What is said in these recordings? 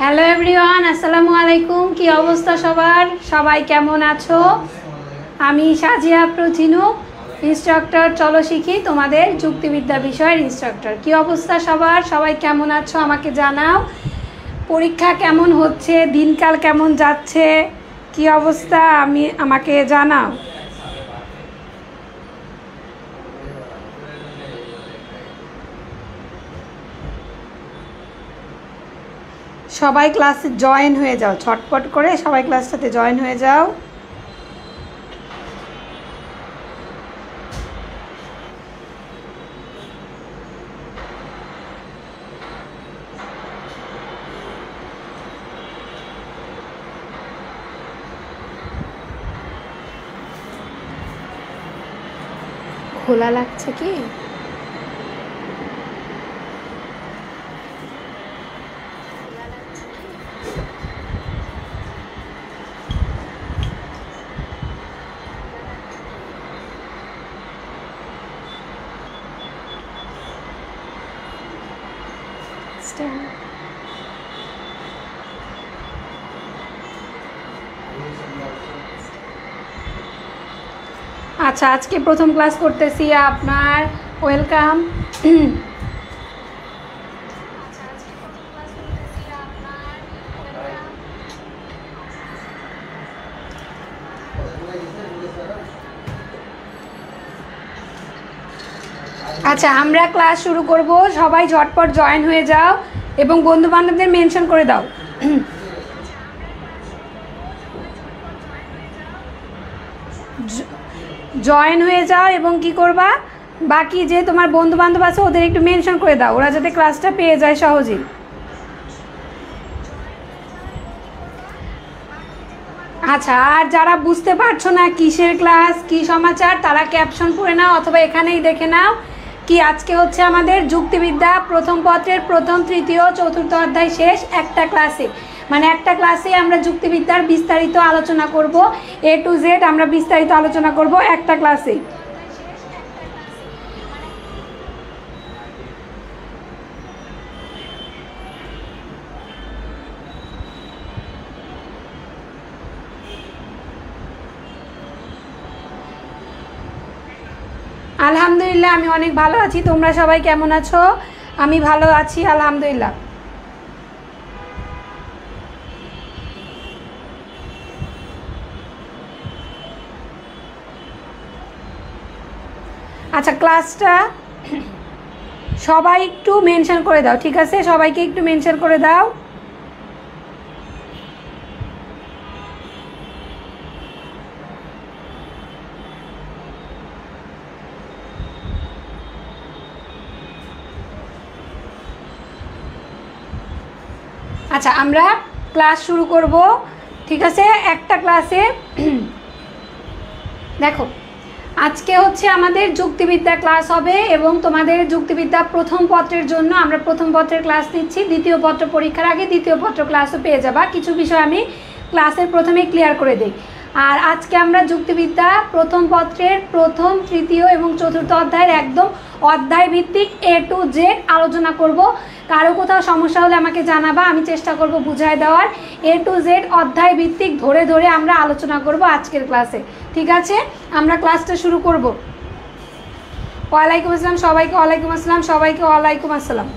Hello everyone, আসসালামু আলাইকুম। কি অবস্থা সবার? সবাই কেমন আছো? আমি সাজিয়া প্রচিনু, ইনস্ট্রাক্টর চলো শিখি, তোমাদের যুক্তিবিদ্যা বিষয়ের ইনস্ট্রাক্টর। কি অবস্থা সবার? সবাই কেমন আছো আমাকে জানাও। পরীক্ষা কেমন হচ্ছে, দিনকাল কেমন যাচ্ছে, কি অবস্থা আমাকে জানাও। সবাই ক্লাসে জয়েন হয়ে যাও, ছটপট করে সবাই ক্লাসটাতে জয়েন হয়ে যাও। খোলা লাগছে কি? আচ্ছা, আজকে প্রথম ক্লাস করতেছি আপনার, ওয়েলকাম। আচ্ছা, আমরা ক্লাস শুরু করব, সবাই ঝটপট জয়েন হয়ে যাও এবং বন্ধু বান্ধবদের মেনশন করে দাও। জয়েন হয়ে যাও এবং কি করবা, বাকি যে তোমার বন্ধু বান্ধব আছে ওদের একটু মেনশন করে দাও, ওরা যাতে ক্লাসটা পেয়ে যায় সহজেই। আচ্ছা, আর যারা বুঝতে পারছো না কিসের ক্লাস, কি সমাচার, তারা ক্যাপশন পড়ে নাও অথবা এখানেই দেখে নাও কি আজকে হচ্ছে আমাদের যুক্তিবিদ্যা প্রথম পত্রের প্রথম, তৃতীয়, চতুর্থ অধ্যায় শেষ একটা ক্লাসে। মানে একটা ক্লাসে আমরা যুক্তিবিদ্যার বিস্তারিত আলোচনা করব, A to Z আমরা বিস্তারিত আলোচনা করব একটা ক্লাসে। আলহামদুলিল্লাহ, আমি অনেক ভালো আছি। তোমরা সবাই কেমন আছো? আমি ভালো আছি আলহামদুলিল্লাহ। আচ্ছা, ক্লাসটা সবাই একটু মেনশন করে দাও, ঠিক আছে? সবাইকে একটু মেনশন করে দাও। আচ্ছা, আমরা ক্লাস শুরু করব, ঠিক আছে? একটা ক্লাসে দেখো, আজকে হচ্ছে আমাদের যুক্তিবিদ্যা ক্লাস হবে এবং তোমাদের যুক্তিবিদ্যা প্রথম পত্রের জন্য আমরা প্রথম পত্রের ক্লাস নিচ্ছি। দ্বিতীয় পত্র পরীক্ষার আগে দ্বিতীয় পত্র ক্লাসও পেয়ে যাবা। কিছু বিষয় আমি ক্লাসের প্রথমেই ক্লিয়ার করে দিই। আর আজকে আমরা যুক্তিবিদ্যা প্রথম পত্রের প্রথম, তৃতীয় এবং চতুর্থ অধ্যায়ের একদম অধ্যায় ভিত্তিক A to Z আলোচনা করব। কারো কোথাও সমস্যা হলে আমাকে জানাবা, আমি চেষ্টা করব বুঝায় দেওয়ার। A to Z অধ্যায় ভিত্তিক ধরে ধরে আমরা আলোচনা করব আজকের ক্লাসে, ঠিক আছে? আমরা ক্লাসটা শুরু করব। ওয়ালাইকুম আসসালাম সবাইকে, ওয়ালাইকুম আসসালাম সবাইকে, ওয়ালাইকুম আসসালাম।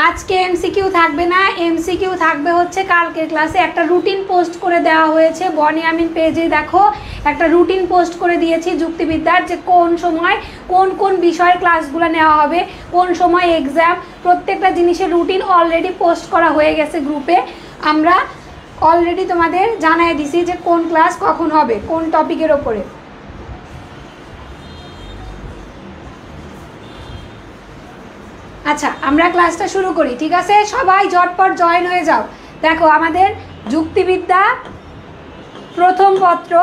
আজকে এমসিকিউ থাকবে না, এমসিকিউ থাকবে হচ্ছে কালকের ক্লাসে। একটা রুটিন পোস্ট করে দেওয়া হয়েছে বনিয়ামিন পেজে, দেখো একটা রুটিন পোস্ট করে দিয়েছি যুক্তিবিদ্যার, যে কোন সময় কোন কোন বিষয়ের ক্লাসগুলো নেওয়া হবে, কোন সময় এক্সাম, প্রত্যেকটা জিনিসের রুটিন অলরেডি পোস্ট করা হয়ে গেছে গ্রুপে। আমরা অলরেডি তোমাদের জানাই দিছি যে কোন ক্লাস কখন হবে, কোন টপিকের ওপরে। আচ্ছা, আমরা ক্লাসটা শুরু করি, ঠিক আছে? সবাই ঝটপট জয়েন হয়ে যাও। দেখো, আমাদের যুক্তিবিদ্যা প্রথম পত্র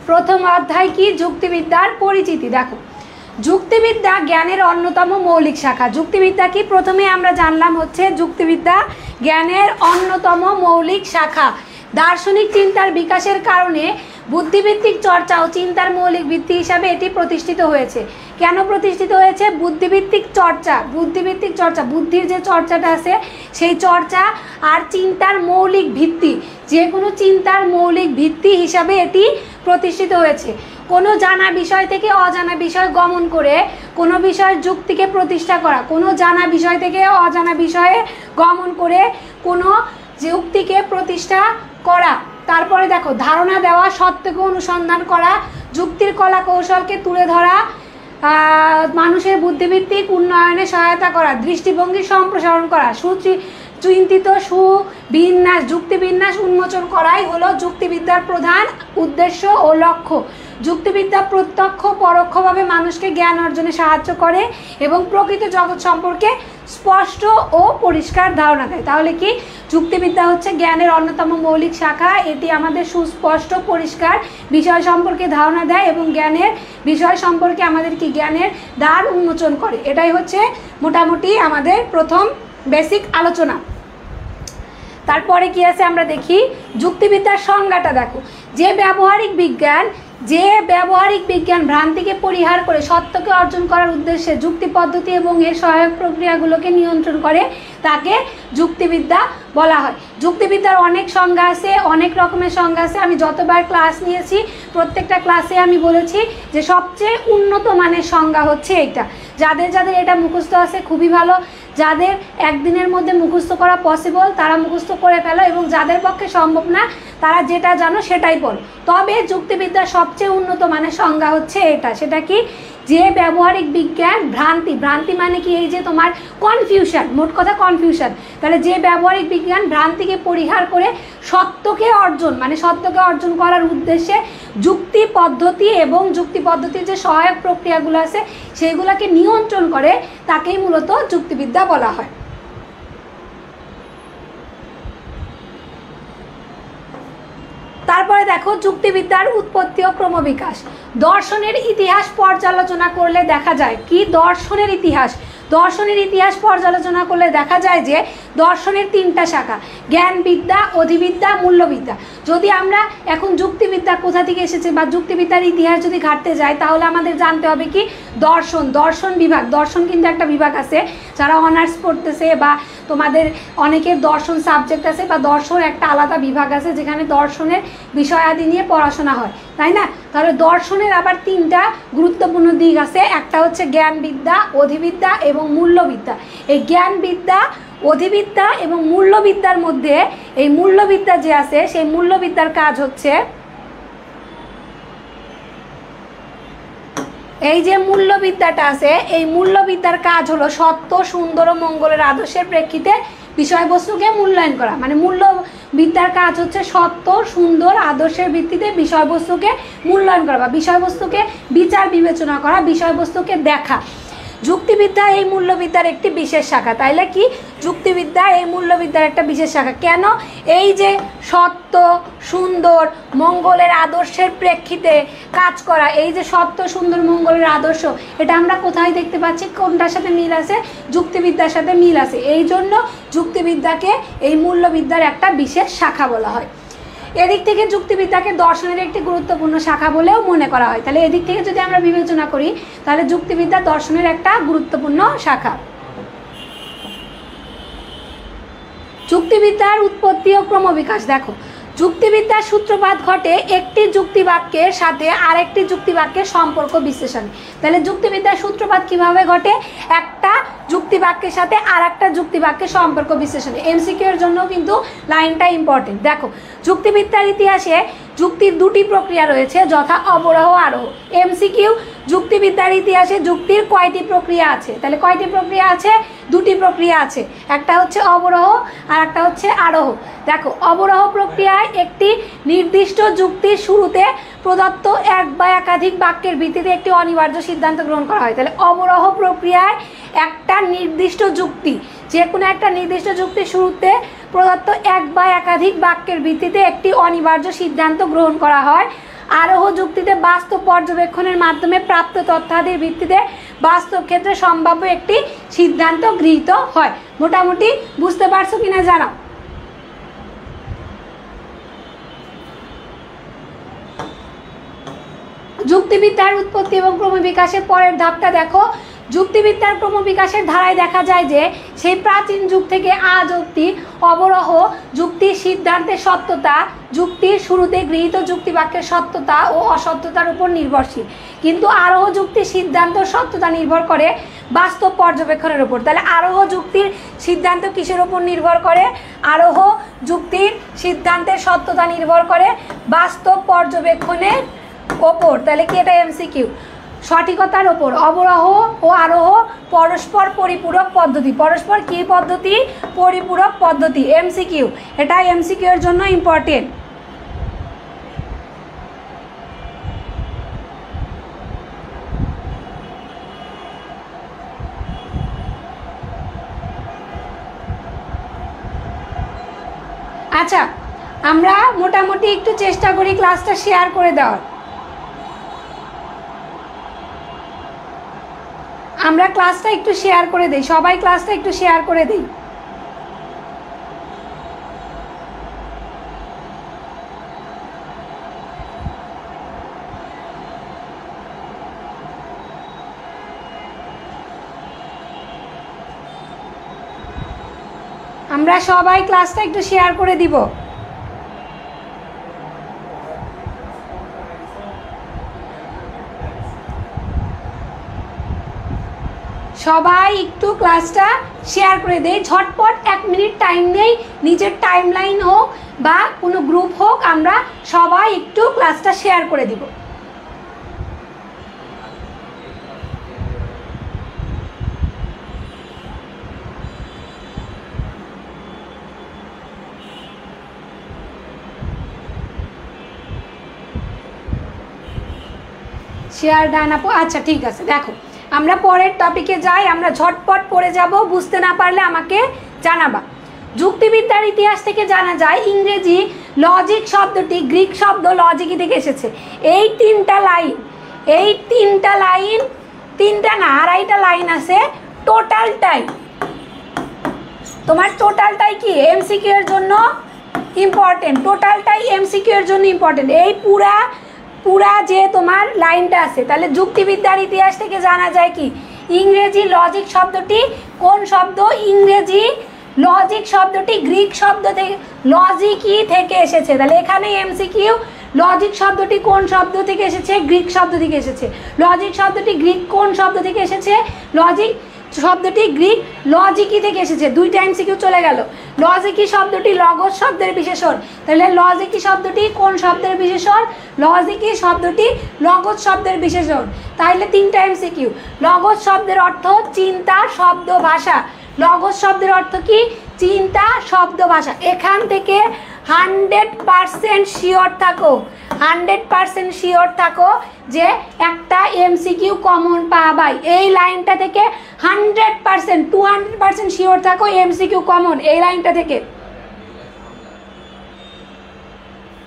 প্রথম অধ্যায় কি? যুক্তিবিদ্যার পরিচিতি। দেখো, যুক্তিবিদ্যা জ্ঞানের অন্যতম মৌলিক শাখা। যুক্তিবিদ্যা কি? প্রথমে আমরা জানলাম হচ্ছে যুক্তিবিদ্যা জ্ঞানের অন্যতম মৌলিক শাখা। দার্শনিক চিন্তার বিকাশের কারণে বুদ্ধিভিত্তিক চর্চা ও চিন্তার মৌলিক ভিত্তি হিসাবে এটি প্রতিষ্ঠিত হয়েছে। কেন প্রতিষ্ঠিত হয়েছে? বুদ্ধিভিত্তিক চর্চা, বুদ্ধিভিত্তিক চর্চা, বুদ্ধির যে চর্চাটা আছে সেই চর্চা আর চিন্তার মৌলিক ভিত্তি, যে কোনো চিন্তার মৌলিক ভিত্তি হিসাবে এটি প্রতিষ্ঠিত হয়েছে। কোনো জানা বিষয় থেকে অজানা বিষয় গমন করে কোনো বিষয়ের যুক্তিকে প্রতিষ্ঠা করা, কোনো জানা বিষয় থেকে অজানা বিষয়ে গমন করে কোনো যুক্তিকে প্রতিষ্ঠা করা। তারপরে দেখো, ধারণা দেওয়া, সত্যকে অনুসন্ধান করা, যুক্তির কলা কৌশলকে তুলে ধরা, মানুষের বুদ্ধিভিত্তিক উন্নয়নে সহায়তা করা, দৃষ্টিভঙ্গি সম্প্রসারণ করা, চিন্তিত সুবিন্যাস, যুক্তিবিন্যাস উন্মোচন করাই হলো যুক্তিবিদ্যার প্রধান উদ্দেশ্য ও লক্ষ্য। যুক্তিবিদ্যা প্রত্যক্ষ পরোক্ষভাবে মানুষকে জ্ঞান অর্জনে সাহায্য করে এবং প্রকৃত জগৎ সম্পর্কে স্পষ্ট ও পরিষ্কার ধারণা দেয়। তাহলে কি, যুক্তিবিদ্যা হচ্ছে জ্ঞানের অন্যতম মৌলিক শাখা। এটি আমাদের সুস্পষ্ট পরিষ্কার বিষয় সম্পর্কে ধারণা দেয় এবং জ্ঞানের বিষয় সম্পর্কে আমাদের কি জ্ঞানের দ্বার উন্মোচন করে। এটাই হচ্ছে মোটামুটি আমাদের প্রথম বেসিক আলোচনা। তারপরে কি আছে আমরা দেখি, যুক্তিবিদ্যার সংজ্ঞাটা দেখো। যে ব্যবহারিক বিজ্ঞান ভ্রান্তিকে পরিহার করে সত্যকে অর্জন করার উদ্দেশ্যে যুক্তি পদ্ধতি এবং এর সহায়ক প্রক্রিয়াগুলোকে নিয়ন্ত্রণ করে তাকে যুক্তিবিদ্যা বলা হয়। যুক্তিবিদ্যার অনেক সংজ্ঞা আছে, অনেক রকমের সংজ্ঞা আছে। আমি যতবার ক্লাস নিয়েছি প্রত্যেকটা ক্লাসে আমি বলেছি যে সবচেয়ে উন্নত মানের সংজ্ঞা হচ্ছে এইটা। যাদের যাদের এটা মুখস্থ আছে খুবই ভালো, যাদের একদিনের মধ্যে মুখস্থ করা পসিবল তারা মুখস্থ করে ফেলো, এবং যাদের পক্ষে সম্ভব না তারা যেটা জানো সেটাই বলো। তবে যুক্তিবিদ্যার সবচেয়ে উন্নত মানের সংজ্ঞা হচ্ছে এটা। সেটা কি, যে ব্যবহারিক বিজ্ঞান ভ্রান্তি মানে কি, এই যে তোমার কনফিউশন, মোট কথা কনফিউশন। তাহলে যে ব্যবহারিক বিজ্ঞান ভ্রান্তিকে পরিহার করে সত্যকে অর্জন করার উদ্দেশ্যে যুক্তি পদ্ধতি এবং যুক্তি পদ্ধতির যে সহায়ক প্রক্রিয়াগুলো আছে সেইগুলোকে নিয়ন্ত্রণ করে তাকেই মূলত যুক্তিবিদ্যা বলা হয়। তারপরে দেখো, যুক্তিবিদ্যার উৎপত্তি ও ক্রমবিকাশ। দর্শনের ইতিহাস পর্যালোচনা করলে দেখা যায় কি, দর্শনের ইতিহাস পর্যালোচনা করলে দেখা যায় যে দর্শনের তিনটা শাখা, জ্ঞানবিদ্যা, অধিবিদ্যা, মূল্যবিদ্যা। যদি আমরা এখন যুক্তিবিদ্যা কোথা থেকে এসেছে বা যুক্তিবিদ্যার ইতিহাস যদি ঘাটতে যাই তাহলে আমাদের জানতে হবে কি, দর্শন বিভাগ। দর্শন কিন্তু একটা বিভাগ আছে, যারা অনার্স পড়তেছে বা তোমাদের অনেকের দর্শন সাবজেক্ট আছে বা দর্শন একটা আলাদা বিভাগ আছে যেখানে দর্শনের বিষয়াদি নিয়ে পড়াশোনা হয়, তাই না? তাহলে দর্শনের আবার তিনটা গুরুত্বপূর্ণ দিক আছে। একটা হচ্ছে জ্ঞানবিদ্যা, অধিবিদ্যা এবং মূল্যবিদ্যা। এই জ্ঞানবিদ্যা, অধিবিদ্যা এবং মূল্যবিদ্যার মধ্যে এই মূল্যবিদ্যা যে আছে সেই মূল্যবিদ্যার কাজ হচ্ছে, এই যে মূল্যবিদ্যাটা আছে এই মূল্যবিদ্যার কাজ হলো সত্য, সুন্দর ও মঙ্গলের আদর্শের প্রেক্ষিতে বিষয়বস্তুকে মূল্যায়ন করা। মানে মূল্যবিদ্যার কাজ হচ্ছে সত্য, সুন্দর আদর্শের ভিত্তিতে বিষয়বস্তুকে মূল্যায়ন করা বা বিষয়বস্তুকে বিচার বিবেচনা করা, বিষয়বস্তুকে দেখা। যুক্তিবিদ্যা এই মূল্যবিদ্যার একটি বিশেষ শাখা। তাইলে কি, যুক্তিবিদ্যা এই মূল্যবিদ্যার একটা বিশেষ শাখা। কেন? এই যে সত্য, সুন্দর, মঙ্গলের আদর্শের প্রেক্ষিতে কাজ করা, এই যে সত্য, সুন্দর, মঙ্গলের আদর্শ, এটা আমরা কোথায় দেখতে পাচ্ছি? কোনটার সাথে মিল আছে? যুক্তিবিদ্যার সাথে মিল আছে। এই জন্য যুক্তিবিদ্যাকে এই মূল্যবিদ্যার একটা বিশেষ শাখা বলা হয়। এদিক থেকে যুক্তিবিদ্যাকে দর্শনের একটি গুরুত্বপূর্ণ শাখা বলেও মনে করা হয়। তাহলে এদিক থেকে যদি আমরা বিবেচনা করি তাহলে যুক্তিবিদ্যা দর্শনের একটা গুরুত্বপূর্ণ শাখা। যুক্তিবিদ্যার উৎপত্তি ও ক্রমবিকাশ দেখো। যুক্তিবিদ্যার সূত্রপাত ঘটে একটি যুক্তিবাক্যের সাথে আরেকটি যুক্তিবাক্যের সম্পর্ক বিশ্লেষণে। তাহলে যুক্তিবিদ্যার সূত্রপাত কিভাবে ঘটে? একটা যুক্তিবাক্যের সাথে আর একটা যুক্তিবাক্যের সম্পর্ক বিশ্লেষণে। এমসিকিউ এর জন্য কিন্তু লাইনটা ইম্পর্টেন্ট। দেখো, যুক্তিবিদ্যার ইতিহাসে যুক্তির দুটি প্রক্রিয়া রয়েছে, যথা অবরোহ আরোহ। এমসিকিউ, যুক্তিবিদ্যার ইতিহাসে যুক্তির কয়টি প্রক্রিয়া আছে? তাহলে কয়টি প্রক্রিয়া আছে? দুটি প্রক্রিয়া আছে, একটা হচ্ছে অবরোহ আর একটা হচ্ছে আরোহ। দেখো, অবরোহ প্রক্রিয়ায় একটি নির্দিষ্ট যুক্তির শুরুতে প্রদত্ত এক বা একাধিক বাক্যের ভিত্তিতে একটি অনিবার্য সিদ্ধান্ত গ্রহণ করা হয়। তাহলে অবরোহ প্রক্রিয়ায় একটা নির্দিষ্ট যুক্তি, যে কোনো একটা নির্দিষ্ট যুক্তির শুরুতে প্রদত্ত এক বা একাধিক বাক্যের ভিত্তিতে একটি অনিবার্য সিদ্ধান্ত গ্রহণ করা হয়। আরোহ যুক্তিতে বাস্তব পর্যবেক্ষণের মাধ্যমে প্রাপ্ত তথ্যাদির ভিত্তিতে বাস্তব ক্ষেত্রে সম্ভাব্য একটি সিদ্ধান্ত গৃহীত হয়। মোটামুটি বুঝতে পারছো কিনা জানাও। যুক্তিবিদ্যার উৎপত্তি এবং ক্রমবিকাশের পরের ধাপটা দেখো। যুক্তিবিদ্যার ক্রমবিকাশের ধারায় দেখা যায় যে সেই প্রাচীন যুগ থেকে আজ অবধি অবরহ যুক্তির সিদ্ধান্তের সত্যতা যুক্তির শুরুতে গৃহীত যুক্তিবাক্যের সত্যতা ও অসত্যতার উপর নির্ভরশীল, কিন্তু আরোহ যুক্তির সিদ্ধান্ত সত্যতা নির্ভর করে বাস্তব পর্যবেক্ষণের উপর। তাহলে আরোহ যুক্তির সিদ্ধান্ত কিসের উপর নির্ভর করে? আরোহ যুক্তির সিদ্ধান্তের সত্যতা নির্ভর করে বাস্তব পর্যবেক্ষণের ওপর। তাহলে কি এটা এমসিকিউ? সঠিকতার ওপর। অবরোহ ও আরোহ পরস্পর পরিপূরক পদ্ধতি। পরস্পর কি পদ্ধতি? পরিপূরক পদ্ধতি। এমসিকিউ, এটা এমসিকিউ এর জন্য ইম্পর্টেন্ট। আচ্ছা, আমরা মোটামুটি একটু চেষ্টা করি ক্লাসটা শেয়ার করে দেওয়ার। আমরা ক্লাসটা একটু শেয়ার করে দেই, সবাই ক্লাসটা একটু শেয়ার করে দেই। আমরা সবাই ক্লাসটা একটু শেয়ার করে দিব। সবাই একটু ক্লাসটা শেয়ার করে দেই, ঝটপট 1 মিনিট টাইম নেই, নিজের টাইম লাইন হোক বা কোনো গ্রুপ হোক, আমরা সবাই একটু ক্লাসটা শেয়ার করে দিব। শেয়ার ডান আপু। আচ্ছা ঠিক আছে, দেখো আমরা পরের টপিকে যাই, আমরা ঝটপট পড়ে যাব, বুঝতে না পারলে আমাকে জানাবা। যুক্তিবিদ্যার ইতিহাস থেকে জানা যায় ইংরেজি লজিক শব্দটি গ্রিক শব্দ লজিকি থেকে এসেছে। এই তিনটা লাইন, তিনটা না আড়াইটা লাইন আছে টোটালটাই। তোমার টোটালটাই কি এমসিকিউ এর জন্য ইম্পর্টেন্ট, টোটালটাই এমসিকিউ এর জন্য ইম্পর্টেন্ট। এই পুরা যে তোমার লাইনটা আছে, তাহলে যুক্তিবিদ্যার ইতিহাস থেকে জানা যায় কি ইংরেজি লজিক শব্দটি কোন শব্দ? ইংরেজি লজিক শব্দটি গ্রিক শব্দ থেকে লজিকি থেকে এসেছে। তাহলে এখানে এমসিকিউ, লজিক শব্দটি কোন শব্দ থেকে এসেছে? গ্রিক শব্দ থেকে এসেছে। লজিক শব্দটি গ্রিক কোন শব্দ থেকে এসেছে? লজিক শব্দটি গ্রিক লজিকি থেকে এসেছে। দুইটা এমসিকিউ চলে গেল। লজিকি শব্দটি লগজ শব্দের বিশেষণ, তাহলে লজিকি শব্দটি কোন শব্দের বিশেষণ? লজিকি শব্দটি লগজ শব্দের বিশেষণ। তাহলে তিনটা এমসিকিউ। লগজ শব্দের অর্থ চিন্তা, শব্দ, ভাষা। লগজ শব্দের অর্থ কি? চিন্তা, শব্দ, ভাষা। এখান থেকে 100% শিওর থাকো, 100% শিওর থাকো যে একটা এমসিকিউ কমন পাবাই। এই লাইনটা থেকে 100%, 200% শিওর থাকো এমসিকিউ কমন এই লাইনটা থেকে।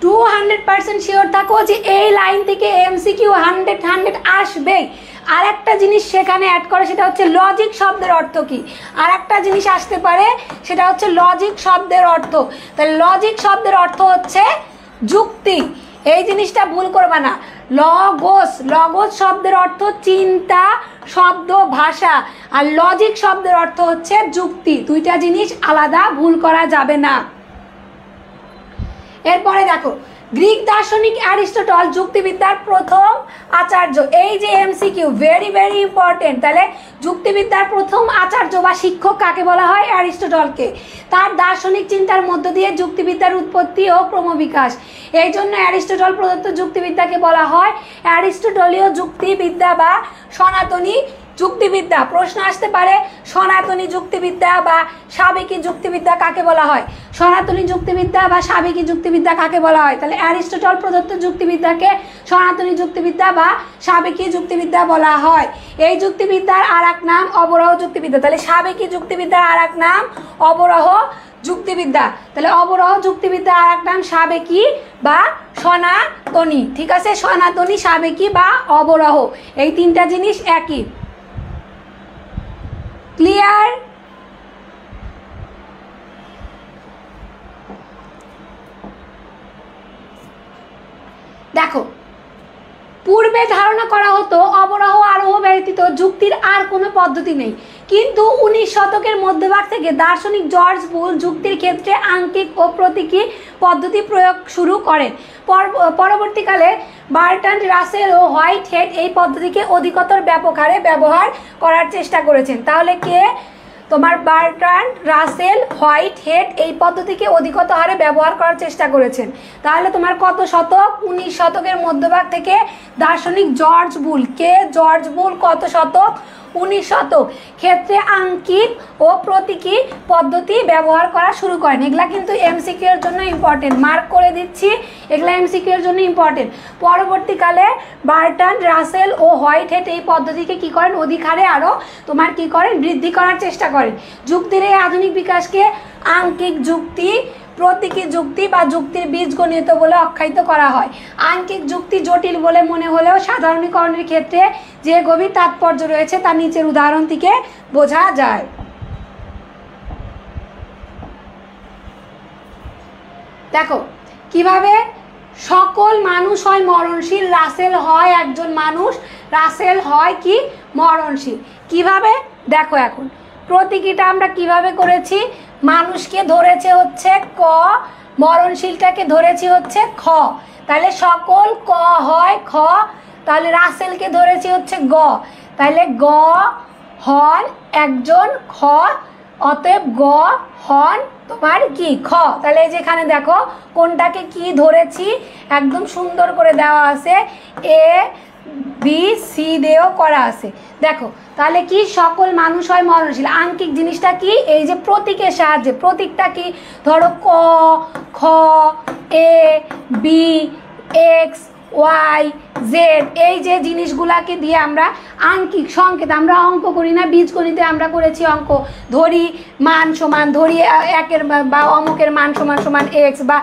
200% শিওর থাকো যে এই লাইন থেকে এমসিকিউ 100 আসবেই। আর একটা জিনিস সেখানে অ্যাড করে, সেটা হচ্ছে লজিক শব্দের অর্থ কি। আর একটা জিনিস আসতে পারে, সেটা হচ্ছে লজিক শব্দের অর্থ। তাহলে লজিক শব্দের অর্থ হচ্ছে যুক্তি, এই জিনিসটা ভুল করবা না। লগজ শব্দের অর্থ চিন্তা, শব্দ, ভাষা। আর লজিক শব্দের অর্থ হচ্ছে যুক্তি। দুইটা জিনিস আলাদা, ভুল করা যাবে না। এরপরে দেখো, গ্রিক দার্শনিক অ্যারিস্টটল যুক্তিবিদ্যার প্রথম আচার্য। এই যে এমসিকিউ ভেরি ভেরি ইম্পর্টেন্ট। তাহলে যুক্তিবিদ্যার প্রথম আচার্য বা শিক্ষক কাকে বলা হয়? অ্যারিস্টটলকে। তার দার্শনিক চিন্তার মধ্য দিয়ে যুক্তিবিদ্যার উৎপত্তি ও ক্রমবিকাশ। এই জন্য অ্যারিস্টটল প্রদত্ত যুক্তিবিদ্যাকে বলা হয় অ্যারিস্টটলীয় যুক্তিবিদ্যা বা সনাতনী যুক্তিবিদ্যা। প্রশ্ন আসতে পারে সনাতনী যুক্তিবিদ্যা বা সাবেকি যুক্তিবিদ্যা কাকে বলা হয়? সনাতনী যুক্তিবিদ্যা বা সাবেকি যুক্তিবিদ্যা কাকে বলা হয়? তাহলে অ্যারিস্টটল প্রদত্ত যুক্তিবিদ্যাকে সনাতনী যুক্তিবিদ্যা বা সাবেকি যুক্তিবিদ্যা বলা হয়। এই যুক্তিবিদ্যার আর এক নাম অবরোহ যুক্তিবিদ্যা। তাহলে সাবেকি যুক্তিবিদ্যার আর এক নাম অবরোহ যুক্তিবিদ্যা। তাহলে অবরোহ যুক্তিবিদ্যা আর এক নাম সাবেকি বা সনাতনী। ঠিক আছে, সনাতনী, সাবেকি বা অবরোহ, এই তিনটা জিনিস একই। ক্লিয়ার? দেখো পূর্বে ধারণা করা হতো অবরাহ আরোহ ব্যতীত যুক্তির আর কোনো পদ্ধতি নেই, কিন্তু 19 শতকের মধ্যভাগ থেকে দার্শনিক জর্জ বুল যুক্তির ক্ষেত্রে আঙ্কিক ও প্রতীকী পদ্ধতি প্রয়োগ শুরু করেন। পরবর্তীকালে বার্ট্রান্ড রাসেল ও হোয়াইট হেড এই পদ্ধতিকে অধিকতর ব্যাপক হারে ব্যবহার করার চেষ্টা করেছেন। তাহলে কে? তোমার বার্ট্রান্ড রাসেল হোয়াইট হেড এই পদ্ধতিকে অধিকতর হারে ব্যবহার করার চেষ্টা করেছেন। তাহলে তোমার কত শতক? 19 শতকের মধ্যভাগ থেকে দার্শনিক জর্জ বুল, কে? জর্জ বুল কত শতক? 19 শতক ক্ষেত্রে আঙ্কিক ও প্রতীকী পদ্ধতি ব্যবহার করা শুরু করেন। এগুলা কিন্তু এমসিকিউ এর জন্য ইম্পর্টেন্ট, মার্ক করে দিচ্ছি, এগুলা এমসিকিউ এর জন্য ইম্পর্টেন্ট। পরবর্তীকালে বার্ট্রান্ড রাসেল ও হোয়াইট হেড এই পদ্ধতিকে কি করেন? অধিক হারে আরও তোমার কি করেন? বৃদ্ধি করার চেষ্টা করেন। যুক্তির এই আধুনিক বিকাশকে আঙ্কিক যুক্তি, প্রতীকী যুক্তি বা যুক্তির বীজগণিত বলে আখ্যায়িত করা হয়। আঙ্কিক যুক্তি জটিল বলে মনে হলেও সাধারণীকরণের ক্ষেত্রে যে গভীর তাৎপর্য রয়েছে তা নিচের উদাহরণ থেকে বোঝা যায়। দেখো কিভাবে সকল মানুষ হয় মরণশীল, রাসেল হয় একজন মানুষ, রাসেল হয় কি? মরণশীল। কিভাবে? দেখো এখন প্রতীকীটা আমরা কিভাবে করেছি? মানুষকে ধরেছে হচ্ছে ক, মরণশীলটাকে ধরেছি হচ্ছে খ, তাহলে সকল ক হয় খ, তাহলে রাসেলকে ধরেছি হচ্ছে গ, তাহলে গ হন একজন খ, অতএব গ হন তোমার কি? খ। তাহলে যেখানে দেখো কোনটাকে কি ধরেছি একদম সুন্দর করে দেওয়া আছে, এ বি সি দিয়েও করা আছে। দেখো তাহলে কি? সকল মানুষ হয় মরণশীল। আঙ্কিক জিনিসটা কি? এই যে প্রতীকের সাহায্যে, প্রতীকটা কি? ধরো ক, খ, A B, x, Y, Z, এই যে জিনিসগুলাকে দিয়ে আমরা আঙ্কিক সংকেত, আমরা অঙ্ক করি না, বীজগণিতে আমরা করেছি অঙ্ক, ধরি মান সমান, ধরি একের বা অমুকের মান সমান সমান এক্স, বা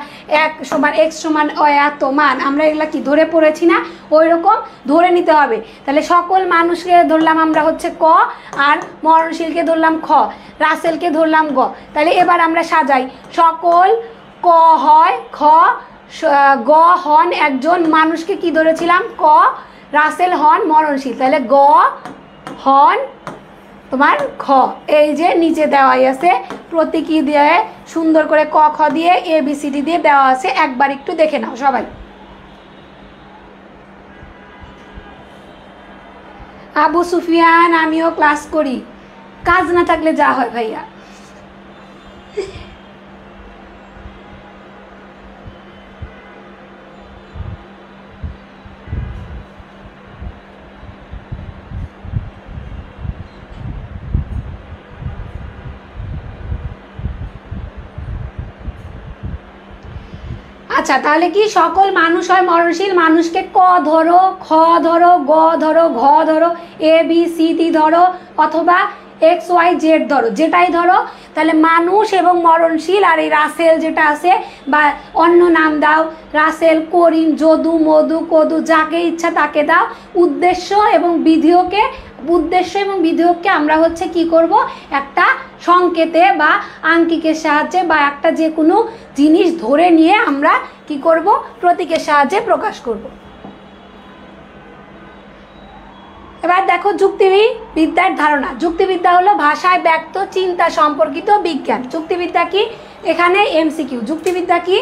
এক সমান এক্স সমান এত মান, আমরা এগুলা কি ধরে পড়েছি না? ওই রকম ধরে নিতে হবে। তাহলে সকল মানুষকে ধরলাম আমরা হচ্ছে ক, আর মরণশীলকে ধরলাম খ, রাসেলকে ধরলাম গ। তাহলে এবার আমরা সাজাই, সকল ক হয় খ, গ হন একজন মানুষকে কি ধরেছিলাম? ক, রাসেল হন মরণশীল, তাহলে গ হন তোমার খ। এই যে নিচে দেওয়াই আছে প্রতীকী দিয়ে সুন্দর করে ক খ দিয়ে এ বি সি ডি দিয়ে দেওয়া আছে, একবার একটু দেখে নাও সবাই। আবু সুফিয়ান, আমিও ক্লাস করি, কাজ না থাকলে যা হয় ভাইয়া। আচ্ছা তাহলে কি? সকল মানুষ হয় মরণশীল, মানুষকে ক ধরো, খ ধরো, গ ধরো, ঘ ধরো, এ বি সি ডি ধরো, অথবা এক্স ওয়াই জেড ধরো, যেটাই ধরো। তাহলে মানুষ এবং মরণশীল, আর এই রাসেল যেটা আছে বা অন্য নাম দাও, রাসেল, করিম, যদু, মধু, কদু, যাকে ইচ্ছা তাকে দাও। উদ্দেশ্য এবং বিধেয়ককে আমরা হচ্ছে কি করব? একটা সংকেতে বা আঙ্কিকের সাহায্যে বা একটা যে কোনো জিনিস ধরে নিয়ে আমরা কি করব? প্রতীকের সাহায্যে প্রকাশ করব। এবার দেখো যুক্তিবিদ্যার ধারণা। যুক্তিবিদ্যা হলো ভাষায় ব্যক্ত চিন্তা সম্পর্কিত বিজ্ঞান। যুক্তিবিদ্যা কি? এখানে এমসিকিউ। যুক্তিবিদ্যা কি?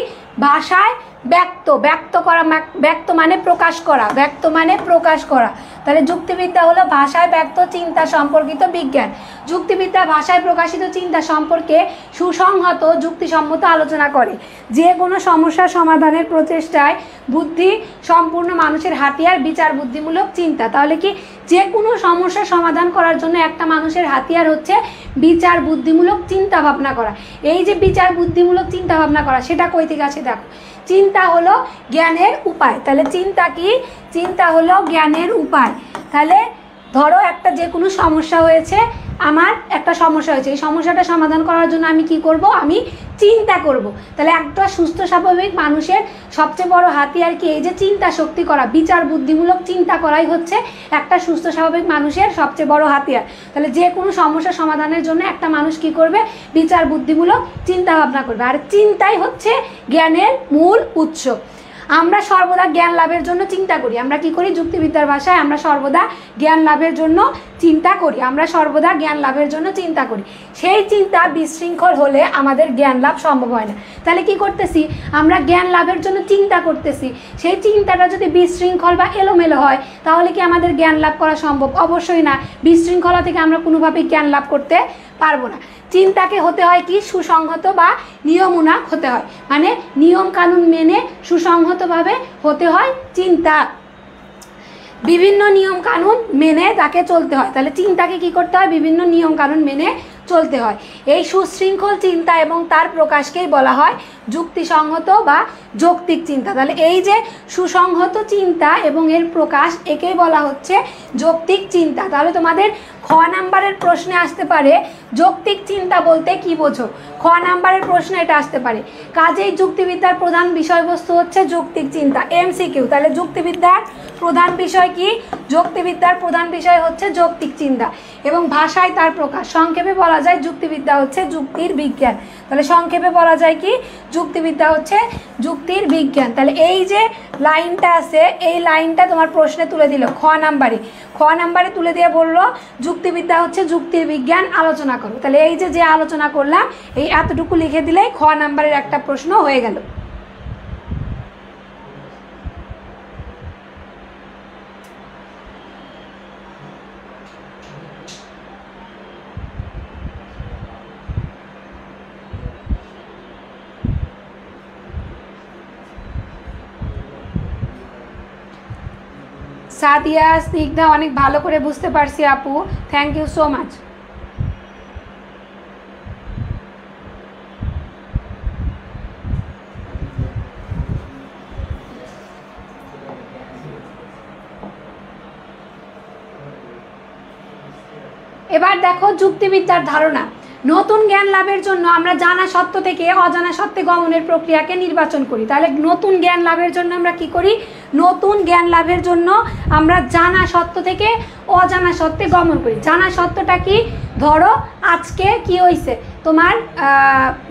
ভাষায় ব্যক্ত করা, ব্যক্ত মানে প্রকাশ করা, ব্যক্ত মানে প্রকাশ করা। তাহলে যুক্তিবিদ্যা হলো ভাষায় ব্যক্ত চিন্তা সম্পর্কিত বিজ্ঞান। যুক্তিবিদ্যা ভাষায় প্রকাশিত চিন্তা সম্পর্কে সুসংহত যুক্তিসম্মত আলোচনা করে। যে কোনো সমস্যার সমাধানের প্রচেষ্টায় বুদ্ধি সম্পূর্ণ মানুষের হাতিয়ার বিচার বুদ্ধিমূলক চিন্তা। তাহলে কি? যে কোনো সমস্যার সমাধান করার জন্য একটা মানুষের হাতিয়ার হচ্ছে বিচার বুদ্ধিমূলক চিন্তা ভাবনা করা। এই যে বিচার বুদ্ধিমূলক চিন্তা ভাবনা করা, সেটা কই থেকে আছে? দেখো, চিন্তা হলো জ্ঞানের উপায়। তাহলে চিন্তা কি? চিন্তা হলো জ্ঞানের উপায়। তাহলে ধরো একটা যে কোনো সমস্যা হয়েছে, আমার একটা সমস্যা হয়েছে, এই সমস্যাটা সমাধান করার জন্য আমি কি করব? আমি চিন্তা করব। তাহলে একটা সুস্থ স্বাভাবিক মানুষের সবচেয়ে বড় হাতিয়ার কি? এই যে চিন্তা শক্তি করা, বিচার বুদ্ধিমূলক চিন্তা করাই হচ্ছে একটা সুস্থ স্বাভাবিক মানুষের সবচেয়ে বড় হাতিয়ার। তাহলে যে কোনো সমস্যা সমাধানের জন্য একটা মানুষ কি করবে? বিচার বুদ্ধিমূলক চিন্তা ভাবনা করবে। আর চিন্তাই হচ্ছে জ্ঞানের মূল উৎস। আমরা সর্বদা জ্ঞান লাভের জন্য চিন্তা করি। আমরা কি করি? যুক্তিবিদ্যার ভাষায় আমরা সর্বদা জ্ঞান লাভের জন্য চিন্তা করি। আমরা সর্বদা জ্ঞান লাভের জন্য চিন্তা করি। সেই চিন্তা বিশৃঙ্খল হলে আমাদের জ্ঞান লাভ সম্ভব হয় না। তাহলে কি করতেছি? আমরা জ্ঞান লাভের জন্য চিন্তা করতেছি, সেই চিন্তাটা যদি বিশৃঙ্খল বা এলোমেলো হয় তাহলে কি আমাদের জ্ঞান লাভ করা সম্ভব? অবশ্যই না। বিশৃঙ্খলা থেকে আমরা কোনোভাবেই জ্ঞান লাভ করতে পারবো না। চিন্তাকে হতে হয় কি? সুসংহত বা নিয়মূলক হতে হয়, মানে নিয়ম কানুন মেনে সুসংহতভাবে হতে হয় চিন্তা। বিভিন্ন নিয়ম কানুন মেনে তাকে চলতে হয়। তাহলে চিন্তাকে কি করতে হয়? বিভিন্ন নিয়ম কানুন মেনে চলতে হয়। এই সুশৃঙ্খল চিন্তা এবং তার প্রকাশকেই বলা হয় যুক্তিসংহত বা যৌক্তিক চিন্তা। তাহলে এই যে সুসংহত চিন্তা এবং এর প্রকাশ, একেই বলা হচ্ছে যৌক্তিক চিন্তা। তাহলে তোমাদের খ নাম্বারের প্রশ্নে আসতে পারে যৌক্তিক চিন্তা বলতে কি বোঝো? খ নাম্বারের প্রশ্নে এটা আসতে পারে। কাজেই যুক্তিবিদ্যার প্রধান বিষয়বস্তু হচ্ছে যৌক্তিক চিন্তা, এমসিকিউ। তাহলে যুক্তিবিদ্যার প্রধান বিষয় কি? যুক্তিবিদ্যার প্রধান বিষয় হচ্ছে যৌক্তিক চিন্তা এবং ভাষায় তার প্রকাশ। সংক্ষেপে বলা যায় যুক্তিবিদ্যা হচ্ছে যুক্তির বিজ্ঞান। তাহলে সংক্ষেপে বলা যায় কি? যুক্তিবিদ্যা হচ্ছে যুক্তির বিজ্ঞান। তাহলে এই যে লাইনটা আছে, এই লাইনটা তোমার প্রশ্নে তুলে দিল খ নাম্বারে তুলে দিয়ে বললো যুক্তিবিদ্যা হচ্ছে যুক্তির বিজ্ঞান, আলোচনা করো। তাহলে এই যে আলোচনা করলাম এই এতটুকু লিখে দিলেই খ নাম্বারের একটা প্রশ্ন হয়ে গেল। সাদিয়া স্নিগ্ধা অনেক ভালো করে বুঝতে পারছি আপু, থ্যাংক ইউ সো মাচ। এবার দেখো যুক্তিবিদ্যার ধারণা। নতুন জ্ঞান লাভের জন্য আমরা জানা সত্য থেকে অজানা সত্যে গমনের প্রক্রিয়াকে নির্বাচন করি। তাহলে নতুন জ্ঞান লাভের জন্য আমরা কি করি? নতুন জ্ঞান লাভের জন্য আমরা জানা সত্য থেকে অজানা সত্যে গমন করি। জানা সত্যটা কি? ধরো আজকে কি হয়েছে, তোমার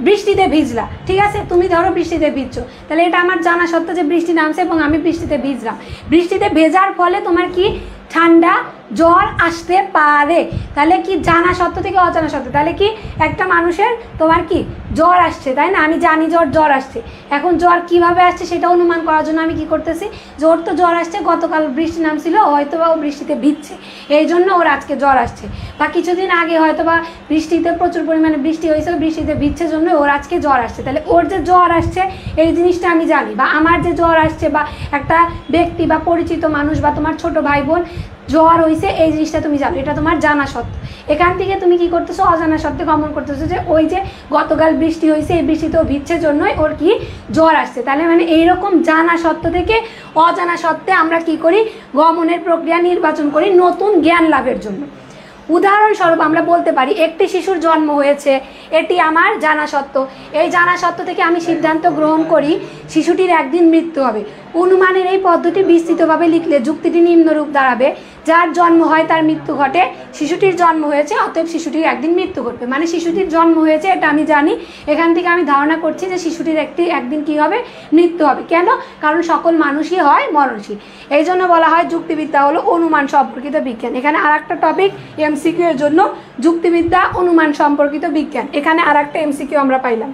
বৃষ্টিতে ভিজলা, ঠিক আছে? তুমি ধরো বৃষ্টিতে ভিজছো, তাহলে এটা আমার জানা সত্য যে বৃষ্টি নামছে এবং আমি বৃষ্টিতে ভিজলাম। বৃষ্টিতে ভেজার ফলে তোমার কি? ঠান্ডা জ্বর আসতে পারে। তাহলে কি? জানা সত্য থেকে অজানা সত্য। তাহলে কি? একটা মানুষের তোমার কি জ্বর আসছে, তাই না? আমি জানি জ্বর আসছে। এখন জ্বর কিভাবে আসছে সেটা অনুমান করার জন্য আমি কি করতেছি? ওর তো জ্বর আসছে, গতকাল বৃষ্টি নামছিল, হয়তো বা ও বৃষ্টিতে ভিজছে, এই জন্য ওর আজকে জ্বর আসছে। বা কিছুদিন আগে হয়তো বা বৃষ্টিতে প্রচুর পরিমাণে বৃষ্টি হয়েছে, বৃষ্টিতে ভিজছে জন্য ওর আজকে জ্বর আসছে। তাহলে ওর যে জ্বর আসছে এই জিনিসটা আমি জানি, বা আমার যে জ্বর আসছে, বা একটা ব্যক্তি বা পরিচিত মানুষ বা তোমার ছোট ভাই বোন জ্বর হয়েছে, এই জিনিসটা তুমি জানো, এটা তোমার জানা সত্য। এখান থেকে তুমি কি করতেছো? অজানা সত্যে গমন করতেছো, যে ওই যে গতকাল বৃষ্টি হয়েছে, এই বৃষ্টিতেও ভিজছে জন্যই ওর কি জ্বর আসছে। তাহলে মানে এইরকম জানা সত্য থেকে অজানা সত্ত্বে আমরা কি করি? গমনের প্রক্রিয়া নির্বাচন করি নতুন জ্ঞান লাভের জন্য। উদাহরণস্বরূপ আমরা বলতে পারি একটি শিশুর জন্ম হয়েছে, এটি আমার জানা সত্য। এই জানা সত্য থেকে আমি সিদ্ধান্ত গ্রহণ করি শিশুটির একদিন মৃত্যু হবে। অনুমানের এই পদ্ধতি বিস্তৃতভাবে লিখলে যুক্তিটি নিম্নরূপ দাঁড়াবে: যার জন্ম হয় তার মৃত্যু ঘটে। শিশুটির জন্ম হয়েছে, অতএব শিশুটির একদিন মৃত্যু ঘটবে। মানে শিশুটির জন্ম হয়েছে এটা আমি জানি, এখান থেকে আমি ধারণা করছি যে শিশুটির একদিন কি হবে? মৃত্যু হবে। কেন? কারণ সকল মানুষই হয় মরণশীল। এই জন্য বলা হয় যুক্তিবিদ্যা হলো অনুমান সম্পর্কিত বিজ্ঞান। এখানে আর একটা টপিক এমসিকিউ এর জন্য, যুক্তিবিদ্যা অনুমান সম্পর্কিত বিজ্ঞান। এখানে আর একটা এমসিকিউ আমরা পাইলাম।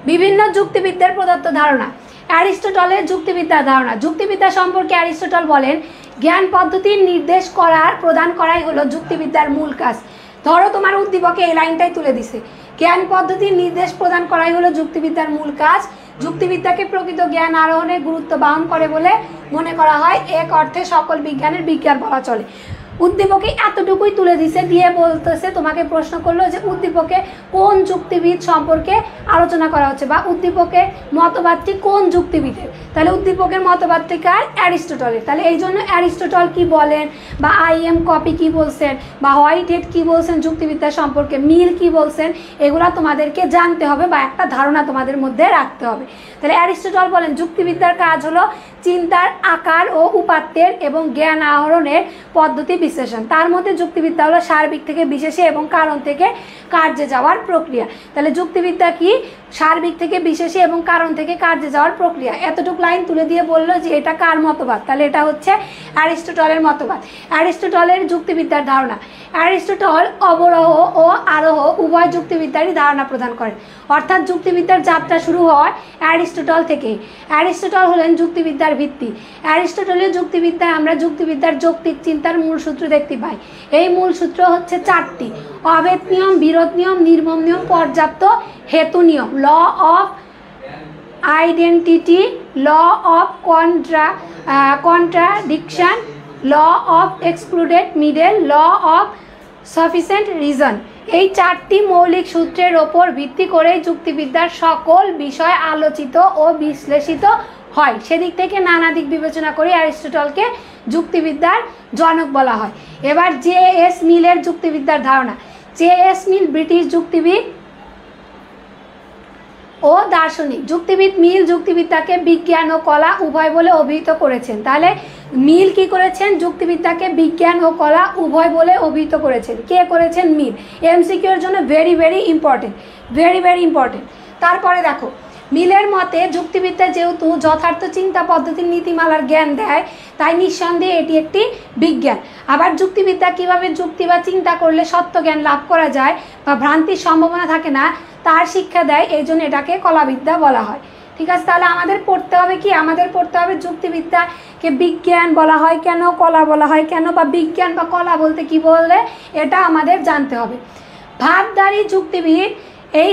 বিভিন্ন যুক্তিবিদ্যার প্রদত্ত ধারণা। অ্যারিস্টটলের যুক্তিবিদ্যার ধারণা। যুক্তিবিদ্যা সম্পর্কে অ্যারিস্টটল বলেন, জ্ঞান পদ্ধতির নির্দেশ প্রদান করাই হলো যুক্তিবিদ্যার মূল কাজ। ধরো তোমার উদ্দীপকে এই লাইনটাই তুলে দিছে, জ্ঞান পদ্ধতির নির্দেশ প্রদান করাই হলো যুক্তিবিদ্যার মূল কাজ। যুক্তিবিদ্যাকে প্রকৃত জ্ঞান আরোহণে গুরুত্ব বহন করে বলে মনে করা হয়। এক অর্থে সকল বিজ্ঞানের বিজ্ঞান বলা চলে। উদ্দীপকে এতটুকুই তুলে দিছে, দিয়ে বলতেছে, তোমাকে প্রশ্ন করলো যে উদ্দীপকে কোন যুক্তিবিদ সম্পর্কে আলোচনা করা হচ্ছে, বা উদ্দীপকের মতবাদটি কোন যুক্তিবিদের। তাহলে উদ্দীপকের মতবাদটি কার? অ্যারিস্টটলের। তাহলে এই জন্য অ্যারিস্টটল কি বলেন, বা আইএম কপি কি বলছেন, বা হোয়াইট হেড কি বলছেন যুক্তিবিদ্যা সম্পর্কে, মিল কি বলছেন, এগুলো তোমাদেরকে জানতে হবে বা একটা ধারণা তোমাদের মধ্যে রাখতে হবে। তাহলে অ্যারিস্টটল বলেন যুক্তিবিদ্যার কাজ হলো চিন্তার আকার ও উপাত্তের এবং জ্ঞান আহরণের পদ্ধতি বিশ্লেষণ। তার মধ্যে যুক্তিবিদ্যা হলো সার্বিক থেকে বিশেষে এবং কারণ থেকে কার্যে যাওয়ার প্রক্রিয়া। তাহলে যুক্তিবিদ্যা কি? সার্বিক থেকে বিশেষে এবং কারণ থেকে কার্যে যাওয়ার প্রক্রিয়া। এতটুকু লাইন তুলে দিয়ে বললো যে এটা কার মতবাদ, তাহলে এটা হচ্ছে অ্যারিস্টটলের মতবাদ। অ্যারিস্টটলের যুক্তিবিদ্যার ধারণা। অ্যারিস্টটল অবরোহ ও আরোহ উভয় যুক্তিবিদ্যারই ধারণা প্রদান করেন, অর্থাৎ যুক্তিবিদ্যার যাত্রা শুরু হয় অ্যারিস্টটল থেকে। অ্যারিস্টটল হলেন যুক্তিবিদ্যার ভিত্তি। অ্যারিস্টটলীয় যুক্তিবিদ্যায় আমরা যুক্তিবিদ্যার যৌক্তিক চিন্তার মূল সূত্র দেখতে পাই। এই মূল সূত্র হচ্ছে 4টি: অভেদ নিয়ম, বিরোধ নিয়ম, নির্মম নিয়ম, পর্যাপ্ত হেতু নিয়ম, law of identity, law of contradiction, law of excluded middle, law of sufficient reason. এই 4টি মৌলিক সূত্রের ওপর ভিত্তি করে যুক্তিবিদ্যার সকল বিষয় আলোচিত ও বিশ্লেষিত হয়। সেদিক থেকে নানা দিক বিবেচনা করে অ্যারিস্টটলকে যুক্তিবিদ্যার জনক বলা হয়। এবার জে.এস. মিলের যুক্তিবিদ্যার ধারণা। জে.এস. মিল ব্রিটিশ যুক্তিবিদ ও দার্শনিক। যুক্তিবিদ মিল যুক্তিবিদ্যাকে বিজ্ঞান ও কলা উভয় বলে অভিহিত করেছেন। তাহলে মিল কি করেছেন? যুক্তিবিদ্যাকে বিজ্ঞান ও কলা উভয় বলে অভিহিত করেছেন। কে করেছেন? মিল। এমসিকিউর জন্য very very important, very very important. তারপরে দেখো, মিলের মতে যুক্তিবিদ্যা যেহেতু যথার্থ চিন্তা পদ্ধতির নীতিমালার জ্ঞান দেয়, তাই নিঃসন্দেহে এটি একটি বিজ্ঞান। আবার যুক্তিবিদ্যা কিভাবে যুক্তি বা চিন্তা করলে সত্য জ্ঞান লাভ করা যায় বা ভ্রান্তির সম্ভাবনা থাকে না তার শিক্ষা দেয়, এই জন্য এটাকে কলাবিদ্যা বলা হয়। ঠিক আছে, তাহলে আমাদের পড়তে হবে কি? আমাদের পড়তে হবে যুক্তিবিদ্যাকে বিজ্ঞান বলা হয় কেন, কলা বলা হয় কেন, বা বিজ্ঞান বা কলা বলতে কি বলে এটা আমাদের জানতে হবে। ভাবধারী যুক্তিবিদ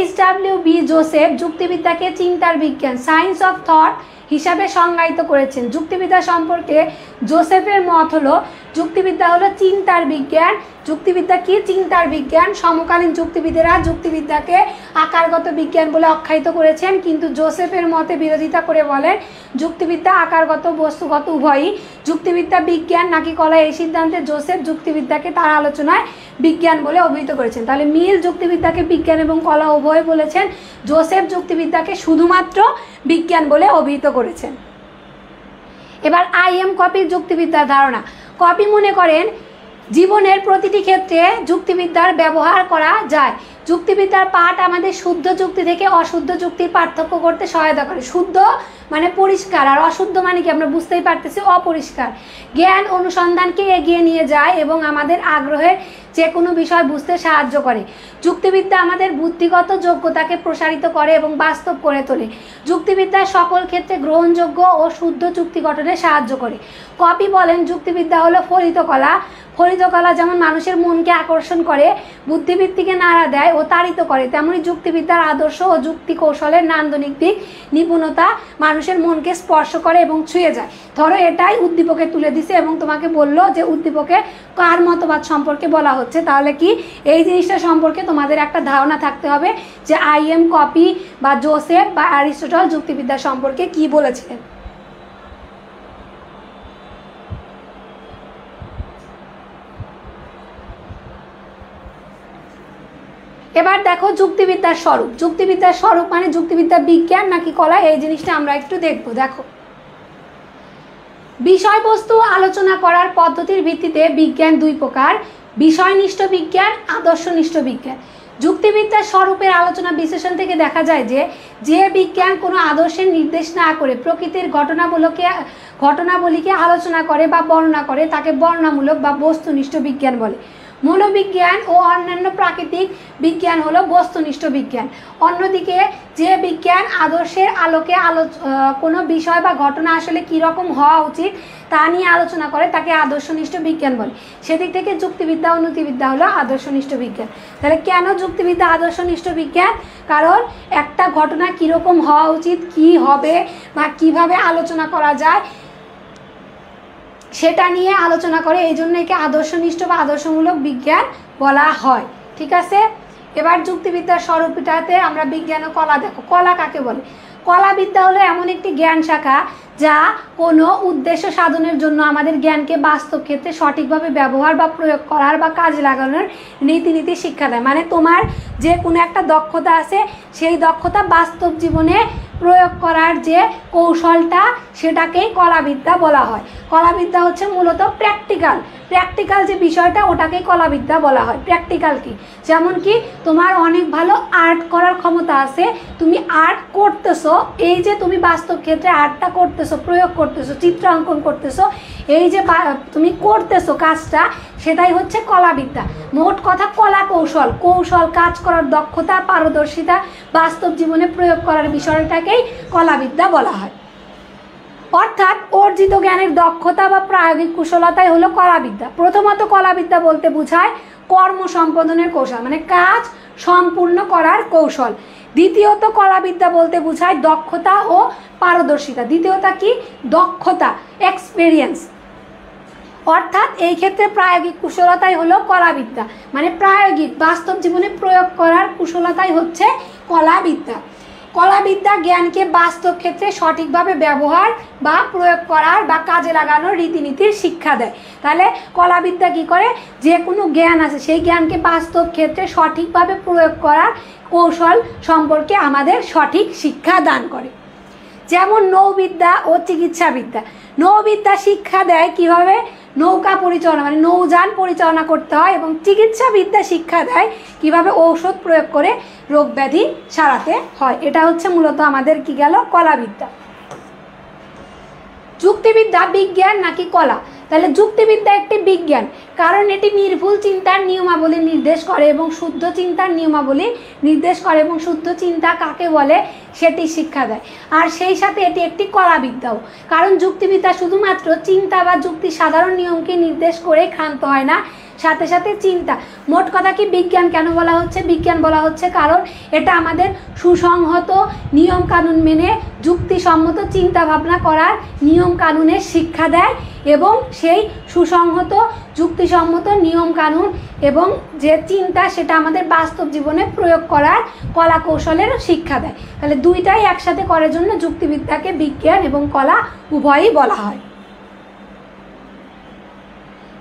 H.W.B. জোসেফ যুক্তিবিদ্যাকে চিন্তার বিজ্ঞান, সায়েন্স অফ থট হিসাবে সংজ্ঞায়িত করেছেন। যুক্তিবিদ্যা সম্পর্কে জোসেফের মত হলো যুক্তিবিদ্যা হলো চিন্তার বিজ্ঞান। যুক্তিবিদ্যা কি? চিন্তার বিজ্ঞান। সমকালীন যুক্তিবিদেরা যুক্তিবিদ্যাকে আকারগত বিজ্ঞান বলে আখ্যায়িত করেছেন, কিন্তু জোসেফের মতে বিরোধিতা করে বলেন যুক্তিবিদ্যা আকারগত বস্তুগত উভয়ই। যুক্তিবিদ্যা বিজ্ঞান নাকি কলা, এই সিদ্ধান্তে জোসেফ যুক্তিবিদ্যাকে তার আলোচনায় বিজ্ঞান বলে অভিহিত করেছেন। তাহলে মিল যুক্তিবিদ্যাকে বিজ্ঞান এবং কলা উভয় বলেছেন, জোসেফ যুক্তিবিদ্যাকে শুধুমাত্র বিজ্ঞান বলে অভিহিত করেছেন। এবার I.M. কপির যুক্তিবিদ্যার ধারণা। কপি মনে করেন জীবনের প্রতিটি ক্ষেত্রে যুক্তিবিদ্যার ব্যবহার করা যায়। যুক্তিবিদ্যার পাঠ আমাদের শুদ্ধ যুক্তি থেকে অশুদ্ধ যুক্তির পার্থক্য করতে সহায়তা করে। শুদ্ধ মানে পরিষ্কার, আর অশুদ্ধ মানে কি আমরা বুঝতেই পারতেছি, অপরিষ্কার। জ্ঞান অনুসন্ধানকে এগিয়ে নিয়ে যায় এবং আমাদের আগ্রহের যে কোনো বিষয় বুঝতে সাহায্য করে। যুক্তিবিদ্যা আমাদের বুদ্ধিগত যোগ্যতাকে প্রসারিত করে এবং বাস্তব করে তোলে। যুক্তিবিদ্যা সকল ক্ষেত্রে গ্রহণযোগ্য ও শুদ্ধ যুক্তি গঠনে সাহায্য করে। কপি বলেন যুক্তিবিদ্যা হলো ফলিত কলা। ফলিত কলা যেমন মানুষের মনকে আকর্ষণ করে, বুদ্ধিবৃত্তিকে নাড়া দেয় ও তাড়িত করে, তেমনি যুক্তিবিদ্যার আদর্শ ও যুক্তি কৌশলের নান্দনিক দিক নিপুণতা মানুষের মনকে স্পর্শ করে এবং ছুঁয়ে যায়। ধরো এটাই উদ্দীপকে তুলে দিছে এবং তোমাকে বললো যে উদ্দীপকে কার মতবাদ সম্পর্কে বলা হচ্ছে, তাহলে কি এই জিনিসটা সম্পর্কে তোমাদের একটা ধারণা থাকতে হবে যে I.M. কপি বা জোসেফ বা অ্যারিস্টটল যুক্তিবিদ্যা সম্পর্কে কি বলেছিলেন। এবার দেখো যুক্তিবিদ্যার স্বরূপ। যুক্তিবিদ্যার স্বরূপ মানে যুক্তিবিদ্যা বিজ্ঞান নাকি কলা, এই জিনিসটা আমরা একটু দেখব। দেখো, বিষয়বস্তু আলোচনা করার পদ্ধতির ভিত্তিতে বিজ্ঞান দুই প্রকার: বিষয়নিষ্ঠ বিজ্ঞান, আদর্শনিষ্ঠ বিজ্ঞান। যুক্তিবিদ্যার স্বরূপের আলোচনা বিশ্লেষণ থেকে দেখা যায় যে বিজ্ঞান কোনো আদর্শের নির্দেশ না করে প্রকৃতির ঘটনাবলীকে আলোচনা করে বা বর্ণনা করে তাকে বর্ণনামূলক বা বস্তুনিষ্ঠ বিজ্ঞান বলে। মনোবিজ্ঞান ও অন্যান্য প্রাকৃতিক বিজ্ঞান হলো বস্তুনিষ্ঠ বিজ্ঞান। অন্যদিকে যে বিজ্ঞান আদর্শের আলোকে কোনো বিষয় বা ঘটনা আসলে কীরকম হওয়া উচিত তা নিয়ে আলোচনা করে তাকে আদর্শনিষ্ঠ বিজ্ঞান বলে। সেদিক থেকে যুক্তিবিদ্যা ও নীতিবিদ্যা হলো আদর্শনিষ্ঠ বিজ্ঞান। তাহলে কেন যুক্তিবিদ্যা আদর্শনিষ্ঠ বিজ্ঞান? কারণ একটা ঘটনা কীরকম হওয়া উচিত, কি হবে বা কিভাবে আলোচনা করা যায় সেটা নিয়ে আলোচনা করে, এই জন্য একে আদর্শনিষ্ঠ বা আদর্শমূলক বিজ্ঞান বলা হয়। ঠিক আছে, এবার যুক্তিবিদ্যার স্বরূপটাতে আমরা বিজ্ঞান ও কলা দেখো। কলা কাকে বলে? কলাবিদ্যা হলো এমন একটি জ্ঞান শাখা যা কোনো উদ্দেশ্য সাধনের জন্য আমাদের জ্ঞানকে বাস্তব ক্ষেত্রে সঠিকভাবে ব্যবহার বা প্রয়োগ করার বা কাজে লাগানোর নীতি শিক্ষা দেয়। মানে তোমার যে কোনো একটা দক্ষতা আছে, সেই দক্ষতা বাস্তব জীবনে প্রয়োগ করার যে কৌশলটা সেটাকেই কলাবিদ্যা বলা হয়। কলাবিদ্যা হচ্ছে মূলত প্র্যাকটিক্যাল যে বিষয়টা ওটাকে কলাবিদ্যা বলা হয়। প্র্যাকটিক্যাল কি, যেমন কি তোমার অনেক ভালো আর্ট করার ক্ষমতা আছে, তুমি আর্ট করতেছো, এই যে তুমি বাস্তব ক্ষেত্রে আর্টটা করতেছো, প্রয়োগ করতেছো, চিত্র অঙ্কন করতেছো, এই যে তুমি করতেছো কাজটা, সেটাই হচ্ছে কলাবিদ্যা। মোট কথা কলা কৌশল কাজ করার দক্ষতা, পারদর্শিতা, বাস্তব জীবনে প্রয়োগ করার বিষয়টাকেই কলাবিদ্যা বলা হয়। অর্থাৎ অর্জিত জ্ঞানের দক্ষতা বা প্রায়োগিক কুশলতাই হলো কলাবিদ্যা। প্রথমত কলাবিদ্যা বলতে বোঝায় কর্ম সম্পাদনের কৌশল, মানে কাজ সম্পূর্ণ করার কৌশল। দ্বিতীয়ত কলাবিদ্যা বলতে বোঝায় দক্ষতা ও পারদর্শিতা। দ্বিতীয়টা কি? দক্ষতা, এক্সপেরিয়েন্স। অর্থাৎ এই ক্ষেত্রে প্রায়োগিক কুশলতাই হলো কলাবিদ্যা, মানে প্রায়োগিক বাস্তব জীবনে প্রয়োগ করার কুশলতাই হচ্ছে কলাবিদ্যা। কলাবিদ্যা জ্ঞানকে বাস্তব ক্ষেত্রে সঠিকভাবে ব্যবহার বা প্রয়োগ করার বা কাজে লাগানোর রীতিনীতির শিক্ষা দেয়। তাহলে কলাবিদ্যা কি করে? যে কোনো জ্ঞান আছে সেই জ্ঞানকে বাস্তব ক্ষেত্রে সঠিকভাবে প্রয়োগ করার কৌশল সম্পর্কে আমাদের সঠিক শিক্ষা দান করে। যেমন নৌবিদ্যা ও চিকিৎসাবিদ্যা। নৌবিদ্যা শিক্ষা দেয় কিভাবে নৌকা পরিচালনা, মানে নৌযান পরিচালনা করতে হয়, এবং চিকিৎসাবিদ্যা শিক্ষা দেয় কিভাবে ঔষধ প্রয়োগ করে রোগ ব্যাধি সারাতে হয়। এটা হচ্ছে মূলত আমাদের কি গেল? কলাবিদ্যা। যুক্তিবিদ্যা বিজ্ঞান নাকি কলা? তাহলে যুক্তিবিদ্যা একটি বিজ্ঞান, কারণ এটি নির্ভুল চিন্তার নিয়মাবলী নির্দেশ করে এবং শুদ্ধ চিন্তার নিয়মাবলী নির্দেশ করে, এবং শুদ্ধ চিন্তা কাকে বলে সেটি শিক্ষা দেয়। আর সেই সাথে এটি একটি কলাবিদ্যাও, কারণ যুক্তিবিদ্যা শুধুমাত্র চিন্তা বা যুক্তি সাধারণ নিয়মকে নির্দেশ করে ক্ষান্ত হয় না, সাথে সাথে চিন্তা। মোট কথা কি বিজ্ঞান কেন বলা হচ্ছে? বিজ্ঞান বলা হচ্ছে কারণ এটা আমাদের সুসংহত নিয়ম কানুন মেনে যুক্তিসম্মত চিন্তা ভাবনা করার নিয়ম কানুনের শিক্ষা দেয়, এবং সেই সুসংহত যুক্তিসম্মত নিয়ম কানুন এবং যে চিন্তা সেটা আমাদের বাস্তব জীবনে প্রয়োগ করার কলা কৌশলের শিক্ষা দেয়। তাহলে দুইটাই একসাথে করার জন্য যুক্তিবিদ্যাকে বিজ্ঞান এবং কলা উভয়ই বলা হয়।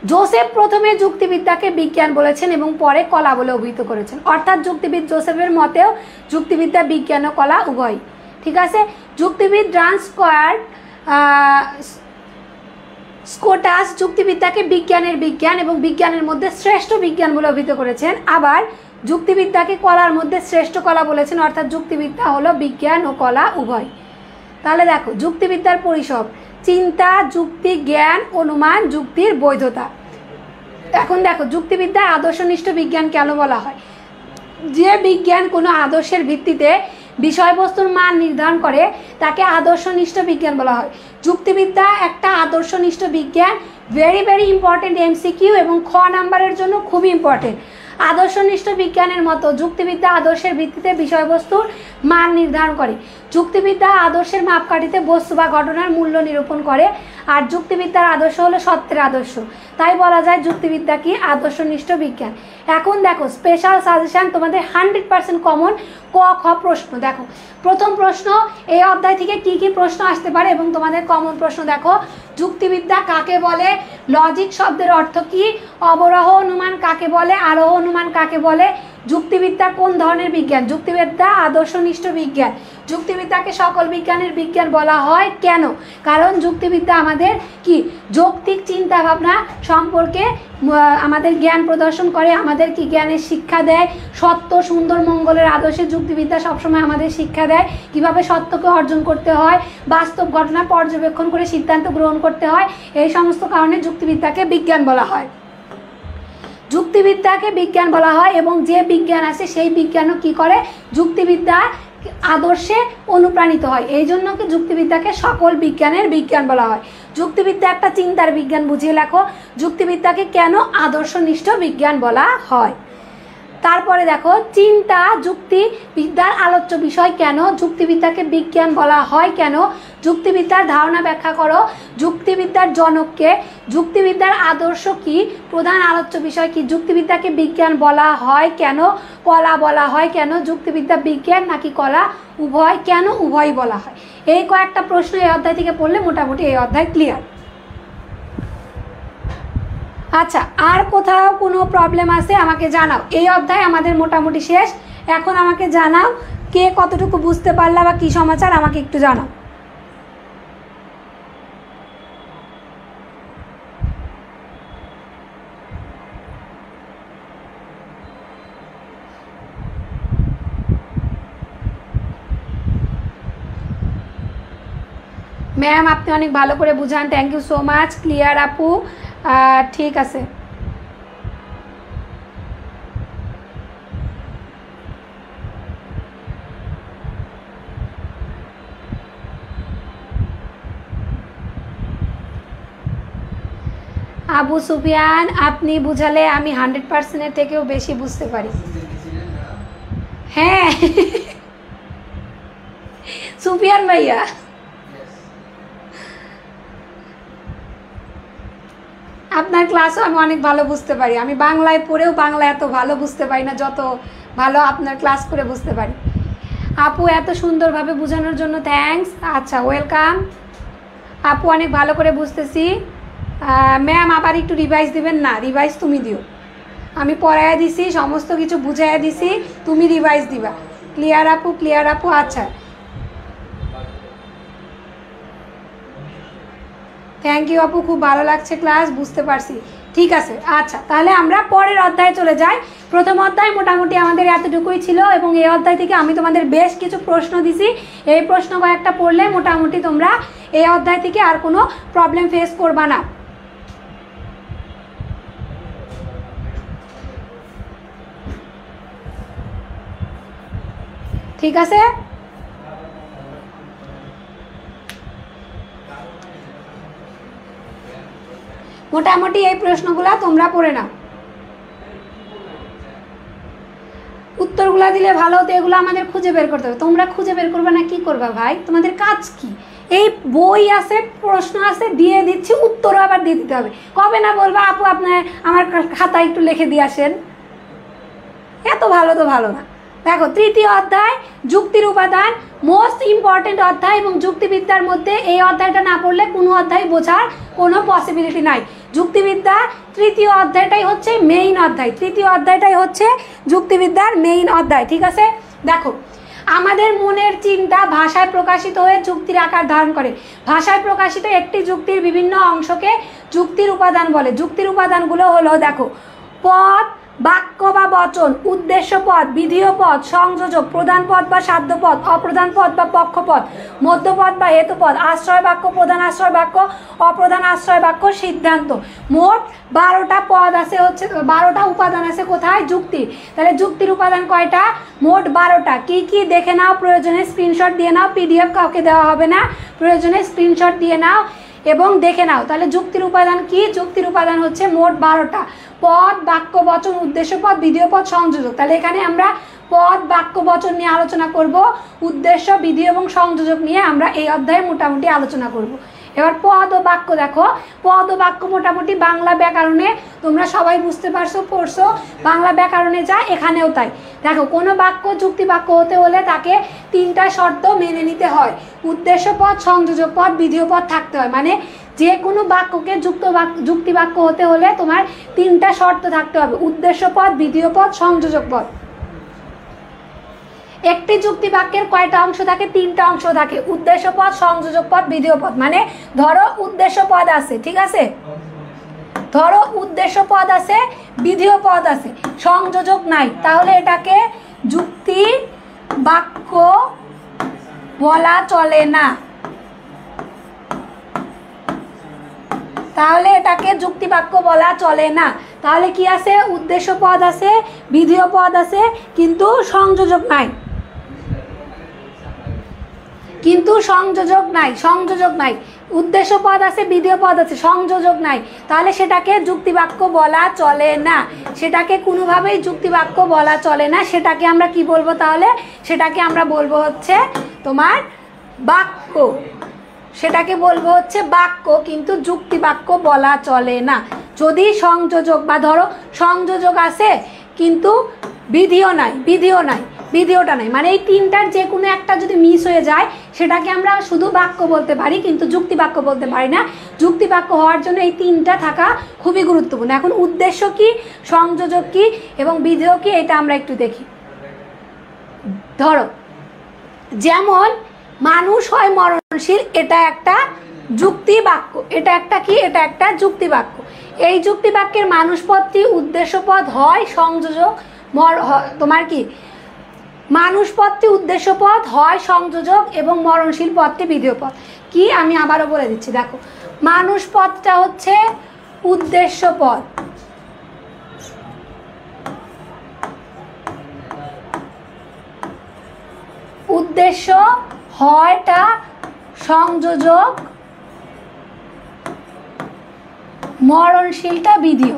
জোসেফ প্রথমে যুক্তিবিদ্যাকে বিজ্ঞান বলেছেন এবং পরে কলা বলে অভিহিত করেছেন। অর্থাৎ যুক্তিবিদ জোসেফের মতেও যুক্তিবিদ্যা বিজ্ঞান ও কলা উভয়। ঠিক আছে। যুক্তিবিদ ডান্স স্কোটাস যুক্তিবিদ্যাকে বিজ্ঞানের বিজ্ঞান এবং বিজ্ঞানের মধ্যে শ্রেষ্ঠ বিজ্ঞান বলে অভিহিত করেছেন। আবার যুক্তিবিদ্যাকে কলার মধ্যে শ্রেষ্ঠ কলা বলেছেন। অর্থাৎ যুক্তিবিদ্যা হলো বিজ্ঞান ও কলা উভয়। তাহলে দেখো যুক্তিবিদ্যার পরিসর: চিন্তা, যুক্তি, জ্ঞান, অনুমান, যুক্তির বৈধতা। এখন দেখো যুক্তিবিদ্যা আদর্শনিষ্ঠ বিজ্ঞান কেন বলা হয়? যে বিজ্ঞান কোনো আদর্শের ভিত্তিতে বিষয়বস্তুর মান নির্ধারণ করে তাকে আদর্শনিষ্ঠ বিজ্ঞান বলা হয়। যুক্তিবিদ্যা একটা আদর্শনিষ্ঠ বিজ্ঞান। ভেরি ভেরি ইম্পর্টেন্ট এমসিকিউ এবং খ নাম্বারের জন্য খুবই ইম্পর্টেন্ট। আদর্শনিষ্ঠ বিজ্ঞানের মতো যুক্তিবিদ্যা আদর্শের ভিত্তিতে বিষয়বস্তুর মান নির্ধারণ করে। যুক্তিবিদ্যা আদর্শের মাপকাঠিতে বস্তু বা ঘটনার মূল্য নিরূপণ করে। আর যুক্তিবিদ্যার আদর্শ হলো সত্যের আদর্শ। তাই বলা যায় যুক্তিবিদ্যা কি? আদর্শনিষ্ঠ বিজ্ঞান। এখন দেখো স্পেশাল সাজেশন তোমাদের 100% কমন ক খ প্রশ্ন। দেখো প্রথম প্রশ্ন, এই অধ্যায় থেকে কি কি প্রশ্ন আসতে পারে এবং তোমাদের কমন প্রশ্ন দেখো। যুক্তিবিদ্যা কাকে বলে? লজিক শব্দের অর্থ কি? অবরোহ অনুমান কাকে বলে? আরোহ অনুমান কাকে বলে? যুক্তিবিদ্যা কোন ধরনের বিজ্ঞান? যুক্তিবিদ্যা আদর্শনিষ্ঠ বিজ্ঞান। যুক্তিবিদ্যাকে সকল বিজ্ঞানের বিজ্ঞান বলা হয় কেন? কারণ যুক্তিবিদ্যা আমাদের কি যৌক্তিক চিন্তা ভাবনা সম্পর্কে আমাদের জ্ঞান প্রদর্শন করে, আমাদের কি জ্ঞানের শিক্ষা দেয়। সত্য, সুন্দর, মঙ্গলের আদর্শে যুক্তিবিদ্যা সবসময় আমাদের শিক্ষা দেয় কিভাবে সত্যকে অর্জন করতে হয়, বাস্তব ঘটনা পর্যবেক্ষণ করে সিদ্ধান্ত গ্রহণ করতে হয়। এই সমস্ত কারণে যুক্তিবিদ্যাকে বিজ্ঞান বলা হয়। যুক্তিবিদ্যাকে বিজ্ঞান বলা হয় এবং যে বিজ্ঞান আছে সেই বিজ্ঞানও কি করে? যুক্তিবিদ্যা আদর্শে অনুপ্রাণিত হয়। এই জন্য কি যুক্তিবিদ্যাকে সকল বিজ্ঞানের বিজ্ঞান বলা হয়। যুক্তিবিদ্যা একটা চিন্তার বিজ্ঞান, বুঝিয়ে লেখো। যুক্তিবিদ্যাকে কেন আদর্শনিষ্ঠ বিজ্ঞান বলা হয়? তারপরে দেখো চিন্তা যুক্তিবিদ্যার আলোচ্য বিষয় কেন? যুক্তিবিদ্যাকে বিজ্ঞান বলা হয় কেন? যুক্তিবিদ্যার ধারণা ব্যাখ্যা করো। যুক্তিবিদ্যার জনককে? যুক্তিবিদ্যার আদর্শ কি? প্রধান আলোচ্য বিষয় কি? যুক্তিবিদ্যাকে বিজ্ঞান বলা হয় কেন? কলা বলা হয় কেন? যুক্তিবিদ্যা বিজ্ঞান নাকি কলা উভয়? কেন উভয় বলা হয়? এই কয়েকটা প্রশ্ন এই অধ্যায় থেকে পড়লে মোটামুটি এই অধ্যায় ক্লিয়ার। আচ্ছা, আর কোথাও কোনো প্রবলেম আছে আমাকে জানাও। এই অধ্যায় আমাদের মোটামুটি শেষ। এখন আমাকে জানাও কে কতটুকু বুঝতে পারলা বা কী সমাচার আমাকে একটু জানাও। ম্যাম আপনি অনেক ভালো করে বুঝান, thank you so much. Clear আপু, ঠিক আছে। আবু সুফিয়ান আপনি বুঝালে আমি 100%-এর থেকেও বেশি বুঝতে পারি। হ্যাঁ সুফিয়ান ভাইয়া, আপনার ক্লাসও আমি অনেক ভালো বুঝতে পারি। আমি বাংলায় পড়েও বাংলা এত ভালো বুঝতে পারি না যত ভালো আপনার ক্লাস করে বুঝতে পারি। আপু এত সুন্দরভাবে বোঝানোর জন্য থ্যাঙ্কস। আচ্ছা ওয়েলকাম আপু, অনেক ভালো করে বুঝতেছি। ম্যাম আবার একটু রিভাইজ দিবেন? না, রিভাইজ তুমি দিও, আমি পড়াইয়া দিছি, সমস্ত কিছু বুঝাইয়া দিছি, তুমি রিভাইজ দিবা। ক্লিয়ার আপু, ক্লিয়ার আপু। আচ্ছা থ্যাংক ইউ আপু, খুব ভালো লাগছে ক্লাস, বুঝতে পারছি। ঠিক আছে, আচ্ছা তাহলে আমরা পরের অধ্যায়ে চলে যাই। প্রথম অধ্যায় মোটামুটি আমাদের এতটুকুই ছিল এবং এই অধ্যায় থেকে আমি তোমাদের বেশ কিছু প্রশ্ন দিছি। এই প্রশ্ন কয়েকটা পড়লে মোটামুটি তোমরা এই অধ্যায় থেকে আর কোনো প্রবলেম ফেস করবা না। ঠিক আছে, মোটামুটি এই প্রশ্নগুলা তোমরা পড়ে নাও, উত্তরগুলা দিলে ভালো হতো। এগুলো আমাদের খুঁজে বের করতে হবে, তোমরা খুঁজে বের করবে না, কি করবা ভাই? তোমাদের কাজ কি? এই বই আছে, প্রশ্ন আছে, দিয়ে দিচ্ছি, উত্তরও আবার দিয়ে দিতে হবে। কবে না বলবা আপু আপনার আমার খাতায় একটু লিখে দিয়ে আসেন, এত ভালো তো ভালো না। দেখো তৃতীয় অধ্যায় যুক্তির উপাদান, মোস্ট ইম্পর্টেন্ট অধ্যায় এবং যুক্তিবিদ্যার মধ্যে এই অধ্যায়টা না পড়লে কোনো অধ্যায় বোঝার কোনো পসিবিলিটি নাই। যুক্তিবিদ্যা তৃতীয় অধ্যায়টাই হচ্ছে মেইন অধ্যায়, তৃতীয় অধ্যায়টাই হচ্ছে যুক্তিবিদ্যার মেইন অধ্যায়। ঠিক আছে, দেখো আমাদের মনের চিন্তা ভাষায় প্রকাশিত হয়ে যুক্তির আকার ধারণ করে। ভাষায় প্রকাশিত একটি যুক্তির বিভিন্ন অংশকে যুক্তির উপাদান বলে। যুক্তির উপাদানগুলো হলো, দেখো, পদ, বাক্য বা বচন, উদ্দেশ্য পদ, বিধেয় পদ, সংযোজক, প্রধান পদ বা সাধ্য পদ, অপ্রধান পদ বা পক্ষপদ, মধ্যপদ বা হেতুপদ, আশ্রয় বাক্য, প্রধান আশ্রয় বাক্য, অপ্রধান আশ্রয় বাক্য, সিদ্ধান্ত। মোট 12টা পদ আছে, হচ্ছে 12টা উপাদান আছে কোথায়? যুক্তি। তাহলে যুক্তির উপাদান কয়টা? মোট 12টা। কি কি দেখে নাও, প্রয়োজনে স্ক্রিনশট দিয়ে নাও, পিডিএফ কাউকে দেওয়া হবে না, প্রয়োজনে স্ক্রিনশট দিয়ে নাও এবং দেখে নাও। তাহলে যুক্তির উপাদান কি? যুক্তির উপাদান হচ্ছে মোট 12টা। পদ, বাক্য, বচন, উদ্দেশ্য পদ, বিধেয় পদ, সংযোজক। তাহলে এখানে আমরা পদ, বাক্য, বচন নিয়ে আলোচনা করব, উদ্দেশ্য, বিধি এবং সংযোজক নিয়ে আমরা এই অধ্যায়ে মোটামুটি আলোচনা করব। এবার পদ ও বাক্য দেখো, পদ ও বাক্য মোটামুটি বাংলা ব্যাকরণে তোমরা সবাই বুঝতে পারছো, পড়ছো, বাংলা ব্যাকরণে যা এখানেও তাই। দেখো কোনো বাক্য যুক্তি বাক্য হতে হলে তাকে 3টা শর্ত মেনে নিতে হয়। উদ্দেশ্য পদ, সংযোজক পদ, বিধেয় পদ থাকতে হয়। মানে যে কোনো বাক্যকে যুক্তি বাক্য হতে হলে তোমার 3টা শর্ত থাকতে হবে, উদ্দেশ্য পদ, বিধেয় পদ, সংযোজক পদ। একটি যুক্তি বাক্যের কয়টা অংশ থাকে? 3টা অংশ থাকে, উদ্দেশ্য পদ, সংযোজক পদ, বিধেয় পদ। মানে ধরো উদ্দেশ্য পদ আছে, ঠিক আছে, ধরো উদ্দেশ্য পদ আছে, বিধেয় পদ আছে, সংযোজক নাই, তাহলে এটাকে যুক্তি বাক্য বলা চলে না, তাহলে এটাকে যুক্তি বাক্য বলা চলে না। তাহলে কি আছে? উদ্দেশ্য পদ আছে, বিধেয় পদ আছে, কিন্তু সংযোজক নাই, কিন্তু সংযোজক নাই, সংযোজক নাই। উদ্দেশ্য পদ আছে, বিধেয় পদ আছে, সংযোজক নাই, তাহলে সেটাকে যুক্তি বাক্য বলা চলে না, সেটাকে কোনোভাবেই যুক্তি বাক্য বলা চলে না। সেটাকে আমরা কি বলবো তাহলে? সেটাকে আমরা বলবো হচ্ছে তোমার বাক্য, সেটাকে বলবো হচ্ছে বাক্য, কিন্তু যুক্তি বাক্য বলা চলে না। যদি সংযোজক বা ধরো সংযোজক আছে কিন্তু বিধিও নাই, বিধিও নাই, বিধিওটা নাই, মানে এই 3টার যে কোনো একটা যদি মিস হয়ে যায় সেটাকে আমরা শুধু বাক্য বলতে পারি, কিন্তু যুক্তি বাক্য বলতে পারি না। যুক্তি বাক্য হওয়ার জন্য এই 3টা থাকা খুবই গুরুত্বপূর্ণ। এখন উদ্দেশ্য কি, সংযোজক কি এবং বিধেয় কি, এটা আমরা একটু দেখি। ধরো যেমন মানুষ হয় মরণশীল, এটা একটা যুক্তি বাক্য, এটা একটা কি, এটা একটা যুক্তি বাক্য। এই যুক্তি বাক্যের মানুষ পদটি উদ্দেশ্য পদ হয় সংযোজক, তোমার কি মানুষ পদটি উদ্দেশ্য পদ হয় সংযোজক এবং মরণশীল পদটি বিধেয় পদ। কি আমি আবারও বলে দিচ্ছি, দেখো মানুষ পদটা হচ্ছে উদ্দেশ্য পদ, উদ্দেশ্য হয়টা সংযোজক, মরণশীলটা বিধিও।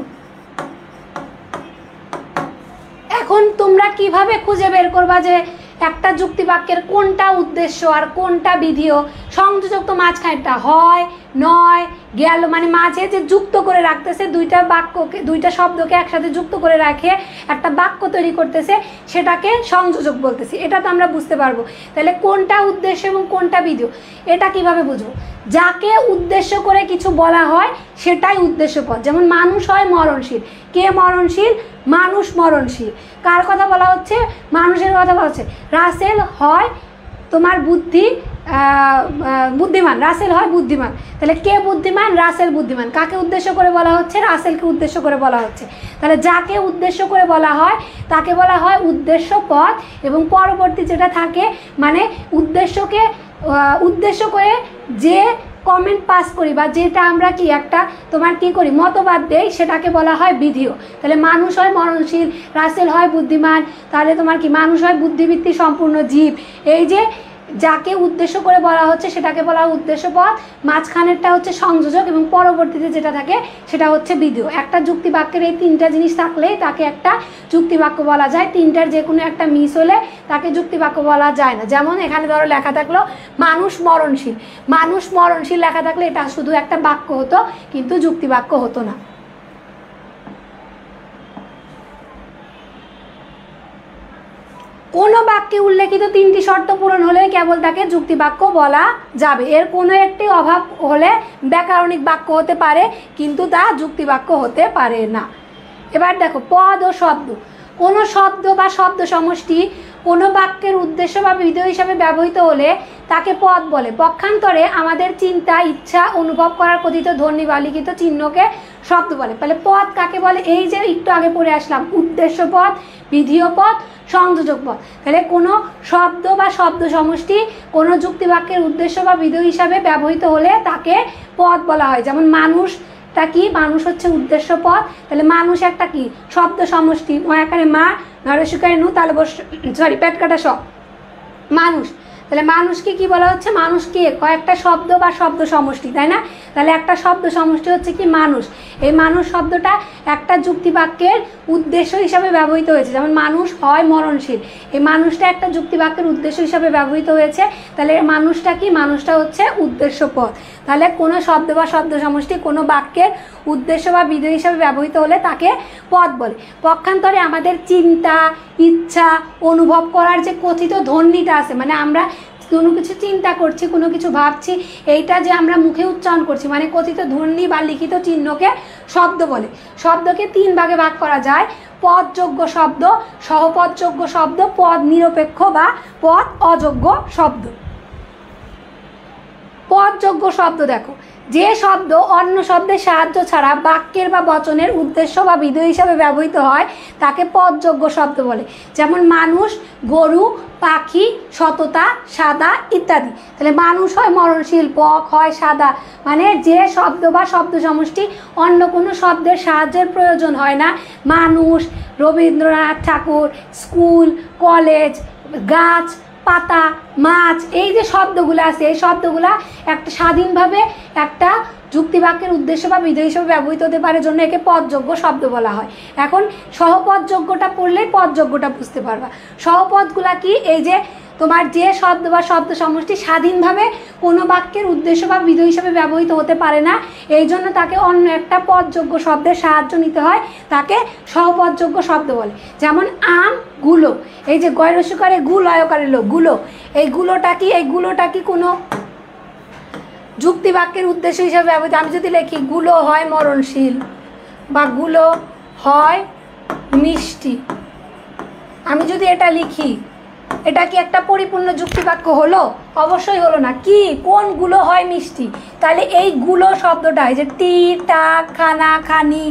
এখন তোমরা কিভাবে খুঁজে বের করবা যে একটা যুক্তি বাক্যের কোনটা উদ্দেশ্য আর কোনটা বিধিও? সংযোজক তো মাঝখানেরটা, হয় নয় গেল, মানে মাঝে যে যুক্ত করে রাখতেছে দুইটা বাক্যকে, দুইটা শব্দকে একসাথে যুক্ত করে রাখে একটা বাক্য তৈরি করতেছে, সেটাকে সংযোজক বলতেছি। এটা তো আমরা বুঝতে পারবো। তাহলে কোনটা উদ্দেশ্য এবং কোনটা বিধিও এটা কিভাবে বুঝবো? যাকে উদ্দেশ্য করে কিছু বলা হয় সেটাই উদ্দেশ্য পদ। যেমন মানুষ হয় মরণশীল, কে মরণশীল? মানুষ মরণশীল। কার কথা বলা হচ্ছে? মানুষের কথা বলা হচ্ছে। রাসেল হয় তোমার বুদ্ধিমান, রাসেল হয় বুদ্ধিমান। তাহলে কে বুদ্ধিমান? রাসেল বুদ্ধিমান। কাকে উদ্দেশ্য করে বলা হচ্ছে? রাসেলকে উদ্দেশ্য করে বলা হচ্ছে। তাহলে যাকে উদ্দেশ্য করে বলা হয় তাকে বলা হয় উদ্দেশ্য পদ, এবং পরবর্তী যেটা থাকে মানে উদ্দেশ্যকে উদ্দেশ্য করে যে কমেন্ট পাস করি বা যেটা আমরা কি একটা তোমার কি করি মতবাদ দেই, সেটাকে বলা হয় বিধিও। তাহলে মানুষ হয় মরণশীল, রাসেল হয় বুদ্ধিমান, তাহলে তোমার কি মানুষ হয় বুদ্ধিবৃত্তি সম্পূর্ণ জীব। এই যে যাকে উদ্দেশ্য করে বলা হচ্ছে সেটাকে বলা হয় উদ্দেশ্য পদ, মাঝখানেরটা হচ্ছে সংযোজক এবং পরবর্তীতে যেটা থাকে সেটা হচ্ছে বিধিও। একটা যুক্তি বাক্যের এই তিনটা জিনিস থাকলেই তাকে একটা যুক্তি বাক্য বলা যায়। তিনটার যে কোনো একটা মিস হলে তাকে যুক্তি বাক্য বলা যায় না। যেমন এখানে ধরো লেখা থাকলো মানুষ মরণশীল, মানুষ মরণশীল লেখা থাকলে এটা শুধু একটা বাক্য হতো, কিন্তু যুক্তি বাক্য হতো না। কোনো বাক্যে উল্লেখিত তিনটি শর্ত পূরণ হলে কেবল তাকে যুক্তি বাক্য বলা যাবে। এর কোনো একটি অভাব হলে ব্যাকরণিক বাক্য হতে পারে, কিন্তু তা যুক্তি বাক্য হতে পারে না। এবার দেখো পদ ও শব্দ। কোনো শব্দ বা শব্দ সমষ্টি কোনো বাক্যের উদ্দেশ্য বা বিধেয় হিসাবে ব্যবহৃত হলে তাকে পদ বলে। পক্ষান্তরে আমাদের চিন্তা, ইচ্ছা, অনুভব করার কথিত ধ্বনি বা লিখিত চিহ্নকে শব্দ বলে। তাহলে পদ কাকে বলে? এই যে একটু আগে পড়ে আসলাম, উদ্দেশ্য পদ, বিধেয় পদ, সংযোজক পদ। তাহলে কোনো শব্দ বা শব্দ সমষ্টি কোনো যুক্তি বাক্যের উদ্দেশ্য বা বিধেয় হিসাবে ব্যবহৃত হলে তাকে পদ বলা হয়। যেমন মানুষটা কি? মানুষ হচ্ছে উদ্দেশ্য পদ। তাহলে মানুষ একটা কি? শব্দ সমষ্টি, ময়াকারে মা, নরসিকারে নু, তাহলে পেট কাটা সব মানুষ। তাহলে মানুষকে কি বলা হচ্ছে? মানুষকে কয়েকটা শব্দ বা শব্দ সমষ্টি, তাই না? তাহলে একটা শব্দ সমষ্টি হচ্ছে কি? মানুষ। এই মানুষ শব্দটা একটা যুক্তি বাক্যের উদ্দেশ্য হিসাবে ব্যবহৃত হয়েছে। যেমন মানুষ হয় মরণশীল, এই মানুষটা একটা যুক্তি বাক্যের উদ্দেশ্য হিসাবে ব্যবহৃত হয়েছে। তাহলে মানুষটা কি? মানুষটা হচ্ছে উদ্দেশ্য পদ। তাহলে কোনো শব্দ বা শব্দ সমষ্টি কোনো বাক্যের উদ্দেশ্য বা বিধেয় হিসাবে ব্যবহৃত হলে তাকে পদ বলে। পক্ষান্তরে আমাদের চিন্তা, ইচ্ছা, অনুভব করার যে কথিত ধ্বনিটা আছে, মানে আমরা কোনো কিছু চিন্তা করছি, কোনো কিছু ভাবছি, এইটা যে আমরা মুখে উচ্চারণ করছি, মানে কথিত ধ্বনি বা লিখিত চিহ্নকে শব্দ বলে। শব্দকে তিন ভাগে ভাগ করা যায়: পদযোগ্য শব্দ, সহপদযোগ্য শব্দ, পদ নিরপেক্ষ বা পদ অযোগ্য শব্দ। পদযোগ্য শব্দ দেখো, যে শব্দ অন্য শব্দের সাহায্য ছাড়া বাক্যের বা বচনের উদ্দেশ্য বা বিধেয় হিসাবে ব্যবহৃত হয় তাকে পদযোগ্য শব্দ বলে। যেমন মানুষ, গরু, পাখি, সততা, সাদা ইত্যাদি। তাহলে মানুষ হয় মরণশীল, পক হয় সাদা, মানে যে শব্দ বা শব্দ সমষ্টি অন্য কোনো শব্দের সাহায্যের প্রয়োজন হয় না। মানুষ, রবীন্দ্রনাথ ঠাকুর, স্কুল, কলেজ, গাছ, পাতা, মাছ, এই যে শব্দগুলো আছে এই শব্দগুলা একটা স্বাধীনভাবে একটা যুক্তি বাক্যের উদ্দেশ্য বা বিধেয় হিসেবে ব্যবহৃত হতে পারে, জন্য একে পদযোগ্য শব্দ বলা হয়। এখন সহপদযোগ্যটা পড়লেই পদযোগ্যটা বুঝতে পারবা। সহপদগুলা কি? এই যে তোমার যে শব্দ বা শব্দ সমষ্টি স্বাধীনভাবে কোনো বাক্যের উদ্দেশ্য বা বিধেয় হিসেবে ব্যবহৃত হতে পারে না, এই জন্য তাকে অন্য একটা পদযোগ্য শব্দের সাহায্য নিতে হয়, তাকে সহপদযোগ্য শব্দ বলে। যেমন আম, গুলো, এই যে গয়রস্যকারে গু, লয়কারে লো, গুলো, এই গুলোটা কি? এই গুলোটা কি কোনো যুক্তি বাক্যের উদ্দেশ্য হিসেবে ব্যবহৃত? আমি যদি লিখি গুলো হয় মরণশীল বা গুলো হয় মিষ্টি, আমি যদি এটা লিখি, এটা কি একটা পরিপূর্ণ যুক্তি বাক্য হলো? অবশ্যই হলো না। কি? কোনগুলো হয় মিষ্টি? তাহলে এই গুলো শব্দটা, এই যে টি, টা, খানা, খানি,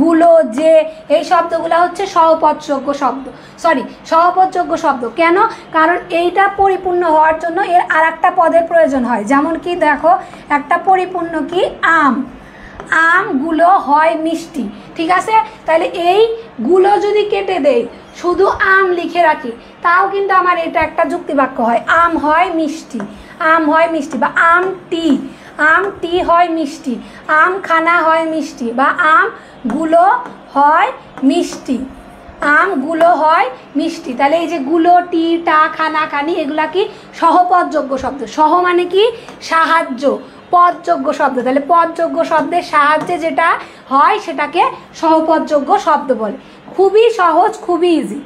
গুলো, যে, এই শব্দগুলো হচ্ছে সহপদযোগ্য শব্দ, সহপদযোগ্য শব্দ। কেন? কারণ এইটা পরিপূর্ণ হওয়ার জন্য এর আর একটা পদের প্রয়োজন হয়। যেমন কি দেখো, একটা পরিপূর্ণ কি আম, আমগুলো হয় মিষ্টি, ঠিক আছে? তাহলে এই গুলো যদি কেটে দেই, শুধু আম লিখে রাখি, তাও কিন্তু আমার এটা একটা যুক্তিবাক্য হয়। আম হয় মিষ্টি, আম হয় মিষ্টি, বা আমটি হয় মিষ্টি, আমখানা হয় মিষ্টি, বা আমগুলো হয় মিষ্টি, আমগুলো হয় মিষ্টি। তাহলে এই যে গুলো, টি, টা, খানা, খানি, এগুলা কি সহপদযোগ্য শব্দ। সহ মানে কি সাহায্য, পদযোগ্য শব্দ। তাহলে পদযোগ্য শব্দের সাহায্যে যেটা হয় সেটাকে সহপদযোগ্য শব্দ বলে। খুবই সহজ, খুবই ইজি।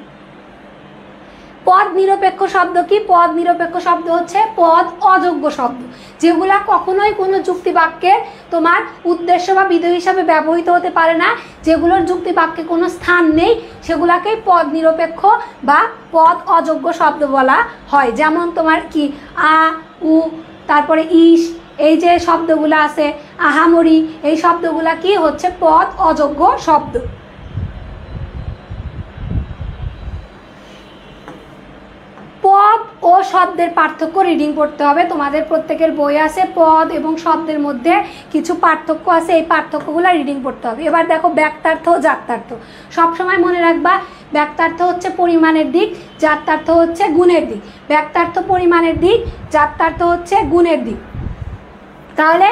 পদ নিরপেক্ষ শব্দ কি? পদ নিরপেক্ষ শব্দ হচ্ছে পদ অযোগ্য শব্দ, যেগুলা কখনোই কোনো যুক্তিবাক্যের তোমার উদ্দেশ্য বা বিধেয় হিসাবে ব্যবহৃত হতে পারে না, যেগুলোর যুক্তিবাক্যে কোনো স্থান নেই, সেগুলাকেই পদ নিরপেক্ষ বা পদ অযোগ্য শব্দ বলা হয়। যেমন তোমার কি আ, উ, তারপরে ইস, এই যে শব্দগুলো আছে, আহামরি, এই শব্দগুলা কি হচ্ছে পদ অযোগ্য শব্দ। পদ ও শব্দের পার্থক্য রিডিং পড়তে হবে। তোমাদের প্রত্যেকের বই আছে, পদ এবং শব্দের মধ্যে কিছু পার্থক্য আছে, এই পার্থক্যগুলো রিডিং পড়তে হবে। এবার দেখো ব্যক্তার্থ ও জাত্যার্থ। সবসময় মনে রাখবা, ব্যক্তার্থ হচ্ছে পরিমাণের দিক, জাত্যার্থ হচ্ছে গুণের দিক। ব্যক্তার্থ পরিমাণের দিক, জাত্যার্থ হচ্ছে গুণের দিক। তাহলে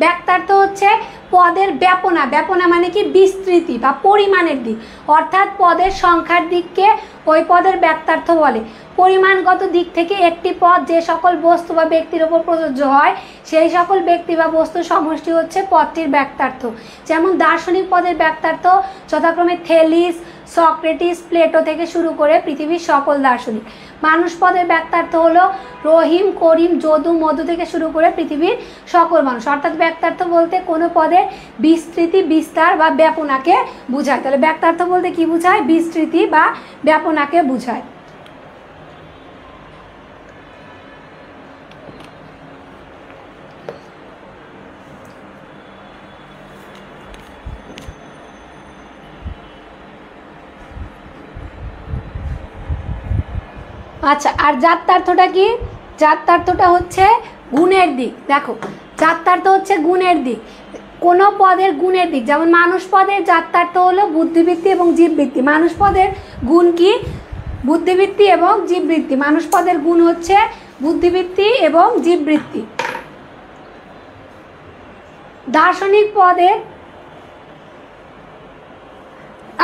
ব্যক্তার্থ হচ্ছে পদের ব্যাপনা, ব্যাপনা মানে কি বিস্তৃতি বা পরিমাণের দিক, অর্থাৎ পদের সংখ্যার দিককে ওই পদের ব্যক্তার্থ বলে। পরিমাণগত দিক থেকে একটি পদ যে সকল বস্তু বা ব্যক্তির ওপর প্রযোজ্য হয়, সেই সকল ব্যক্তি বা বস্তুর সমষ্টি হচ্ছে পদটির ব্যক্তার্থ। যেমন দার্শনিক পদের ব্যক্তার্থ যথাক্রমে থেলিস, সক্রেটিস, প্লেটো থেকে শুরু করে পৃথিবীর সকল দার্শনিক। মানুষ পদের ব্যক্তার্থ হলো রহিম, করিম, যদু, মধু থেকে শুরু করে পৃথিবীর সকল মানুষ। অর্থাৎ ব্যক্তার্থ বলতে কোনো পদের বিস্তৃতি, বিস্তার বা ব্যাপনাকে বোঝায়। তাহলে ব্যক্তার্থ বলতে কি বোঝায়? বিস্তৃতি বা ব্যাপনাকে বোঝায়। আচ্ছা, আর জাত্যার্থটা কি? জাত্যার্থটা হচ্ছে গুণের দিক। দেখো, জাত্যার্থ হচ্ছে গুণের দিক, কোনো পদের গুণের দিক। যেমন মানুষ পদের জাত্যার্থ হলো বুদ্ধিবৃত্তি এবং জীববৃত্তি। মানুষ পদের গুণ কি? বুদ্ধিবৃত্তি এবং জীববৃত্তি। মানুষ পদের গুণ হচ্ছে বুদ্ধিবৃত্তি এবং জীববৃত্তি। দার্শনিক পদের,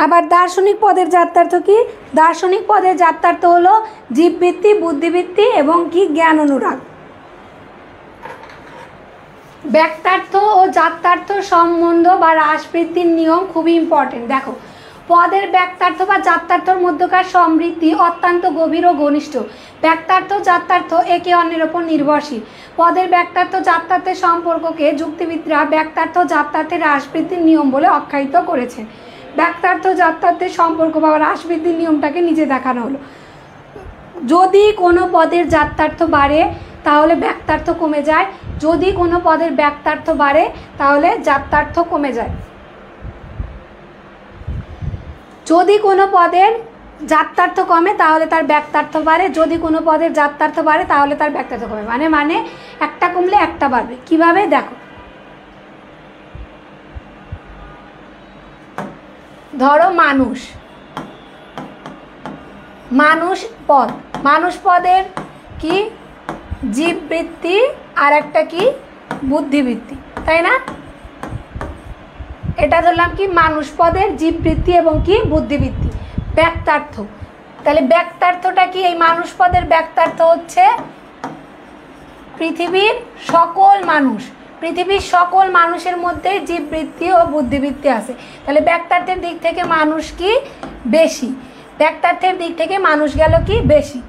আবার দার্শনিক পদের জাত্যার্থ কি? দার্শনিক পদের জাত্যার্থ হলো জীববৃত্তি, বুদ্ধিবৃত্তি এবং কি জ্ঞান অনুরাগ। ব্যক্তার্থ ও জাত্যার্থ সম্বন্ধ বা হ্রাসবৃদ্ধির নিয়ম খুবই ইম্পর্টেন্ট। দেখো, পদের ব্যক্তার্থ বা জাত্যার্থর মধ্যকার সমৃদ্ধি অত্যন্ত গভীর ও ঘনিষ্ঠ। ব্যক্তার্থ, জাত্যার্থ একে অন্যের ওপর নির্ভরশীল। পদের ব্যক্তার্থ জাত্যার্থের সম্পর্ককে যুক্তিবিদরা ব্যক্তার্থ জাত্যার্থের হ্রাসবৃদ্ধির নিয়ম বলে আখ্যায়িত করেছে। ব্যক্তার্থ জাত্যার্থের সম্পর্ক বা হ্রাসবৃদ্ধির নিয়মটাকে নিচে দেখানো হলো। যদি কোনো পদের জাত্যার্থ বাড়ে তাহলে ব্যক্তার্থ কমে যায়, যদি কোনো পদের ব্যক্তার্থ বাড়ে তাহলে জাত্যার্থ কমে যায়। যদি কোনো পদের জাত্যার্থ কমে তাহলে তার ব্যক্তার্থ বাড়ে, যদি কোনো পদের জাত্যার্থ বাড়ে তাহলে তার ব্যক্তার্থ কমে। মানে একটা কমলে একটা বাড়বে। কিভাবে? দেখো, ধরো মানুষ, মানুষ পদ, মানুষ পদের কি জীববৃত্তি আর একটা কি বুদ্ধিবৃত্তি, তাই না? এটা ধরলাম কি মানুষ পদের জীববৃত্তি এবং কি বুদ্ধিবৃত্তি। ব্যক্তার্থ, তাহলে ব্যক্তার্থটা কি? এই মানুষ পদের ব্যক্তার্থ হচ্ছে পৃথিবীর সকল মানুষ। পৃথিবীর সকল মানুষের মধ্যে জীববৃত্তি ও বুদ্ধিবৃত্তি আছে। তাহলে ব্যক্তার্থের দিক থেকে মানুষ কি বেশি, ব্যক্তার্থের দিক থেকে মানুষ গেল কি বেশি।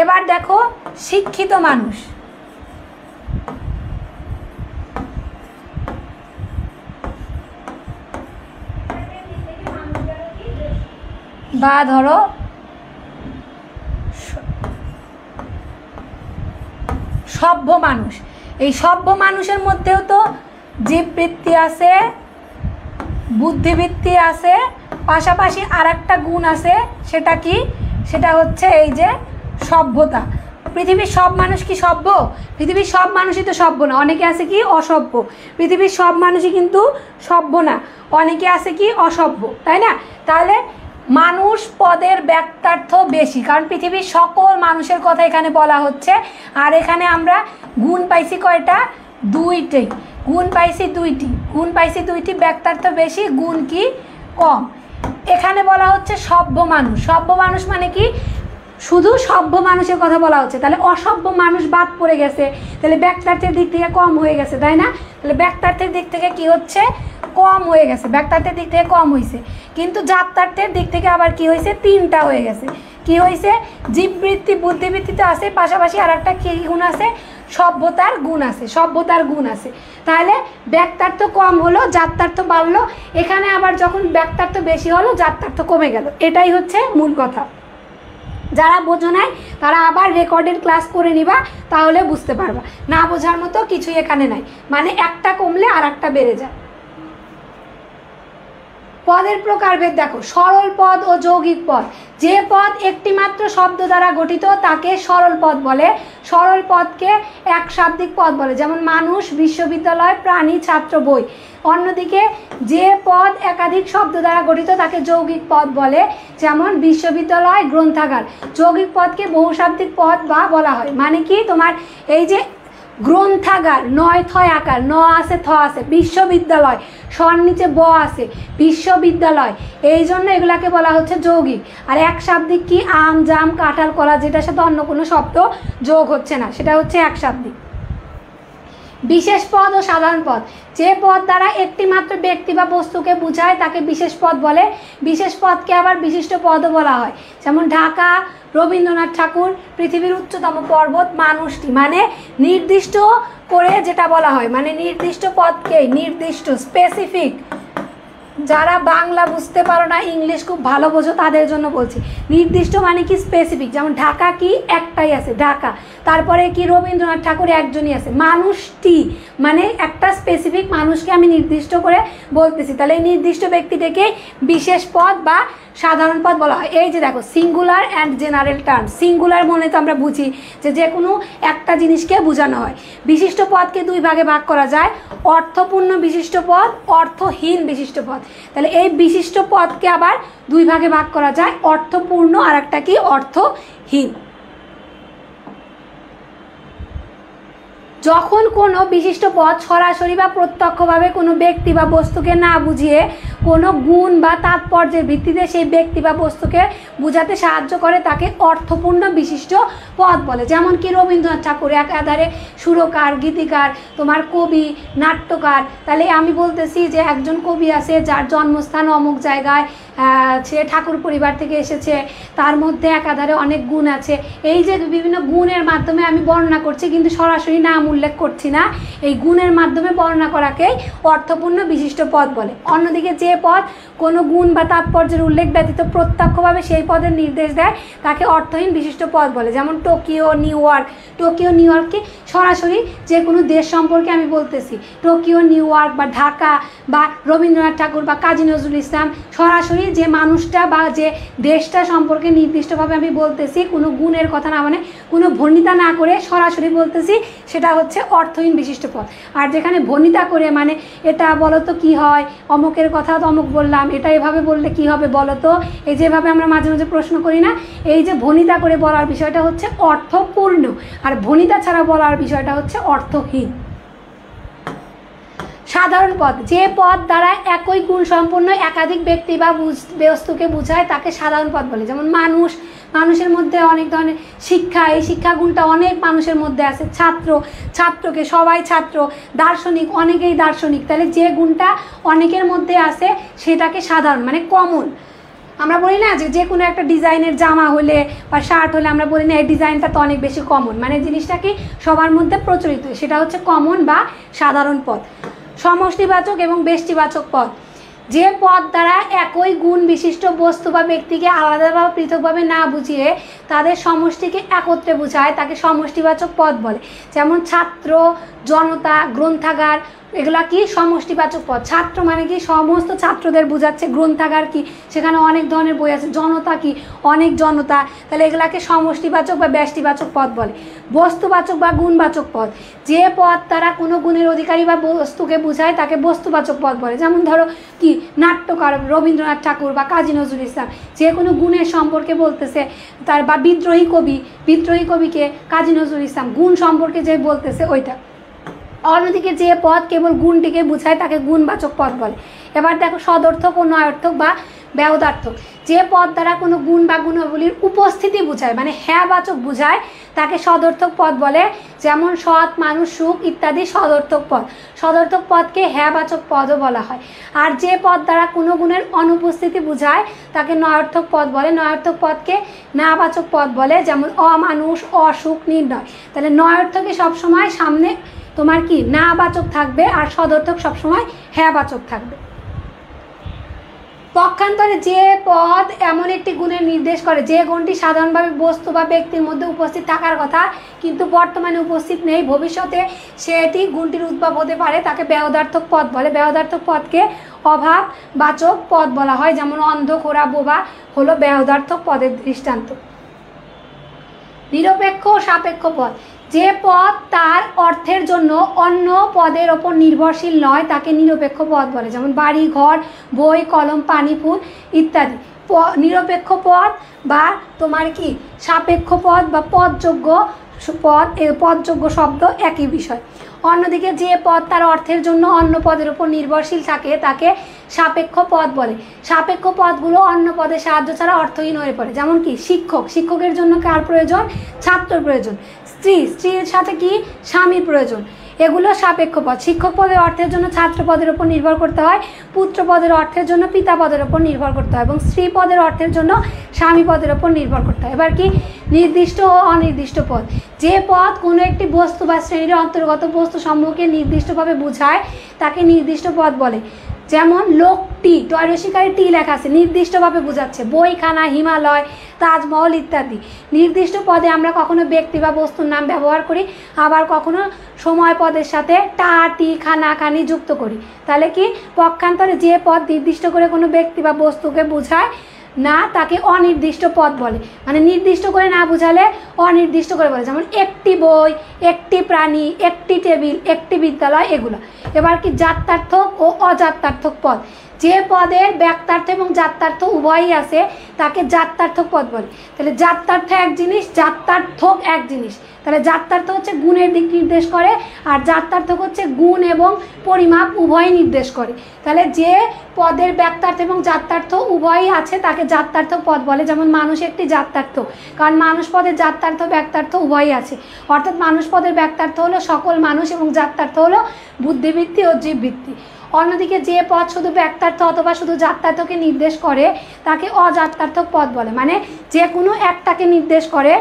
এবার দেখো শিক্ষিত মানুষ, বা ধরো সভ্য মানুষ। এই সভ্য মানুষের মধ্যেও তো জীববৃত্তি আছে, বুদ্ধিবৃত্তি আছে, পাশাপাশি আর একটা গুণ আছে, সেটা কি? সেটা হচ্ছে এই যে সভ্যতা। পৃথিবীর সব মানুষ কি সভ্য? পৃথিবীর সব মানুষই তো সভ্য না, অনেকে আছে কি অসভ্য। পৃথিবীর সব মানুষই কিন্তু সভ্য না, অনেকে আছে কি অসভ্য, তাই না? তাহলে মানুষ পদের ব্যক্তার্থ বেশি, কারণ পৃথিবীর সকল মানুষের কথা এখানে বলা হচ্ছে। আর এখানে আমরা গুণ পাইছি কয়টা? দুইটি গুণ পাইছি, দুইটি, ব্যক্তার্থ বেশি, গুণ কি কম। এখানে বলা হচ্ছে সভ্য মানুষ। সভ্য মানুষ মানে কি? শুধু সভ্য মানুষের কথা বলা হচ্ছে, তাহলে অসভ্য মানুষ বাদ পড়ে গেছে, তাহলে ব্যক্তার্থের দিক থেকে কম হয়ে গেছে, তাই না? তাহলে ব্যক্তার্থের দিক থেকে কি হচ্ছে? কম হয়ে গেছে, ব্যক্তার্থের দিক থেকে কম হয়েছে। কিন্তু জাত্যার্থের দিক থেকে আবার কি হয়েছে? 3টা হয়ে গেছে। কি হয়েছে? জীববৃত্তি, বুদ্ধিবৃত্তি তো আছে, পাশাপাশি আর একটা কি গুণ আছে? সভ্যতার গুণ আছে, সভ্যতার গুণ আছে। তাহলে ব্যক্তার্থ কম হলো, জাত্যার্থ বাড়লো। এখানে আবার যখন ব্যক্তার্থ বেশি হলো, জাত্যার্থ কমে গেল। এটাই হচ্ছে মূল কথা। যারা বোঝো নাই তারা আবার রেকর্ডেড ক্লাস করে নিবা, তাহলে বুঝতে পারবা। না বোঝার মতো কিছুই এখানে নাই, মানে একটা কমলে আর একটা বেড়ে যায়। পদের প্রকারভেদ দেখো, সরল পদ ও যৌগিক পদ। যে পদ একটি মাত্র শব্দ দ্বারা গঠিত তাকে সরল পদ বলে। সরল পদকে এক শাব্দিক পদ বলে, যেমন মানুষ, বিশ্ববিদ্যালয়, প্রাণী, ছাত্র, বই। অন্যদিকে যে পদ একাধিক শব্দ দ্বারা গঠিত তাকে যৌগিক পদ বলে, যেমন বিশ্ববিদ্যালয়, গ্রন্থাগার। যৌগিক পদকে বহুশাব্দিক পদ বা বলা হয়। মানে কি? তোমার এই যে গ্রন্থাগার, নয় থয় আকার, ন আছে থ আছে, বিশ্ববিদ্যালয়, স্বর নিচে ব আছে, বিশ্ববিদ্যালয়, এই জন্য এগুলাকে বলা হচ্ছে যৌগিক। আর এক শাব্দিক কি? আম, জাম, কাঁঠাল, কলা, যেটার সাথে অন্য কোনো শব্দ যোগ হচ্ছে না, সেটা হচ্ছে এক শাব্দিক। বিশেষ পদ ও সাধারণ পদ। যে পদ দ্বারা একটি মাত্র ব্যক্তি বা বস্তুকে বোঝায় তাকে বিশেষ পদ বলে। বিশেষ পদকে আবার বিশিষ্ট পদও বলা হয়, যেমন ঢাকা, রবীন্দ্রনাথ ঠাকুর, পৃথিবীর উচ্চতম পর্বত, মানুষটি। মানে নির্দিষ্ট করে যেটা বলা হয়, মানে নির্দিষ্ট পদকে, নির্দিষ্ট, স্পেসিফিক। যারা বাংলা বুঝতে পারো না, ইংলিশ খুব ভালো বোঝো, তাদের জন্য বলছি। নির্দিষ্ট মানে কি? স্পেসিফিক। যেমন ঢাকা কি? একটাই আছে, ঢাকা। তারপরে কি? রবীন্দ্রনাথ ঠাকুর একজনই আছে। মানুষটি মানে একটা স্পেসিফিক মানুষকে আমি নির্দিষ্ট করে বলতেছি, তাহলে এই নির্দিষ্ট ব্যক্তিটাকে বিশেষ পদ বা সাধারণ পদ বলা হয়। এই যে দেখো, singular and general term. Singular মনে তো আমরা বুঝি যে কোনো একটা জিনিসকে বোঝানো হয়। বিশিষ্ট পদকে দুই ভাগে ভাগ করা যায়, অর্থপূর্ণ বিশিষ্ট পদ, অর্থহীন বিশিষ্ট পদ। তাহলে এই বিশিষ্ট পদকে আবার দুই ভাগে ভাগ করা যায়, অর্থপূর্ণ আর একটা কি? অর্থহীন। যখন কোনো বিশিষ্ট পদ সরাসরি বা প্রত্যক্ষভাবে কোনো ব্যক্তি বা বস্তুকে না বুঝিয়ে কোনো গুণ বা তাৎপর্যের ভিত্তিতে সেই ব্যক্তি বা বস্তুকে বোঝাতে সাহায্য করে তাকে অর্থপূর্ণ বিশিষ্ট পদ বলে। যেমন কি? রবীন্দ্রনাথ ঠাকুর একাধারে সুরকার, গীতিকার, তোমার কবি, নাট্যকার। তাহলে আমি বলতেছি যে একজন কবি আছে যার জন্মস্থান অমুক জায়গায়, সে ঠাকুর পরিবার থেকে এসেছে, তার মধ্যে একাধারে অনেক গুণ আছে। এই যে বিভিন্ন গুণের মাধ্যমে আমি বর্ণনা করছি, কিন্তু সরাসরি নাম উল্লেখ করছি না, এই গুণের মাধ্যমে বর্ণনা করাকেই অর্থপূর্ণ বিশিষ্ট পদ বলে। অন্যদিকে যে পদ কোনো গুণ বা তাৎপর্যের উল্লেখ ব্যতীত প্রত্যক্ষভাবে সেই পদের নির্দেশ দেয় তাকে অর্থহীন বিশিষ্ট পদ বলে। যেমন Tokyo, New York. Tokyo, New ইয়র্ককে সরাসরি যে কোনো দেশ সম্পর্কে আমি বলতেছি, টোকিও, নিউ ইয়র্ক বা ঢাকা বা রবীন্দ্রনাথ ঠাকুর বা কাজী নজরুল ইসলাম, সরাসরি যে মানুষটা বা যে দেশটা সম্পর্কে নির্দিষ্টভাবে আমি বলতেছি, কোনো গুণের কথা না, মানে কোনো ভর্ণিতা না করে সরাসরি বলতেছি, সেটা হচ্ছে অর্থহীন বিশিষ্ট পদ। আর যেখানে ভর্ণিতা করে, মানে এটা বলো তো কী হয়, অমুকের কথা তো অমুক বললাম, এটা এভাবে বললে কি হবে বলো তো, এই যেভাবে আমরা মাঝে মাঝে প্রশ্ন করি না, এই যে ভর্ণিতা করে বলার বিষয়টা হচ্ছে অর্থপূর্ণ, আর ভর্ণিতা ছাড়া বলার বিষয়টা হচ্ছে অর্থহীন। সাধারণ পদ। যে পদ দ্বারা একই গুণ সম্পন্ন একাধিক ব্যক্তি বা বস্তুকে বোঝায় তাকে সাধারণ পদ বলে। যেমন মানুষ, মানুষের মধ্যে অনেক ধরনের শিক্ষা, এই শিক্ষা গুণটা অনেক মানুষের মধ্যে আছে। ছাত্র, ছাত্রকে সবাই ছাত্র। দার্শনিক, অনেকেই দার্শনিক। তাহলে যে গুণটা অনেকের মধ্যে আছে সেটাকে সাধারণ মানে কমন। আমরা বলি না যে কোনো একটা ডিজাইনের জামা হলে বা শার্ট হলে আমরা বলি না এই ডিজাইনটা তো অনেক বেশি কমন, মানে জিনিসটা কি সবার মধ্যে প্রচলিত, সেটা হচ্ছে কমন বা সাধারণ পদ। সমষ্টিবাচক এবং ব্যষ্টিবাচক পদ। যে পদ দ্বারা একই গুণ বিশিষ্ট বস্তু বা ব্যক্তিকে আলাদা বা পৃথকভাবে না বুঝিয়ে তাদের সমষ্টিকে একত্রে বোঝায় তাকে সমষ্টিবাচক পদ বলে। যেমন ছাত্র, জনতা, গ্রন্থাগার, এগুলা কি সমষ্টিবাচক পদ। ছাত্র মানে কি সমস্ত ছাত্রদের বোঝাচ্ছে, গ্রন্থাগার কি সেখানে অনেক ধরনের বই আছে, জনতা কি অনেক জনতা, তাহলে এগুলাকে সমষ্টিবাচক বা ব্যষ্টিবাচক পদ বলে। বস্তুবাচক বা গুণবাচক পদ, যে পদ তারা কোনো গুণের অধিকারী বা বস্তুকে বোঝায় তাকে বস্তুবাচক পদ বলে। যেমন ধরো কি নাট্যকার রবীন্দ্রনাথ ঠাকুর বা কাজী নজরুল ইসলাম যে কোনো গুণের সম্পর্কে বলতেছে, তার বা বিদ্রোহী কবিকে কাজী নজরুল ইসলাম গুণ সম্পর্কে যে বলতেছে ওইটা। অন্যদিকে যে পদ কেবল গুণটিকে বোঝায় তাকে গুণবাচক পদ বলে। এবার দেখো সদর্থক ও নয়ার্থক বা ব্যবধার্থক, যে পদ দ্বারা কোনো গুণ বা গুণাবলীর উপস্থিতি বোঝায় মানে হ্যাঁবাচক বোঝায় তাকে সদর্থক পদ বলে। যেমন সৎ, মানুষ, সুখ ইত্যাদি সদর্থক পদ। সদর্থক পদকে হ্যাঁবাচক পদও বলা হয়। আর যে পদ দ্বারা কোনো গুণের অনুপস্থিতি বোঝায় তাকে নয়ার্থক পদ বলে। নয়ার্থক পদকে নাবাচক পদ বলে, যেমন অমানুষ, অসুখ, নির্ণয়। তাহলে নয়ার্থকে সবসময় সামনে তোমার কি নাবাচক থাকবে আর সদর্থক সবসময় হ্যাঁবাচক থাকবে। পক্ষান্তরে যে পদ এমন একটি গুণের নির্দেশ করে যে গুণটি সাধারণভাবে বস্তু বা ব্যক্তির মধ্যে উপস্থিত থাকার কথা কিন্তু বর্তমানে উপস্থিত নেই, ভবিষ্যতে সেটি গুণটির উদ্ভব হতে পারে, তাকে ব্যবধার্থক পদ বলে। ব্যবধার্থক পদকে অভাববাচক পদ বলা হয়। যেমন অন্ধ, খোরা, বোবা হলো ব্যবধার্থক পদের দৃষ্টান্ত। নিরপেক্ষ ও সাপেক্ষ পদ, যে পদ তার অর্থের জন্য অন্য পদের ওপর নির্ভরশীল নয় তাকে নিরপেক্ষ পদ বলে। যেমন বাড়ি, ঘর, বই, কলম, পানি, ফুল ইত্যাদি। নিরপেক্ষ পদ বা তোমার কি সাপেক্ষ পদ বা পদযোগ্য শব্দ একই বিষয়। অন্যদিকে যে পদ তার অর্থের জন্য অন্য পদের উপর নির্ভরশীল থাকে তাকে সাপেক্ষ পদ বলে। সাপেক্ষ পদগুলো অন্য পদের সাহায্য ছাড়া অর্থহীন হয়ে পড়ে। যেমন কি শিক্ষকের জন্য কার প্রয়োজন? ছাত্র প্রয়োজন। স্ত্রীর সাথে কি স্বামীর প্রয়োজন। এগুলো সাপেক্ষ পদ। শিক্ষক পদের অর্থের জন্য ছাত্র পদের উপর নির্ভর করতে হয়, পুত্র পদের অর্থের জন্য পিতা পদের উপর নির্ভর করতে হয় এবং স্ত্রী পদের অর্থের জন্য স্বামী পদের উপর নির্ভর করতে হয়। এবার কি নির্দিষ্ট ও অনির্দিষ্ট পদ, যে পদ কোনো একটি বস্তু বা শ্রেণীর অন্তর্গত বস্তু সমূহকে নির্দিষ্টভাবে বোঝায় তাকে নির্দিষ্ট পদ বলে। যেমন লোকটি, টয়রসিকারে টি লেখা আছে, নির্দিষ্টভাবে বোঝাচ্ছে। বইখানা, হিমালয়, তাজমহল ইত্যাদি। নির্দিষ্ট পদে আমরা কখনো ব্যক্তি বা বস্তুর নাম ব্যবহার করি, আবার কখনো সময় পদের সাথে টা, টি, খানা, খানি যুক্ত করি। তাহলে কি পক্ষান্তরে যে পদ নির্দিষ্ট করে কোনো ব্যক্তি বা বস্তুকে বোঝায় না তাকে অনির্দিষ্ট পদ বলে। মানে নির্দিষ্ট করে না বোঝালে অনির্দিষ্ট করে বলে। যেমন একটি বই, একটি প্রাণী, একটি টেবিল, একটি বিদ্যালয় এগুলো। এবার কি জাত্যার্থক ও অজাত্যার্থক পদ, যে পদের ব্যক্তার্থ এবং জাত্যার্থ উভয়ই আছে তাকে জাত্যার্থক পদ বলে। তাহলে জাত্যার্থ এক জিনিস, জাত্যার্থক এক জিনিস। তাহলে জাত্যার্থ হচ্ছে গুণের দিক নির্দেশ করে আর জাত্যার্থক হচ্ছে গুণ এবং পরিমাপ উভয়ই নির্দেশ করে। তাহলে যে পদের ব্যক্তার্থ এবং জাত্যার্থ উভয়ই আছে তাকে জাত্যার্থক পদ বলে। যেমন মানুষ একটি জাত্যার্থ, কারণ মানুষ পদের জাত্যার্থ ব্যক্তার্থ উভয়ই আছে। অর্থাৎ মানুষ পদের ব্যক্তার্থ হলো সকল মানুষ এবং জাত্যার্থ হলো বুদ্ধিবৃত্তি ও জীববৃত্তি। অন্যদিকে যে পদ শুধু ব্যক্তার্থ অথবা শুধু জাত্যার্থকে নির্দেশ করে তাকে অজাত্যার্থক পদ বলে। মানে যে কোনো একটাকে নির্দেশ করে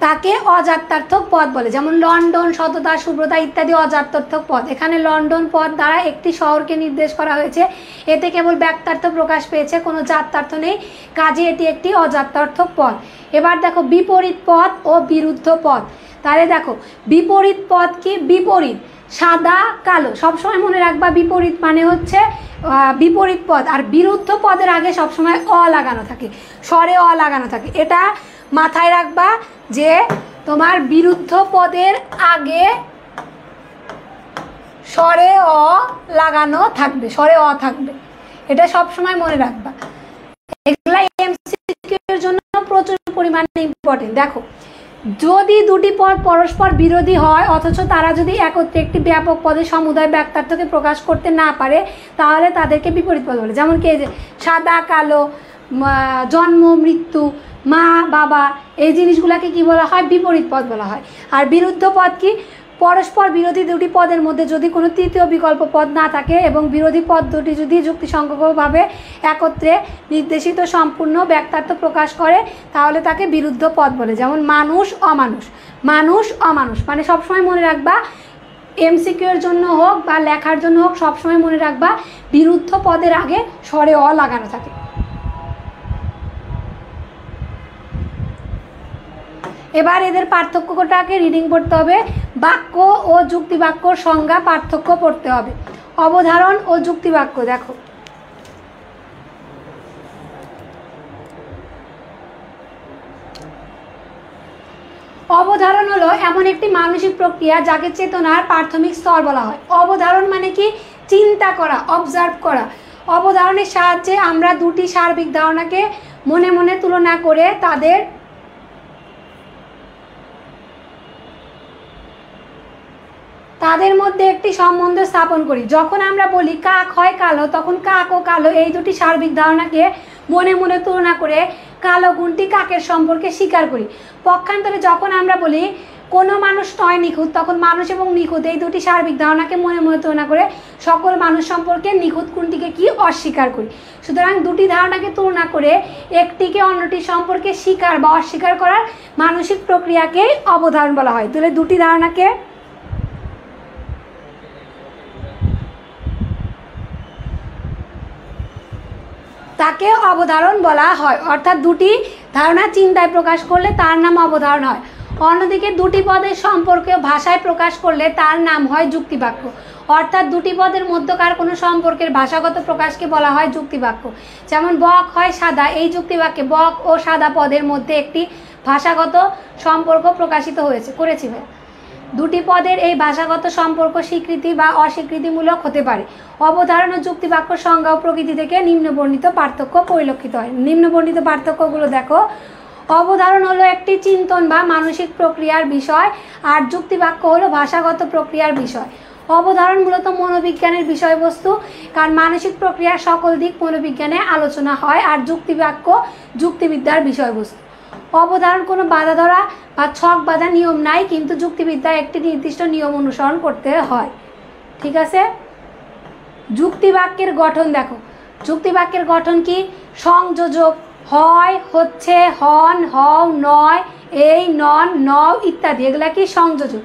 তাকে অজাত্যার্থক পদ বলে। যেমন লন্ডন, সততা, সুব্রতা ইত্যাদি অজাত্যার্থক পদ। এখানে লন্ডন পদ দ্বারা একটি শহরকে নির্দেশ করা হয়েছে, এতে কেবল ব্যক্তার্থ প্রকাশ পেয়েছে, কোনো জাত্যার্থ নেই, কাজে এটি একটি অজাত্যার্থক পদ। এবার দেখো বিপরীত পদ ও বিরুদ্ধ পদ। তাহলে দেখো বিপরীত পদ কি? বিপরীত, সাদা কালো, সবসময় মনে রাখবা বিপরীত মানে হচ্ছে বিপরীত পদ। আর বিরুদ্ধ পদের আগে সবসময় অ লাগানো থাকে, স্বরে অ লাগানো থাকে। এটা মাথায় রাখবা যে তোমার বিরুদ্ধ পদের আগে স্বরে অ লাগানো থাকবে, স্বরে অ থাকবে, এটা সবসময় মনে রাখবা। এগুলা এমসিকিউ এর জন্য প্রচুর পরিমাণে ইম্পর্টেন্ট। দেখো যদি দুটি পদ পরস্পর বিরোধী হয় অথচ তারা যদি একত্রে একটি ব্যাপক পদের সমুদায় ব্যক্তার্থকে প্রকাশ করতে না পারে তাহলে তাদেরকে বিপরীত পদ বলে। যেমন কি এই যে সাদা কালো, জন্ম মৃত্যু, মা বাবা, এই জিনিসগুলোকে কি বলা হয়? বিপরীত পদ বলা হয়। আর বিরুদ্ধ পদ কি? পরস্পর বিরোধী দুটি পদের মধ্যে যদি কোনো তৃতীয় বিকল্প পদ না থাকে এবং বিরোধী পদ দুটি যদি যুক্তিসঙ্গতভাবে একত্রে নির্দেশিত সম্পূর্ণ ব্যক্তার্থ প্রকাশ করে তাহলে তাকে বিরুদ্ধ পদ বলে। যেমন মানুষ, অমানুষ, মানুষ অমানুষ। মানে সবসময় মনে রাখবা এমসিকিউ এর জন্য হোক বা লেখার জন্য হোক সবসময় মনে রাখবা বিরুদ্ধ পদের আগে স্বরে অ লাগানো থাকে। এবার এদের পার্থক্যটাকে রিডিং পড়তে হবে। বাক্য ও যুক্তিবাক্যর সংজ্ঞা পার্থক্য পড়তে হবে। অবধারণ ও যুক্তিবাক্য দেখো, অবধারণ হলো এমন একটি মানসিক প্রক্রিয়া যাকে চেতনার প্রাথমিক স্তর বলা হয়। অবধারণ মানে কি? চিন্তা করা, অবজার্ভ করা। অবধারণের সাহায্যে আমরা দুটি সার্বিক ধারণাকে মনে মনে তুলনা করে তাদের মধ্যে একটি সম্বন্ধ স্থাপন করি। যখন আমরা বলি কাক হয় কালো, তখন কাক ও কালো এই দুটি সার্বিক ধারণাকে মনে মনে তুলনা করে কালো গুণটি কাকের সম্পর্কে স্বীকার করি। পক্ষান্তরে যখন আমরা বলি কোনো মানুষ নয় নিখুঁত, তখন মানুষ এবং নিখুঁত এই দুটি সার্বিক ধারণাকে মনে মনে তুলনা করে সকল মানুষ সম্পর্কে নিখুঁত কোনটিকে কি অস্বীকার করি। সুতরাং দুটি ধারণাকে তুলনা করে একটিকে অন্যটি সম্পর্কে স্বীকার বা অস্বীকার করার মানসিক প্রক্রিয়াকে অবধারণ বলা হয়। তাহলে দুটি ধারণাকে তাকে অবধারণ বলা হয়। অর্থাৎ দুটি ধারণা চিন্তায় প্রকাশ করলে তার নাম অবধারণ হয়। অন্যদিকে দুটি পদের সম্পর্কে ভাষায় প্রকাশ করলে তার নাম হয় যুক্তিবাক্য। অর্থাৎ দুটি পদের মধ্যকার কোনো সম্পর্কের ভাষাগত প্রকাশকে বলা হয় যুক্তিবাক্য। যেমন বক হয় সাদা, এই যুক্তিবাক্যে বক ও সাদা পদের মধ্যে একটি ভাষাগত সম্পর্ক প্রকাশিত করেছি। দুটি পদের এই ভাষাগত সম্পর্ক স্বীকৃতি বা অস্বীকৃতিমূলক হতে পারে। অবধারণ ও যুক্তিবাক্য সংজ্ঞা ও প্রকৃতি থেকে নিম্নবর্ণিত পার্থক্য পরিলক্ষিত হয়। নিম্নবর্ণিত পার্থক্যগুলো দেখো। অবধারণ হলো একটি চিন্তন বা মানসিক প্রক্রিয়ার বিষয়, আর যুক্তিবাক্য হলো ভাষাগত প্রক্রিয়ার বিষয়। অবধারণ মূলত মনোবিজ্ঞানের বিষয়বস্তু, কারণ মানসিক প্রক্রিয়ার সকল দিক মনোবিজ্ঞানে আলোচনা হয়, আর যুক্তিবাক্য যুক্তিবিদ্যার বিষয়বস্তু। অবধারণ কোনো বাধা ধরা বা ছক বাঁধা নিয়ম নাই, কিন্তু যুক্তিবিদ্যায় একটি নির্দিষ্ট নিয়ম অনুসরণ করতে হয়। ঠিক আছে। যুক্তিবাক্যের গঠন দেখো। যুক্তিবাক্যের গঠন কি? সংযোজক, হয়, হচ্ছে, হন, হও, নয়, এই, নন, নও ইত্যাদি, এগুলা কি সংযোজক।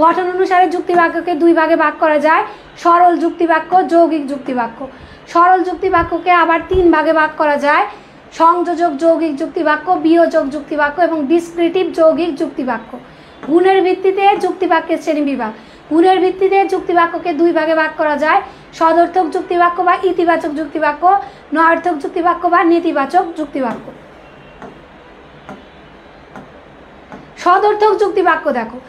গঠন অনুসারে যুক্তিবাক্যকে দুই ভাগে ভাগ করা যায়: সরল যুক্তিবাক্য, যৌগিক যুক্তিবাক্য। সরল যুক্তিবাক্যকে আবার তিন ভাগে ভাগ করা যায়: সংযোজক যৌগিক যুক্তিবাক্য, বিয়োজক যুক্তিবাক্য এবং ডিসক্রিটিভ যৌগিক যুক্তিবাক্য। গুণের ভিত্তিতে যুক্তিবাক্যের শ্রেণীবিভাগ। গুণের ভিত্তিতে যুক্তিবাক্যকে দুই ভাগে ভাগ করা যায়: সদর্থক যুক্তিবাক্য বা ইতিবাচক যুক্তিবাক্য, নয়ার্থক যুক্তিবাক্য বা নেতিবাচক যুক্তিবাক্য। সদর্থক যুক্তিবাক্য দেখো।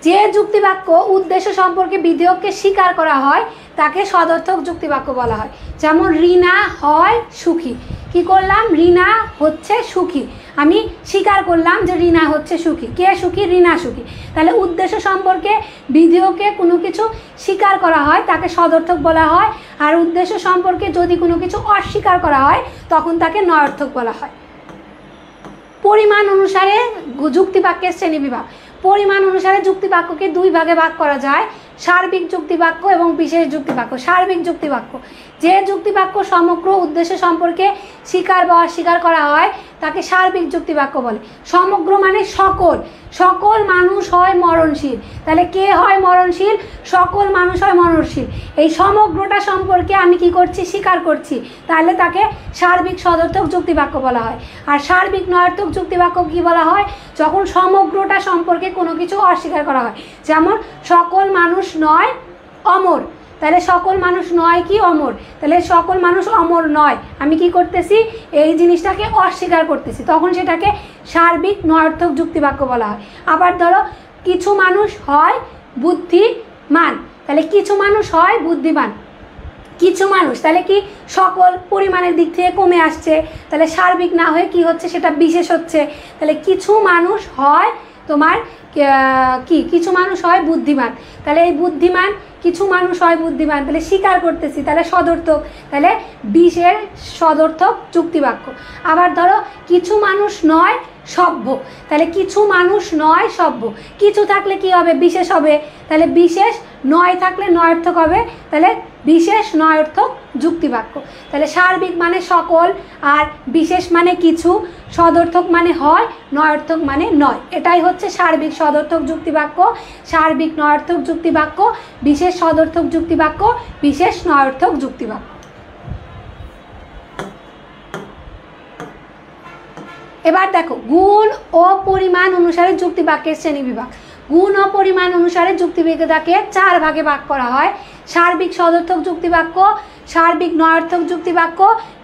যে যুক্তিবাক্য উদ্দেশ্য সম্পর্কে বিধেয়ককে স্বীকার করা হয় তাকে সদর্থক যুক্তিবাক্য বলা হয়। যেমন রিনা হয় সুখী। কি করলাম? রিনা হচ্ছে সুখী। আমি স্বীকার করলাম যে রিনা হচ্ছে সুখী। কে সুখী? রিনা সুখী। তাহলে উদ্দেশ্য সম্পর্কে বিধেয়কে কোনো কিছু স্বীকার করা হয় তাকে সদর্থক বলা হয়, আর উদ্দেশ্য সম্পর্কে যদি কোনো কিছু অস্বীকার করা হয় তখন তাকে নয়ার্থক বলা হয়। পরিমাণ অনুসারে যুক্তিবাক্যের শ্রেণীবিভাগ। পরিমাণ অনুসারে যুক্তিবাক্যকে দুই ভাগে ভাগ করা যায়: সার্বিক যুক্তিবাক্য এবং বিশেষ যুক্তিবাক্য। সার্বিক যুক্তিবাক্য, যে যুক্তিবাক্য সমগ্র উদ্দেশ্য সম্পর্কে স্বীকার বা অস্বীকার করা হয় তাকে সার্বিক যুক্তিবাক্য বলে। সমগ্র মানে সকল। সকল মানুষ হয় মরণশীল। তাহলে কে হয় মরণশীল? সকল মানুষ হয় মরণশীল। এই সমগ্রটা সম্পর্কে আমি কি করছি? স্বীকার করছি। তাহলে তাকে সার্বিক সদর্থক যুক্তিবাক্য বলা হয়। আর সার্বিক নয়ার্থক যুক্তিবাক্য কি বলা হয়? যখন সমগ্রটা সম্পর্কে কোনো কিছু অস্বীকার করা হয়। যেমন সকল মানুষ নয় অমর। তাহলে সকল মানুষ নয় কি? অমর। তাহলে সকল মানুষ অমর নয়, আমি কি করতেছি? এই জিনিসটাকে অস্বীকার করতেছি, তখন সেটাকে সার্বিক নয়ার্থক যুক্তিবাক্য বলা হয়। আবার ধরো কিছু মানুষ হয় বুদ্ধিমান, তাহলে কিছু মানুষ হয় বুদ্ধিমান। কিছু মানুষ তাহলে কি? সকল পরিমাণের দিক থেকে কমে আসছে, তাহলে সার্বিক না হয়ে কি হচ্ছে? সেটা বিশেষ হচ্ছে। তাহলে কিছু মানুষ হয় তোমার কি? কিছু মানুষ হয় বুদ্ধিমান। তাহলে এই বুদ্ধিমান, কিছু মানুষ হয় বুদ্ধিমান, তাহলে স্বীকার করতেছি, তাহলে সদর্থক। তাহলে বিশের সদর্থক যুক্তিবাক্য। আবার ধরো কিছু মানুষ নয় সভ্য, তাহলে কিছু মানুষ নয় সভ্য। কিছু থাকলে কি হবে? বিশেষ হবে। তাহলে বিশেষ নয় থাকলে নয়ার্থক হবে, তাহলে বিশেষ নয়ার্থক যুক্তিবাক্য। তাহলে সার্বিক মানে সকল, আর বিশেষ মানে কিছু, সদর্থক মানে হয়, নয়ার্থক মানে নয়। এটাই হচ্ছে সার্বিক সদর্থক যুক্তিবাক্য, সার্বিক নয়ার্থক যুক্তিবাক্য, বিশেষ সদর্থক যুক্তিবাক্য, বিশেষ নয়ার্থক যুক্তিবাক্য। এবার দেখো গুণ ও পরিমাণ অনুসারে যুক্তি বাক্যের শ্রেণী বিভাগ। গুণ ও পরিমাণ অনুসারে যুক্তিবিদ্যাকে 4 ভাগে ভাগ করা হয়। সার্বিক সদর্থক যুক্তিবাক্য, সার্বিক নয়ার্থক যুক্তিবাক্য,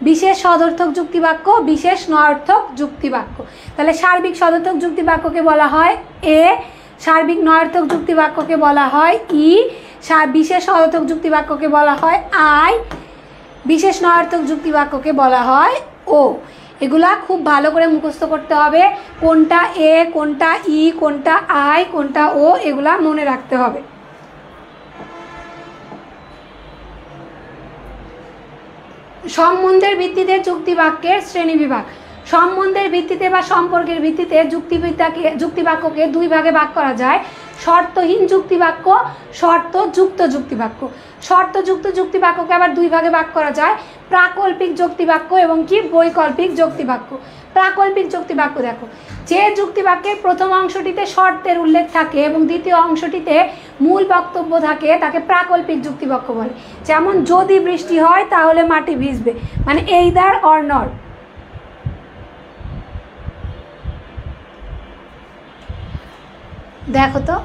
বিশেষ সদর্থক যুক্তিবাক্য, বিশেষ নয়ার্থক যুক্তিবাক্য। তাহলে সার্বিক সদর্থক যুক্তিবাক্যকে বলা হয় এ, সার্বিক নয়ার্থক যুক্তিবাক্যকে বলা হয় ই, বিশেষ সদর্থক যুক্তিবাক্যকে বলা হয় আই, বিশেষ নয়ার্থক যুক্তিবাক্যকে বলা হয় ও। এগুলা খুব ভালো করে মুখস্থ করতে হবে, কোনটা এ, কোনটা ই, কোনটা আই, কোনটা ও, এগুলা মনে রাখতে হবে। সম্বন্ধের ভিত্তিতে যুক্তিবাক্যের শ্রেণীবিভাগ। সম্বন্ধের ভিত্তিতে বা সম্পর্কের ভিত্তিতে যুক্তিবাক্যকে 2 ভাগে ভাগ করা যায়। শর্তহীন যুক্তিবাক্য, শর্তযুক্ত যুক্তিবাক্য। শর্তযুক্ত যুক্তিবাক্যকে আবার 2 ভাগে ভাগ করা যায়, প্রাকল্পিক যুক্তিবাক্য এবং কি বৈকল্পিক যুক্তিবাক্য। প্রাকল্পিক যুক্তিবাক্য দেখো, যে যুক্তিবাক্যের প্রথম অংশটিতে শর্তের উল্লেখ থাকে এবং দ্বিতীয় অংশটিতে মূল বক্তব্য থাকে তাকে প্রাকল্পিক যুক্তিবাক্য বলে। যেমন যদি বৃষ্টি হয় তাহলে মাটি ভিজবে, মানে এইদার অর নট। দেখো তো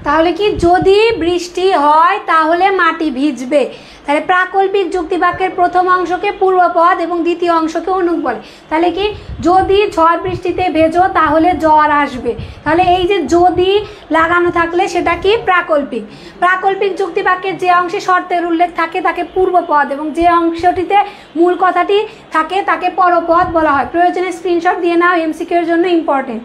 তাহলে কি যদি বৃষ্টি হয় তাহলে মাটি ভিজবে। তাহলে প্রাকল্পিক যুক্তিবাক্যের প্রথম অংশকে পূর্বপদ এবং দ্বিতীয় অংশকে অনুক বলে। তাহলে কি যদি ঝড় বৃষ্টিতে ভেজো তাহলে জ্বর আসবে, তাহলে এই যে যদি লাগানো থাকলে সেটা কি প্রাকল্পিক। প্রাকল্পিক যুক্তিবাক্যের যে অংশে শর্তের উল্লেখ থাকে তাকে পূর্বপদ এবং যে অংশটিতে মূল কথাটি থাকে তাকে পরপদ বলা হয়। প্রয়োজনে স্ক্রিনশট দিয়ে নাও, এমসিকিউ এর জন্য ইম্পর্টেন্ট।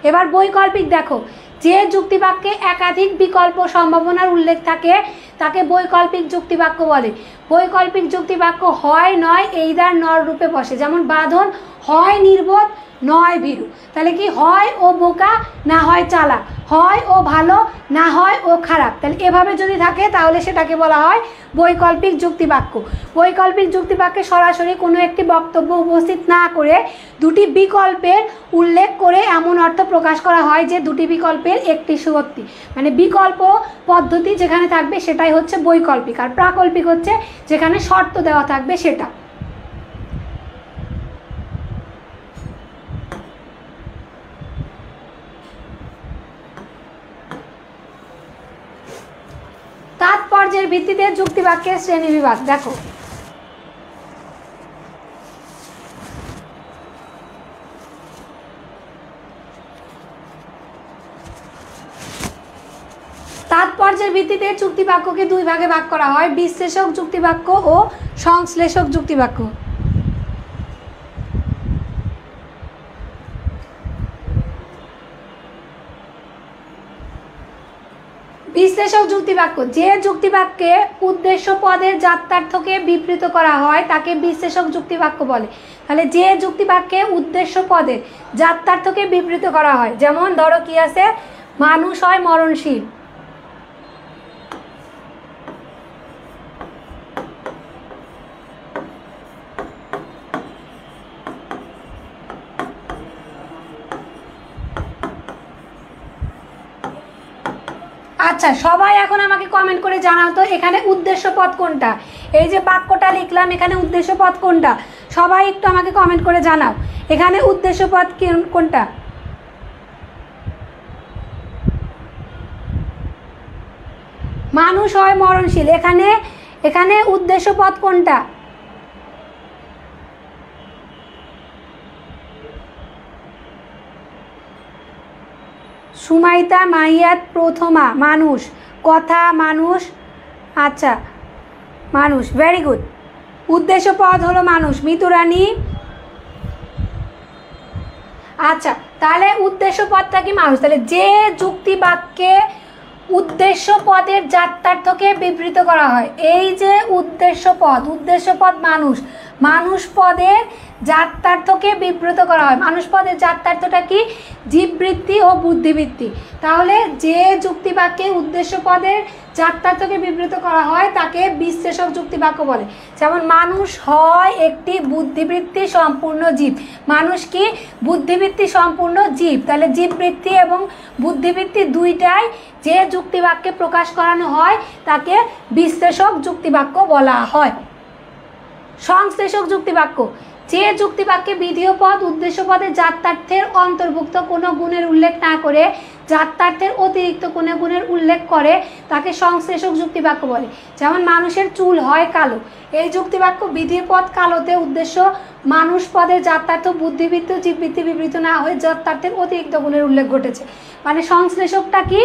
এবার বৈকল্পিক দেখো, যে যুক্তিবাক্যে একাধিক বিকল্প সম্ভাবনার উল্লেখ থাকে তাকে বৈকল্পিক যুক্তিবাক্য বলে। বৈকল্পিক যুক্তিবাক্য হয় নয় এইদার নর রূপে বসে। যেমন বাঁধন হয় নির্বোধ নয় ভীরু। তাহলে কি হয় ও বোকা না হয় চালাক, হয় ও ভালো না হয় ও খারাপ। তাহলে এভাবে যদি থাকে তাহলে সেটাকে বলা হয় বৈকল্পিক যুক্তিবাক্য। বৈকল্পিক যুক্তিবাক্যে সরাসরি কোনো একটি বক্তব্য উপস্থিত না করে 2টি বিকল্পের উল্লেখ করে এমন অর্থ প্রকাশ করা হয় যে 2টি বিকল্পের একটি সত্যি, মানে বিকল্প পদ্ধতি যেখানে থাকবে সেটাই হচ্ছে বৈকল্পিক। আর প্রাকল্পিক হচ্ছে যেখানে শর্ত দেওয়া থাকবে সেটা। তাৎপর্যের ভিত্তিতে যুক্তিবাক্যের শ্রেণীবিভাগ দেখো, তাৎপর্যের ভিত্তিতে যুক্তিবাক্যকে 2 ভাগে ভাগ করা হয়, বিশ্লেষক যুক্তিবাক্য ও সংশ্লেষক যুক্তিবাক্য। বিশ্লেষক যুক্তিবাক্য, যে যুক্তিবাক্যে উদ্দেশ্য পদের যাত্রার্থকে বিবৃত করা হয় তাকে বিশ্লেষক যুক্তিবাক্য বলে। তাহলে যে যুক্তিবাক্যে উদ্দেশ্য পদের যাত্রার্থকে বিবৃত করা হয়, যেমন ধরো কি আছে, মানুষ হয় মরণশীল। আচ্ছা, সবাই এখন আমাকে কমেন্ট করে জানাও তো এখানে উদ্দেশ্য পদ কোনটা। এই যে বাক্যটা লিখলাম এখানে উদ্দেশ্য পদ কোনটা, সবাই একটু আমাকে কমেন্ট করে জানাও এখানে উদ্দেশ্য পদ কোনটা। মানুষ হয় মরণশীল, এখানে এখানে উদ্দেশ্য পদ কোনটা? সুমাইতা মাহিয়াত প্রথমা, মানুষ, কথা মানুষ, আচ্ছা মানুষ, ভেরি গুড। উদ্দেশ্য পদ হলো মানুষ, মিতুরানী। আচ্ছা, তাহলে উদ্দেশ্য পদটা কি মানুষ। তাহলে যে যুক্তি বাক্যে উদ্দেশ্য পদের যাত্রার্থকে বিবৃত করা হয়, এই যে উদ্দেশ্য পদ মানুষ, মানুষ পদের জাত্যার্থকে বিব্রত করা হয়। মানুষ পদের জাত্যার্থটা কি? জীববৃত্তি ও বুদ্ধিবৃত্তি। তাহলে যে যুক্তিবাক্যে উদ্দেশ্য পদের জাত্যার্থকে বিব্রত করা হয় তাকে বিশ্লেষক যুক্তিবাক্য বলে। যেমন মানুষ হয় একটি বুদ্ধিবৃত্তি সম্পূর্ণ জীব। মানুষ কি? বুদ্ধিবৃত্তি সম্পূর্ণ জীব। তাহলে জীববৃত্তি এবং বুদ্ধিবৃত্তি দুইটাই যে যুক্তিবাক্যে প্রকাশ করানো হয় তাকে বিশ্লেষক যুক্তিবাক্য বলা হয়। সংশ্লেষক যুক্তিবাক্য, যে যুক্তিবাক্যে বিধেয় পদ উদ্দেশ্য পদের জাত্যার্থের অন্তর্ভুক্ত কোনো গুণের উল্লেখ না করে জাত্যার্থের অতিরিক্ত কোনো গুণের উল্লেখ করে তাকে সংশ্লেষক যুক্তিবাক্য বলে। যেমন মানুষের চুল হয় কালো, এই যুক্তিবাক্য বিধেয় পদ কালোতে উদ্দেশ্য মানুষ পদের জাত্যার্থ বুদ্ধিবৃত্তি জীববৃত্তি বিবৃত না হয়ে জাত্যার্থের অতিরিক্ত গুণের উল্লেখ ঘটেছে। মানে সংশ্লেষকটা কি?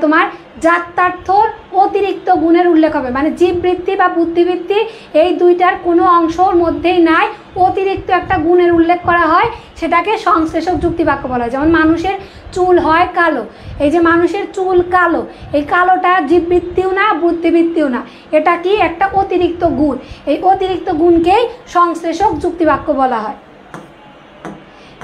তোমার জাত্যার্থর অতিরিক্ত গুণের উল্লেখ হবে। মানে জীববৃত্তি বা বুদ্ধিবৃত্তি এই দুইটার কোনো অংশর মধ্যেই নাই, অতিরিক্ত একটা গুণের উল্লেখ করা হয়, সেটাকে সংশ্লেষক যুক্তিবাক্য বলা হয়। যেমন মানুষের চুল হয় কালো, এই যে মানুষের চুল কালো, এই কালোটা জীববৃত্তিও না বুদ্ধিবৃত্তিও না, এটা কি? একটা অতিরিক্ত গুণ। এই অতিরিক্ত গুণকেই সংশ্লেষক যুক্তিবাক্য বলা হয়।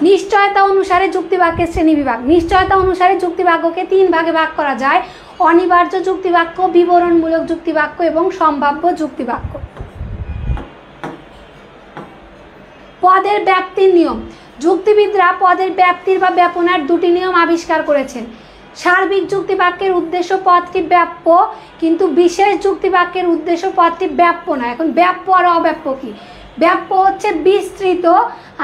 নিশ্চয়তা অনুসারে যুক্তিবাক্যের শ্রেণীবিভাগ। নিশ্চয়তা অনুসারে যুক্তিবাক্যকে 3 ভাগে ভাগ করা যায়: অনিবার্য যুক্তিবাক্য, বিবরণমূলক যুক্তিবাক্য এবং সম্ভাব্য যুক্তিবাক্য। পদের ব্যাপ্তির নিয়ম। যুক্তিবিদরা পদের ব্যাপ্তির বা ব্যাপনার 2টি নিয়ম আবিষ্কার করেছেন। সার্বিক যুক্তিবাক্যের উদ্দেশ্য পদটি ব্যাপ্য, কিন্তু বিশেষ যুক্তিবাক্যের উদ্দেশ্য পদটি ব্যাপ্য না। এখন ব্যাপ্য আর অব্যাপ্য কি? ব্যাপ্য হচ্ছে বিস্তৃত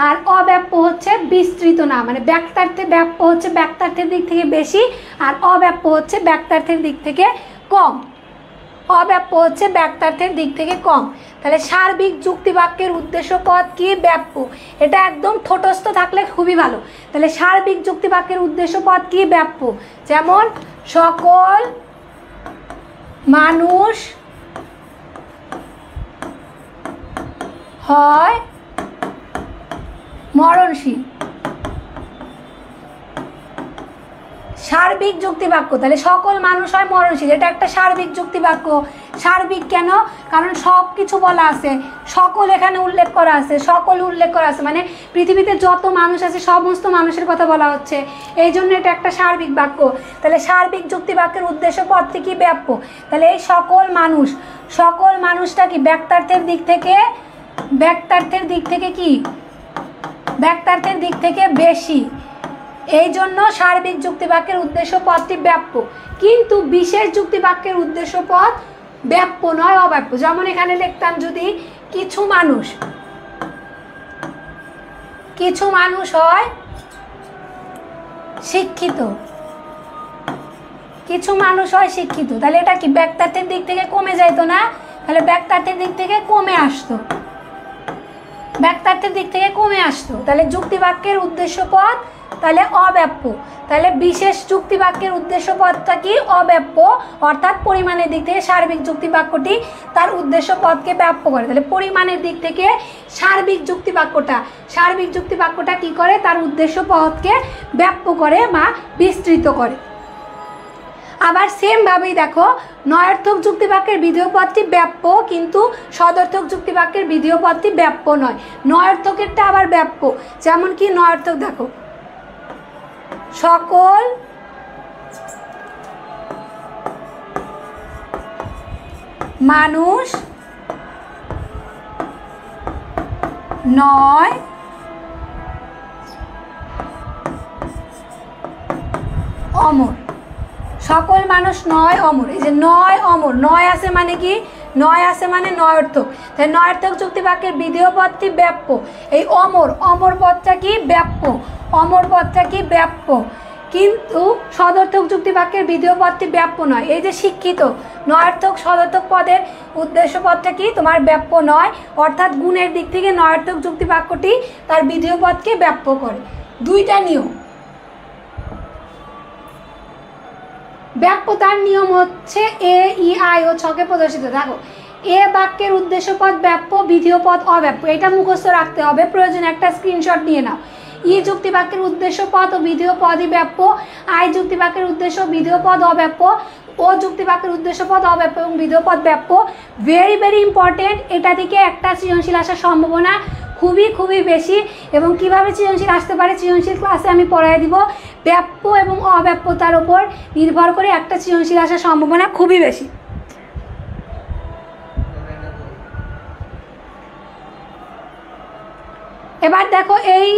আর অব্যাপ্য হচ্ছে বিস্তৃত না। মানে ব্যাক্তার্থে ব্যাপ্য হচ্ছে ব্যাক্তার্থের দিক থেকে বেশি আর অব্যাপ্য হচ্ছে ব্যাক্তার্থের দিক থেকে কম। অব্যাপ্য হচ্ছে ব্যাক্তার্থের দিক থেকে কম। তাহলে সার্বিক যুক্তিবাক্যের উদ্দেশ্য পদ কি? ব্যাপ্য। এটা একদম ঠোঁটস্থ থাকলে খুবই ভালো। তাহলে সার্বিক যুক্তিবাক্যের উদ্দেশ্য পদ কি? ব্যাপ্য। যেমন সকল মানুষ হয় মরণশীল। সার্বিক যুক্তিবাক্য, তাহলে সকল মানুষ হয় মরণশীল, এটা একটা সার্বিক যুক্তিবাক্য। সার্বিক কেন? কারণ সব কিছু বলা আছে, সকল এখানে উল্লেখ করা আছে, সকল উল্লেখ করা আছে, মানে পৃথিবীতে যত মানুষ আছে সমস্ত মানুষের কথা বলা হচ্ছে, এই জন্য এটা একটা সার্বিক বাক্য। তাহলে সার্বিক যুক্তিবাক্যের উদ্দেশ্য পদটি কি? ব্যাপ্য। তাহলে এই সকল মানুষ, সকল মানুষটা কি? ব্যাক্তার্থের দিক থেকে, ব্যাক্তার্থের দিক থেকে কি? ব্যাক্তার্থের দিক থেকে বেশি, এই জন্য সার্বিক যুক্তিবাক্যের উদ্দেশ্য পদটি ব্যাপ্য। কিন্তু বিশেষ যুক্তিবাক্যের উদ্দেশ্য পদ ব্যাপ্য নয়, অব্যাপ্য। যেমন এখানে লিখতাম যদি কিছু মানুষ হয় শিক্ষিত, কিছু মানুষ হয় শিক্ষিত, তাহলে এটা কি? ব্যাক্তার্থের দিক থেকে কমে যাইতো না? তাহলে ব্যাক্তার্থের দিক থেকে কমে আসতো, ব্যাক্তার্থের দিক থেকে কমে আসতো। তাহলে যুক্তিবাক্যের উদ্দেশ্য পদ তাহলে অব্যাপ্য। তাহলে বিশেষ যুক্তিবাক্যের উদ্দেশ্য পদটা কি? অব্যাপ্য, অর্থাৎ পরিমাণের দিক থেকে সার্বিক যুক্তিবাক্যটি তার উদ্দেশ্য পদকে ব্যাপ্য করে। তাহলে পরিমাণের দিক থেকে সার্বিক যুক্তিবাক্যটা কি করে? তার উদ্দেশ্য পদকে ব্যাপ্য করে বা বিস্তৃত করে। আবার সেম ভাবেই দেখো, নয়ার্থক যুক্তিবাক্যের বিধেয় পদটি ব্যাপ্য, কিন্তু সদর্থক যুক্তিবাক্যের বিধেয় পদটি ব্যাপ্য নয়। নয়ার্থকেরটা আবার ব্যাপ্য। যেমন কি? নয়ার্থক দেখো, সকল মানুষ নয় অমর। সকল মানুষ নয় অমর, এই যে নয় অমর, নয় আছে মানে কি? নয় আছে মানে নয়ার্থক। তাই নয়ার্থক যুক্তিবাক্যের বিধেয় পদটি ব্যাপ্য। এই অমর, অমর পদটা কি? ব্যাপ্য, অমর পদটা কি? ব্যাপ্য। কিন্তু সদর্থক যুক্তিবাক্যের বিধেয় পদটি ব্যাপ্য নয়। এই যে শিক্ষিত, নয়ার্থক সদর্থক পদের উদ্দেশ্য পদটা কি? তোমার ব্যাপ্য নয়, অর্থাৎ গুণের দিক থেকে নয়ার্থক যুক্তিবাক্যটি তার বিধেয় পদকে ব্যাপ্য করে। দুইটা নিয়ম। ব্যাপ্যতার নিয়ম হচ্ছে এ, ই, আই ও ছকে প্রদর্শিত। দেখো, এ বাক্যের উদ্দেশ্য পদ ব্যাপ্য, বিধেয় পদ অব্যাপ্য। এটা মুখস্থ রাখতে হবে, প্রয়োজনে একটা স্ক্রিনশট নিয়ে নাও। ই যুক্তি বাক্যের উদ্দেশ্য পদ ও বিধেয় পদই ব্যাপ্য, আই যুক্তি বাক্যের উদ্দেশ্য বিধেয় পদ অব্যাপ্য, ও যুক্তি বাক্যের উদ্দেশ্য পদ অব্যাপ্য এবং বিধেয় পদ ব্যাপ্য। ভেরি ভেরি ইম্পর্টেন্ট, এটা থেকে একটা সৃজনশীল আসার সম্ভাবনা খুবই বেশি। এবং কিভাবে সৃজনশীল আসতে পারে সৃজনশীল ক্লাসে আমি পড়াই দিব। ব্যাপ্য এবং অব্যাপ্যতার উপর নির্ভর করে একটা সৃজনশীল আসার সম্ভাবনা খুবই বেশি। এবার দেখো এই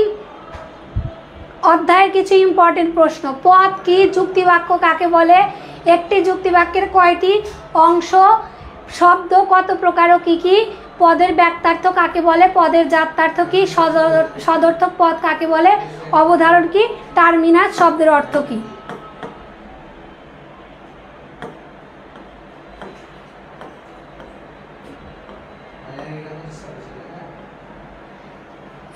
অধ্যায়ের কিছু ইম্পর্টেন্ট প্রশ্ন। পদ কি, যুক্তিবাক্য কাকে বলে, একটি যুক্তিবাক্যের কয়টি অংশ, শব্দ কত প্রকার ও কি কি, পদের ব্যক্তার্থ কাকে বলে, পদের জাত্যার্থ কি, সদর্থক পদ কাকে বলে, অবধারণ কি, টার্মিনাস শব্দের অর্থ কি।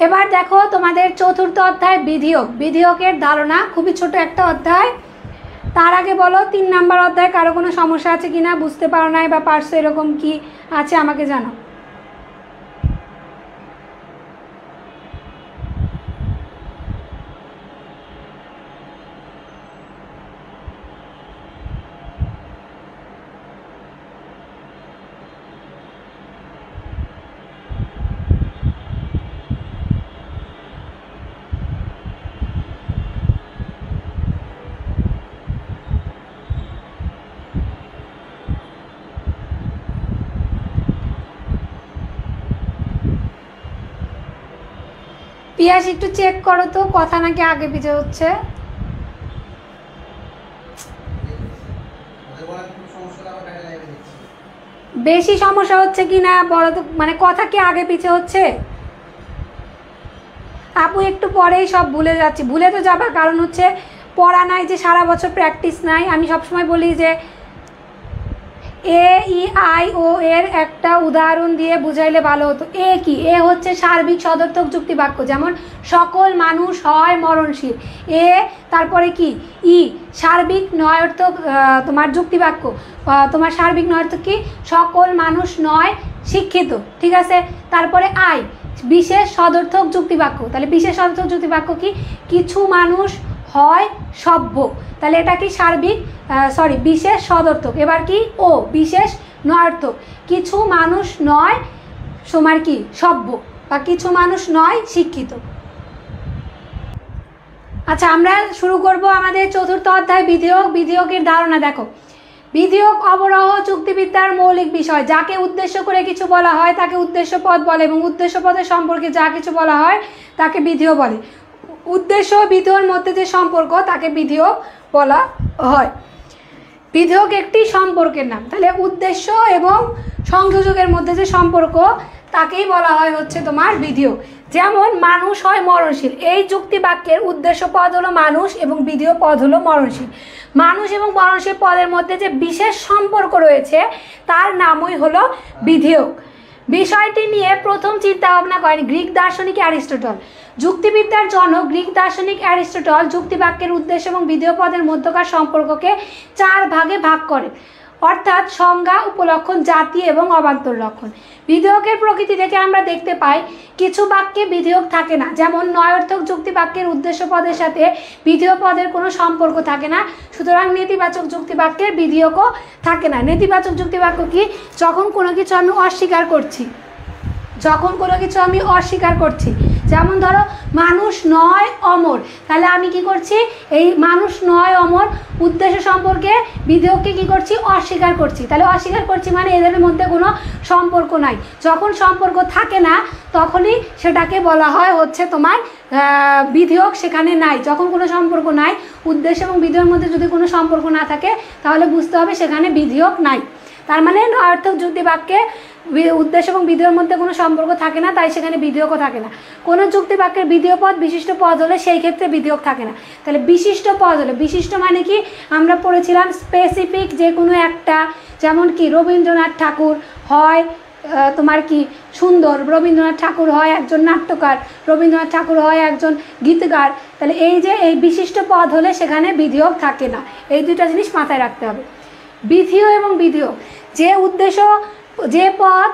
এবার দেখো তোমাদের চতুর্থ অধ্যায় বিধিয়োগ। বিধিয়োগের ধারণা খুবই ছোট একটা অধ্যায়। তার আগে বলো 3 নাম্বার অধ্যায় কারো কোনো সমস্যা আছে কিনা, বুঝতে পারো নাই বা পারছো, এরকম কি আছে আমাকে জানাও। পিয়াস একটু চেক করো তো, কথা নাকি আগে পিছে হচ্ছে। বেশি সমস্যা হচ্ছে কি না বলো তো, মানে কথা কি আগে পিছে হচ্ছে? আপু একটু পরেই সব ভুলে যাচ্ছি। ভুলে তো যাবা, কারণ হচ্ছে পড়া নাই, যে সারা বছর প্র্যাকটিস নাই। আমি সবসময় বলি যে এ ই আই ও এর একটা উদাহরণ দিয়ে বুঝাইলে ভালো হতো। এ কি? এ হচ্ছে সার্বিক সদর্থক যুক্তি বাক্য, যেমন সকল মানুষ হয় মরণশীল। এ তারপরে কি? ই সার্বিক নয়ার্থক তোমার যুক্তি বাক্য, তোমার সার্বিক নয়ার্থক কি? সকল মানুষ নয় শিক্ষিত, ঠিক আছে। তারপরে আই বিশেষ সদর্থক যুক্তি বাক্য। তাহলে বিশেষ সদর্থক যুক্তি বাক্য কি? কিছু মানুষ হয় সভ্য, তাহলে এটা কি সার্বিক বিশেষ সদর্থক। এবার কি? ও বিশেষ নয়ার্থক, কিছু মানুষ নয় সমার কি? সভ্য, বা কিছু মানুষ নয় শিক্ষিত। আচ্ছা, আমরা শুরু করব আমাদের চতুর্থ অধ্যায় বিধিয়োগ। বিধিয়োগের ধারণা দেখো। বিধিয়োগ অবরহ যুক্তিবিদ্যার মৌলিক বিষয়। যাকে উদ্দেশ্য করে কিছু বলা হয় তাকে উদ্দেশ্য পদ বলে, এবং উদ্দেশ্য পদের সম্পর্কে যা কিছু বলা হয় তাকে বিধিও বলে। উদ্দেশ্য ও বিধির মধ্যে যে সম্পর্ক তাকে বিধিয়োগ বলা হয়। বিধিয়োগ একটি সম্পর্কের নাম। তাহলে উদ্দেশ্য এবং সংযোজকের মধ্যে যে সম্পর্ক তাকেই বলা হয় হচ্ছে তোমার বিধিয়োগ। যেমন মানুষ হয় মরণশীল, এই যুক্তি বাক্যের উদ্দেশ্য পদ হলো মানুষ এবং বিধিয় পদ হলো মরণশীল। মানুষ এবং মরণশীল পদের মধ্যে যে বিশেষ সম্পর্ক রয়েছে তার নামই হলো বিধিয়োগ। বিষয়টি নিয়ে প্রথম চিন্তা ভাবনা করেন গ্রিক দার্শনিক অ্যারিস্টটল। যুক্তিবিদ্যার জনক গ্রিক দার্শনিক অ্যারিস্টটল যুক্তিবাক্যের উদ্দেশ্য এবং বিধেয় পদের মধ্যকার সম্পর্ককে 4 ভাগে ভাগ করে, অর্থাৎ সংজ্ঞা, উপলক্ষণ, জাতি এবং অবান্তর লক্ষণ। বিধেয়কের প্রকৃতি থেকে আমরা দেখতে পাই কিছু বাক্যে বিধেয়ক থাকে না, যেমন নয়ার্থক যুক্তি বাক্যের উদ্দেশ্য পদের সাথে বিধেয় পদের কোনো সম্পর্ক থাকে না। সুতরাং নেতিবাচক যুক্তি বাক্যের বিধেয়কও থাকে না। নেতিবাচক যুক্তি বাক্য কি? যখন কোনো কিছু আমি অস্বীকার করছি, যেমন ধরো মানুষ নয় অমর, তাহলে আমি কি করছি? এই মানুষ নয় অমর উদ্দেশ্য সম্পর্কে বিধেয়ককে কি করছি? অস্বীকার করছি। তাহলে অস্বীকার করছি মানে এদের মধ্যে কোনো সম্পর্ক নাই। যখন সম্পর্ক থাকে না তখনই সেটাকে বলা হয় হচ্ছে তোমার বিধেয়ক সেখানে নাই। যখন কোনো সম্পর্ক নাই, উদ্দেশ্য এবং বিধেয়কের মধ্যে যদি কোনো সম্পর্ক না থাকে তাহলে বুঝতে হবে সেখানে বিধেয়ক নাই। তার মানে নয়ার্থক যুক্তি বাক্যে উদ্দেশ্য এবং বিধেয়কের মধ্যে কোনো সম্পর্ক থাকে না, তাই সেখানে বিধেয়কও থাকে না। কোনো যুক্তি বাক্যের বিধেয় পদ বিশিষ্ট পদ হলে সেই ক্ষেত্রে বিধেয়ক থাকে না। তাহলে বিশিষ্ট পদ হলে, বিশিষ্ট মানে কি? আমরা পড়েছিলাম স্পেসিফিক যে কোনো একটা, যেমন কি রবীন্দ্রনাথ ঠাকুর হয় তোমার কি সুন্দর, রবীন্দ্রনাথ ঠাকুর হয় একজন নাট্যকার, রবীন্দ্রনাথ ঠাকুর হয় একজন গীতকার। তাহলে এই যে এই বিশিষ্ট পদ হলে সেখানে বিধেয়ক থাকে না। এই দুটো জিনিস মাথায় রাখতে হবে। বিধিও এবং বিধিয়োগ, যে উদ্দেশ্য যে পদ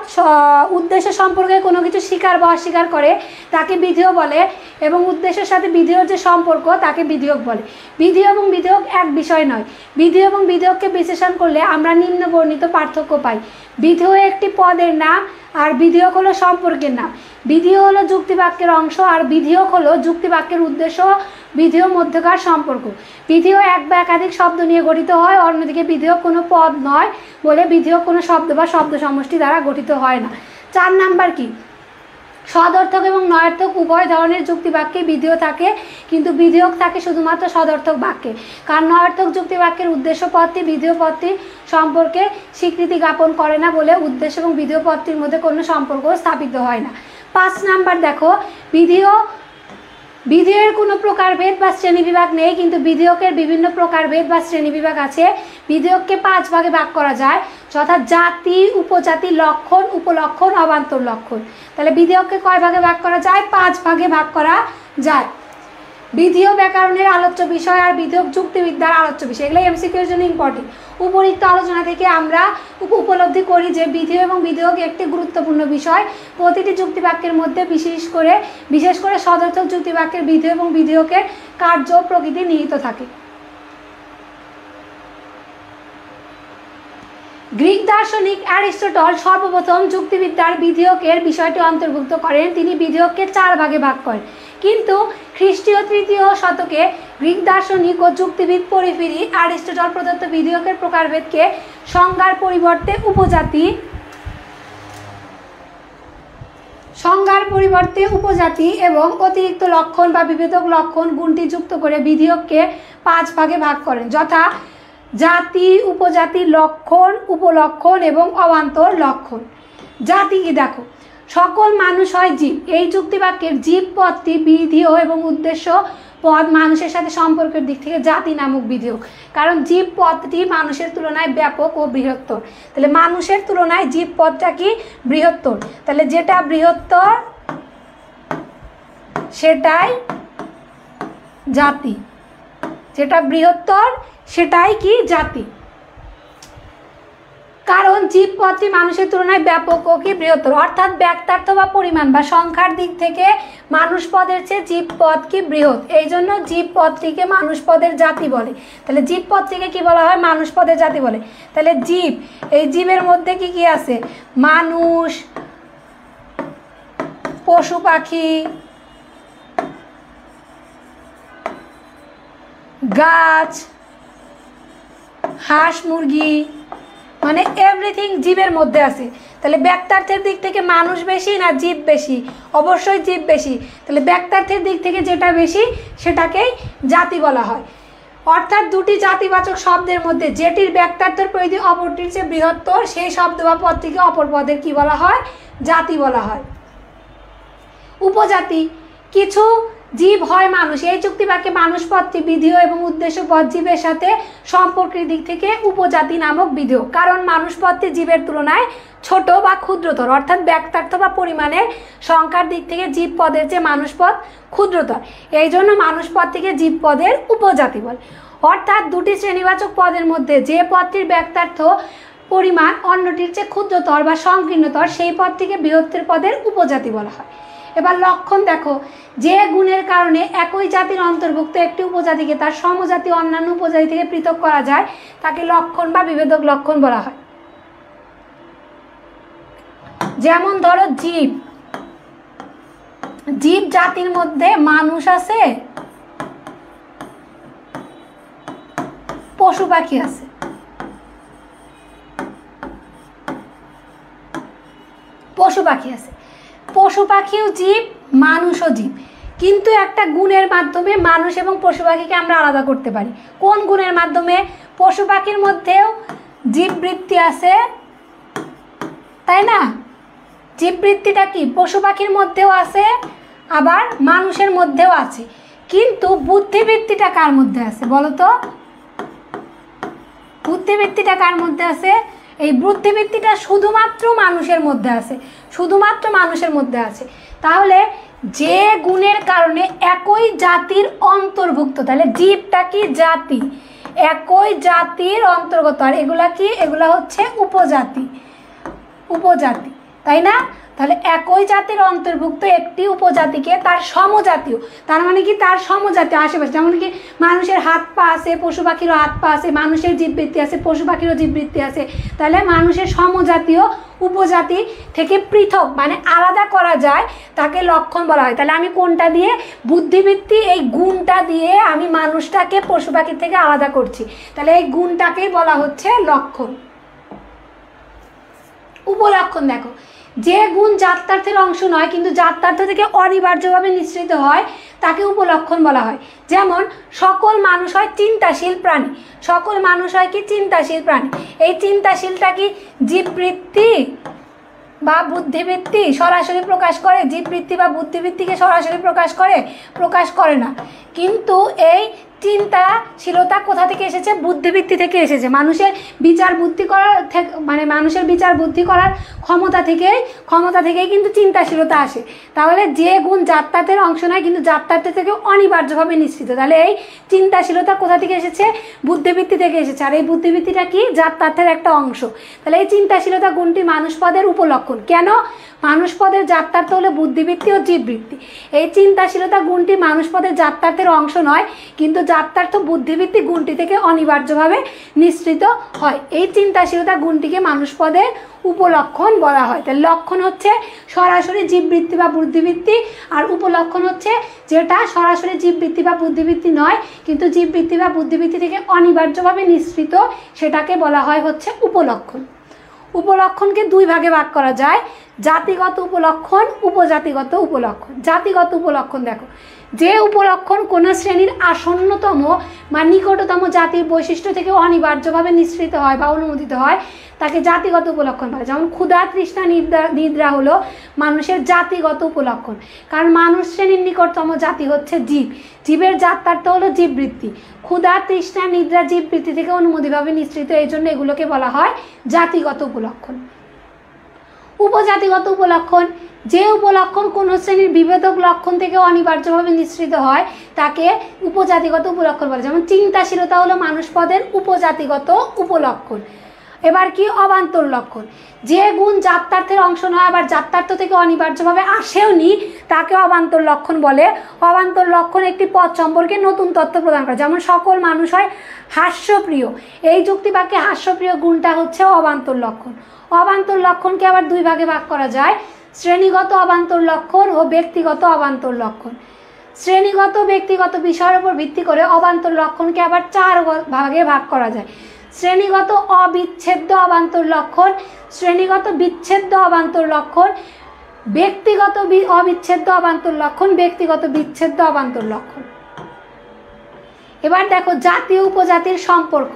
উদ্দেশ্য সম্পর্কে কোনো কিছু স্বীকার বা অস্বীকার করে তাকে বিধেয় বলে, এবং উদ্দেশ্যের সাথে বিধেয়র যে সম্পর্ক তাকে বিধেয়ক বলে। বিধেয় এবং বিধেয়ক এক বিষয় নয়। বিধেয় এবং বিধেয়ককে বিশ্লেষণ করলে আমরা নিম্ন বর্ণিত পার্থক্য পাই। বিধেয় একটি পদের নাম আর বিধেয়ক হলো সম্পর্কের নাম। বিধেয় হলো যুক্তিবাক্যের অংশ আর বিধেয়ক হলো যুক্তিবাক্যের উদ্দেশ্য বিধেয় মধ্যকার সম্পর্ক। বিধেয় এক বা একাধিক শব্দ নিয়ে গঠিত হয়, অন্যদিকে বিধেয়ক কোনো পদ নয় বলে বিধেয়ক কোনো শব্দ বা শব্দ সমষ্টি দ্বারা গঠিত হয় না। 4 নাম্বার কি, সদর্থক এবং নয়ার্থক উভয় ধরনের যুক্তিবাক্যে বিধেয় থাকে, কিন্তু বিধেয়ক থাকে শুধুমাত্র সদর্থক বাক্যে, কারণ নয়ার্থক যুক্তিবাক্যের উদ্দেশ্য পদটি বিধেয় পদটি সম্পর্কে স্বীকৃতি জ্ঞাপন করে না বলে উদ্দেশ্য এবং বিধেয় পদটির মধ্যে কোনো সম্পর্ক স্থাপিত হয় না। 5 নাম্বার দেখো, বিধেয়ের কোনো প্রকারভেদ বা শ্রেণীবিভাগ নেই, কিন্তু বিধেয়কের বিভিন্ন প্রকারভেদ বা শ্রেণীবিভাগ আছে। বিধেয়ককে 5 ভাগে ভাগ করা যায়, যথা জাতি, উপজাতি, লক্ষণ, উপলক্ষণ, অবান্তর লক্ষণ। তাহলে বিধেয়ককে কয় ভাগে ভাগ করা যায়? 5 ভাগে ভাগ করা যায়। বিধেয় ব্যাকরণের আলোচ্য বিষয় আর বিধেয়ক যুক্তিবিদ্যার আলোচ্য বিষয়, এগুলো এমসিকিউ এর জন্য ইম্পর্টেন্ট। উপরিক্ত আলোচনা থেকে আমরা উপলব্ধি করি যে বিধেয় এবং বিধেয়ক একটি গুরুত্বপূর্ণ বিষয়। প্রতিটি যুক্তিবাক্যের মধ্যে বিশেষ করে সদর্থক যুক্তিবাক্যের বিধেয় এবং বিধেয়কের কার্য প্রকৃতি নিহিত থাকে। গ্রিক দার্শনিক অ্যারিস্টটল সর্বপ্রথম যুক্তিবিদ্যার বিধেয়কের বিষয়টি অন্তর্ভুক্ত করেন। তিনি বিধেয়ককে 4 ভাগে ভাগ করেন, কিন্তু খ্রিস্টীয় 3য় শতকে গ্রিক দার্শনিক ও যুক্তিবিদ পরিফেরি অ্যারিস্টটল প্রদত্ত বিধেয়কের প্রকারভেদকে সংজ্ঞার পরিবর্তে উপজাতি এবং অতিরিক্ত লক্ষণ বা বিভেদক লক্ষণ গুণটি যুক্ত করে বিধেয়ককে 5 ভাগে ভাগ করেন, যথা জাতি, উপজাতি, লক্ষণ, উপলক্ষণ এবং অবান্তর লক্ষণ। জাতি কি দেখো, সকল মানুষ হয় জীব। এই যুক্তিবাক্যের জীব পদটি বিধেয় এবং উদ্দেশ্য পদ মানুষের সাথে সম্পর্কের দিক থেকে জাতি নামক বিধেয়ক, কারণ জীব পদটি মানুষের তুলনায় ব্যাপক ও বৃহত্তর। তাহলে মানুষের তুলনায় জীব পদটা কি? বৃহত্তর। তাহলে যেটা বৃহত্তর সেটাই জাতি, যেটা বৃহত্তর সেটাই কি? জাতি। কারণ জীব পদটি মানুষের তুলনায় ব্যাপক ও কি? বৃহত্তর, অর্থাৎ ব্যক্তার্থ বা পরিমাণ বা সংখ্যার দিক থেকে মানুষ পদের চেয়ে জীব পদ কি? বৃহৎ। এই জন্য জীব পদটিকে মানুষ পদের জাতি বলে। তাহলে জীব পদটিকে কি বলা হয়? মানুষ পদের জাতি বলে। তাহলে জীব, এই জীবের মধ্যে কি কি আছে? মানুষ, পশু পাখি, গাছ, হাঁস মুরগি, মানে এভরিথিং জীবের মধ্যে আছে। তাহলে ব্যক্তার্থের দিক থেকে মানুষ বেশি না জীব বেশি? অবশ্যই জীব বেশি। তাহলে ব্যক্তার্থের দিক থেকে যেটা বেশি সেটাকেই জাতি বলা হয়। অর্থাৎ দুটি জাতিবাচক শব্দের মধ্যে যেটির ব্যক্তার্থের পরিধি অপরটির চেয়ে বৃহত্তর সেই শব্দ বা পদটিকে অপর পদের কি বলা হয়? জাতি বলা হয়। উপজাতি, কিছু জীব হয় মানুষ। এই যুক্তিবাক্যে মানুষ পদটি বিধেয় এবং উদ্দেশ্য পদ জীবের সাথে সম্পর্কের দিক থেকে উপজাতি নামক বিধেয়, কারণ মানুষ পদটি জীবের তুলনায় ছোট বা ক্ষুদ্রতর, অর্থাৎ ব্যক্তার্থ বা পরিমাণের সংখ্যার দিক থেকে জীব পদের চেয়ে মানুষ পদ ক্ষুদ্রতর। এই জন্য মানুষ পদটিকে জীব পদের উপজাতি বলে। অর্থাৎ দুটি শ্রেণীবাচক পদের মধ্যে যে পদটির ব্যক্তার্থ পরিমাণ অন্যটির চেয়ে ক্ষুদ্রতর বা সংকীর্ণতর সেই পদটিকে বৃহত্তর পদের উপজাতি বলা হয়। এবার লক্ষণ দেখো, যে গুণের কারণে একই জাতির অন্তর্ভুক্ত একটি উপজাতিকে তার সমজাতি অন্যান্য উপজাতি থেকে পৃথক করা যায় তাকে লক্ষণ বা বিভেদক লক্ষণ বলা হয়। যেমন ধরো জীব, জীব জাতির মধ্যে মানুষ আছে, পশু পাখি আছে। পশু পাখি আছে, পশু পাখিও জীব, মানুষও জীব, কিন্তু একটা গুণের মাধ্যমে মানুষ এবং পশু পাখিকে আমরা আলাদা করতে পারি। কোন গুণের মাধ্যমে? পশু পাখির মধ্যেও জীববৃত্তি আছে, তাই না? জীববৃত্তিটা কি? পশু পাখির মধ্যেও আছে, আবার মানুষের মধ্যেও আছে, কিন্তু বুদ্ধিবৃত্তিটা কার মধ্যে আছে বলো তো? বুদ্ধিবৃত্তিটা কার মধ্যে আছে? এই বুদ্ধিবৃত্তিটা শুধুমাত্র মানুষের মধ্যে আছে, শুধুমাত্র মানুষের মধ্যে আছে। তাহলে যে গুণের কারণে একই জাতির অন্তর্ভুক্ত, তাহলে জীবটা কি? জাতি, একই জাতির অন্তর্গত। আর এগুলা কি? এগুলা হচ্ছে উপজাতি। উপজাতি, তাই না? তাহলে একই জাতির অন্তর্ভুক্ত একটি উপজাতিকে তার সমজাতীয়, তার মানে কি তার সমজাতীয় আশেপাশে, যেমন কি মানুষের হাত পা আছে, পশু পাখিরও হাত পা আছে, মানুষের জীববৃত্তি আছে, পশু পাখিরও জীববৃত্তি আছে, তাহলে মানুষের সমজাতীয় উপজাতি থেকে পৃথক মানে আলাদা করা যায় তাকে লক্ষণ বলা হয়। তাহলে আমি কোনটা দিয়ে, বুদ্ধিবৃত্তি এই গুণটা দিয়ে আমি মানুষটাকে পশু পাখির থেকে আলাদা করছি, তাহলে এই গুণটাকেই বলা হচ্ছে লক্ষণ। উপলক্ষণ দেখো, যে গুণ জাত্যার্থের অংশ নয় কিন্তু জাত্যার্থ থেকে অনিবার্যভাবে নিঃসৃত হয় তাকে উপলক্ষণ বলা হয়। যেমন সকল মানুষ হয় চিন্তাশীল প্রাণী, সকল মানুষ হয় কি চিন্তাশীল প্রাণী। এই চিন্তাশীলটা কি জীববৃত্তি বা বুদ্ধিবৃত্তি সরাসরি প্রকাশ করে? জীববৃত্তি বা বুদ্ধিবৃত্তিকে সরাসরি প্রকাশ করে না, কিন্তু এই চিন্তাশীলতা কোথা থেকে এসেছে? বুদ্ধিবৃত্তি থেকে এসেছে। মানুষের বিচার বুদ্ধি করার মানে মানুষের বিচার বুদ্ধি করার ক্ষমতা থেকেই কিন্তু চিন্তাশীলতা আসে। তাহলে যে গুণ জাত্যার্থের অংশ নয় কিন্তু জাত্যার্থ থেকে অনিবার্যভাবে নিঃসৃত, তাহলে এই চিন্তাশীলতা কোথা থেকে এসেছে? বুদ্ধিবৃত্তি থেকে এসেছে। আর এই বুদ্ধিবৃত্তিটা কি? জাত্যার্থের একটা অংশ। তাহলে এই চিন্তাশীলতা গুণটি মানুষ পদের উপলক্ষণ। কেন? মানুষ পদের জাত্যার্থ হলো বুদ্ধিবৃত্তি ও জীববৃত্তি। এই চিন্তাশীলতা গুণটি মানুষ পদের জাত্যার্থের অংশ নয় কিন্তু জাত্যার্থ বুদ্ধিবৃত্তি গুণটি থেকে অনিবার্যভাবে নিঃসৃত হয়। এই চিন্তাশীলতা গুণটিকে মানুষ পদের উপলক্ষণ বলা হয়। তাহলে লক্ষণ হচ্ছে সরাসরি জীববৃত্তি বা বুদ্ধিবৃত্তি, আর উপলক্ষণ হচ্ছে যেটা সরাসরি জীববৃত্তি বা বুদ্ধিবৃত্তি নয় কিন্তু জীববৃত্তি বা বুদ্ধিবৃত্তি থেকে অনিবার্যভাবে নিঃসৃত, সেটাকে বলা হয় হচ্ছে উপলক্ষণ। উপলক্ষণকে দুই ভাগে ভাগ করা যায়, জাতিগত উপলক্ষণ, উপজাতিগত উপলক্ষণ। জাতিগত উপলক্ষণ দেখো, যে উপলক্ষণ কোনো শ্রেণীর আসন্নতম বা নিকটতম জাতির বৈশিষ্ট্য থেকে অনিবার্যভাবে নিঃসৃত হয় বা অনুমোদিত হয় তাকে জাতিগত উপলক্ষণ বলে। যেমন ক্ষুধা তৃষ্ণা নিদ্রা হলো মানুষের জাতিগত উপলক্ষণ, কারণ মানুষ শ্রেণীর নিকটতম জাতি হচ্ছে জীব, জীবের জাত্যার্থ হলো জীববৃত্তি। ক্ষুধা তৃষ্ণা নিদ্রা জীববৃত্তি থেকে অনুমোদিতভাবে নিঃসৃত, এই জন্য এগুলোকে বলা হয় জাতিগত উপলক্ষণ। উপজাতিগত উপলক্ষণ, যে উপলক্ষণ কোনো শ্রেণীর বিভেদক লক্ষণ থেকে অনিবার্যভাবে নিঃসৃত হয় তাকে উপজাতিগত উপলক্ষণ বলে। যেমন চিন্তাশীলতা হলো মানুষ পদের উপজাতিগত উপলক্ষণ। এবার কি? অবান্তর লক্ষণ, যে গুণ জাত্যার্থের অংশ নয় আবার জাত্যার্থ থেকে অনিবার্যভাবে আসেওনি তাকে অবান্তর লক্ষণ বলে। অবান্তর লক্ষণ একটি পদ সম্পর্কে নতুন তথ্য প্রদান করে। যেমন সকল মানুষ হয় হাস্যপ্রিয়, এই যুক্তিবাক্যে হাস্যপ্রিয় গুণটা হচ্ছে অবান্তর লক্ষণ। অবান্তর লক্ষণকে আবার দুই ভাগে ভাগ করা যায়, শ্রেণীগত অবান্তর লক্ষণ ও ব্যক্তিগত অবান্তর লক্ষণ। শ্রেণীগত ব্যক্তিগত বিষয়ের উপর ভিত্তি করে অবান্তর লক্ষণকে আবার চার ভাগে ভাগ করা যায়। শ্রেণীগত অবিচ্ছেদ্য অবান্তর লক্ষণ, শ্রেণীগত বিচ্ছেদ্য অবান্তর লক্ষণ, ব্যক্তিগত অবিচ্ছেদ্য অবান্তর লক্ষণ, ব্যক্তিগত বিচ্ছেদ্য অবান্তর লক্ষণ। এবার দেখো জাতীয় উপজাতির সম্পর্ক।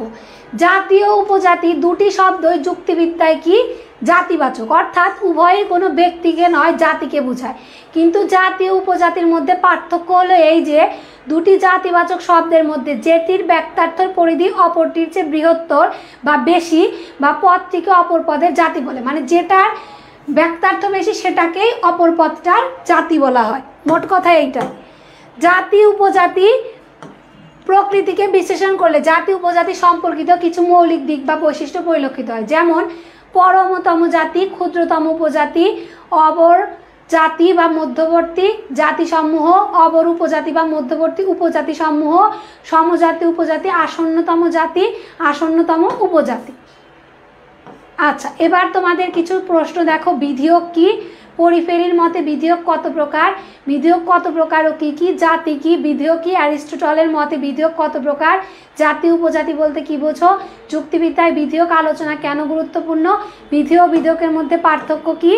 জাতীয় উপজাতি দুটি শব্দই যুক্তিবিদ্যায় কি? জাতিবাচক, অর্থাৎ উভয়ই কোনো ব্যক্তিকে নয় জাতিকে বোঝায়। কিন্তু জাতীয় উপজাতির মধ্যে পার্থক্য হলো এই যে দুটি জাতিবাচক শব্দের মধ্যে যেটির ব্যক্তার্থর পরিধি অপরটির চেয়ে বৃহত্তর বা বেশি বা পদটিকে অপর পদের জাতি বলে, মানে যেটার ব্যক্তার্থ বেশি সেটাকেই অপর পদটার জাতি বলা হয়। মোট কথা এইটাই। জাতি উপজাতি প্রকৃতিকে বিশ্লেষণ করলে জাতি উপজাতি সম্পর্কিত কিছু মৌলিক দিক বা বৈশিষ্ট্য পরিলক্ষিত হয়। যেমন পরমতম জাতি, ক্ষুদ্রতম উপজাতি, অবর জাতি বা মধ্যবর্তী জাতিসমূহ, অবর উপজাতি বা মধ্যবর্তী উপজাতি সমূহ, সমজাতি উপজাতি, আসন্নতম জাতি, আসন্নতম উপজাতি। আচ্ছা, এবার তোমাদের কিছু প্রশ্ন দেখো। বিধিয়োগ কি? পরিফেরির মতে বিধিয়োগ কত প্রকার? বিধিয়োগ কত প্রকার ও কি কি? জাতি কি? বিধিয়োগ কি? অ্যারিস্টটলের মতে বিধিয়োগ কত প্রকার? জাতি উপজাতি বলতে কি বোঝো? যুক্তিবিদ্যায় বিধিয়োগ আলোচনা কেন গুরুত্বপূর্ণ? বিধি ও বিধিয়োগের মধ্যে পার্থক্য কি?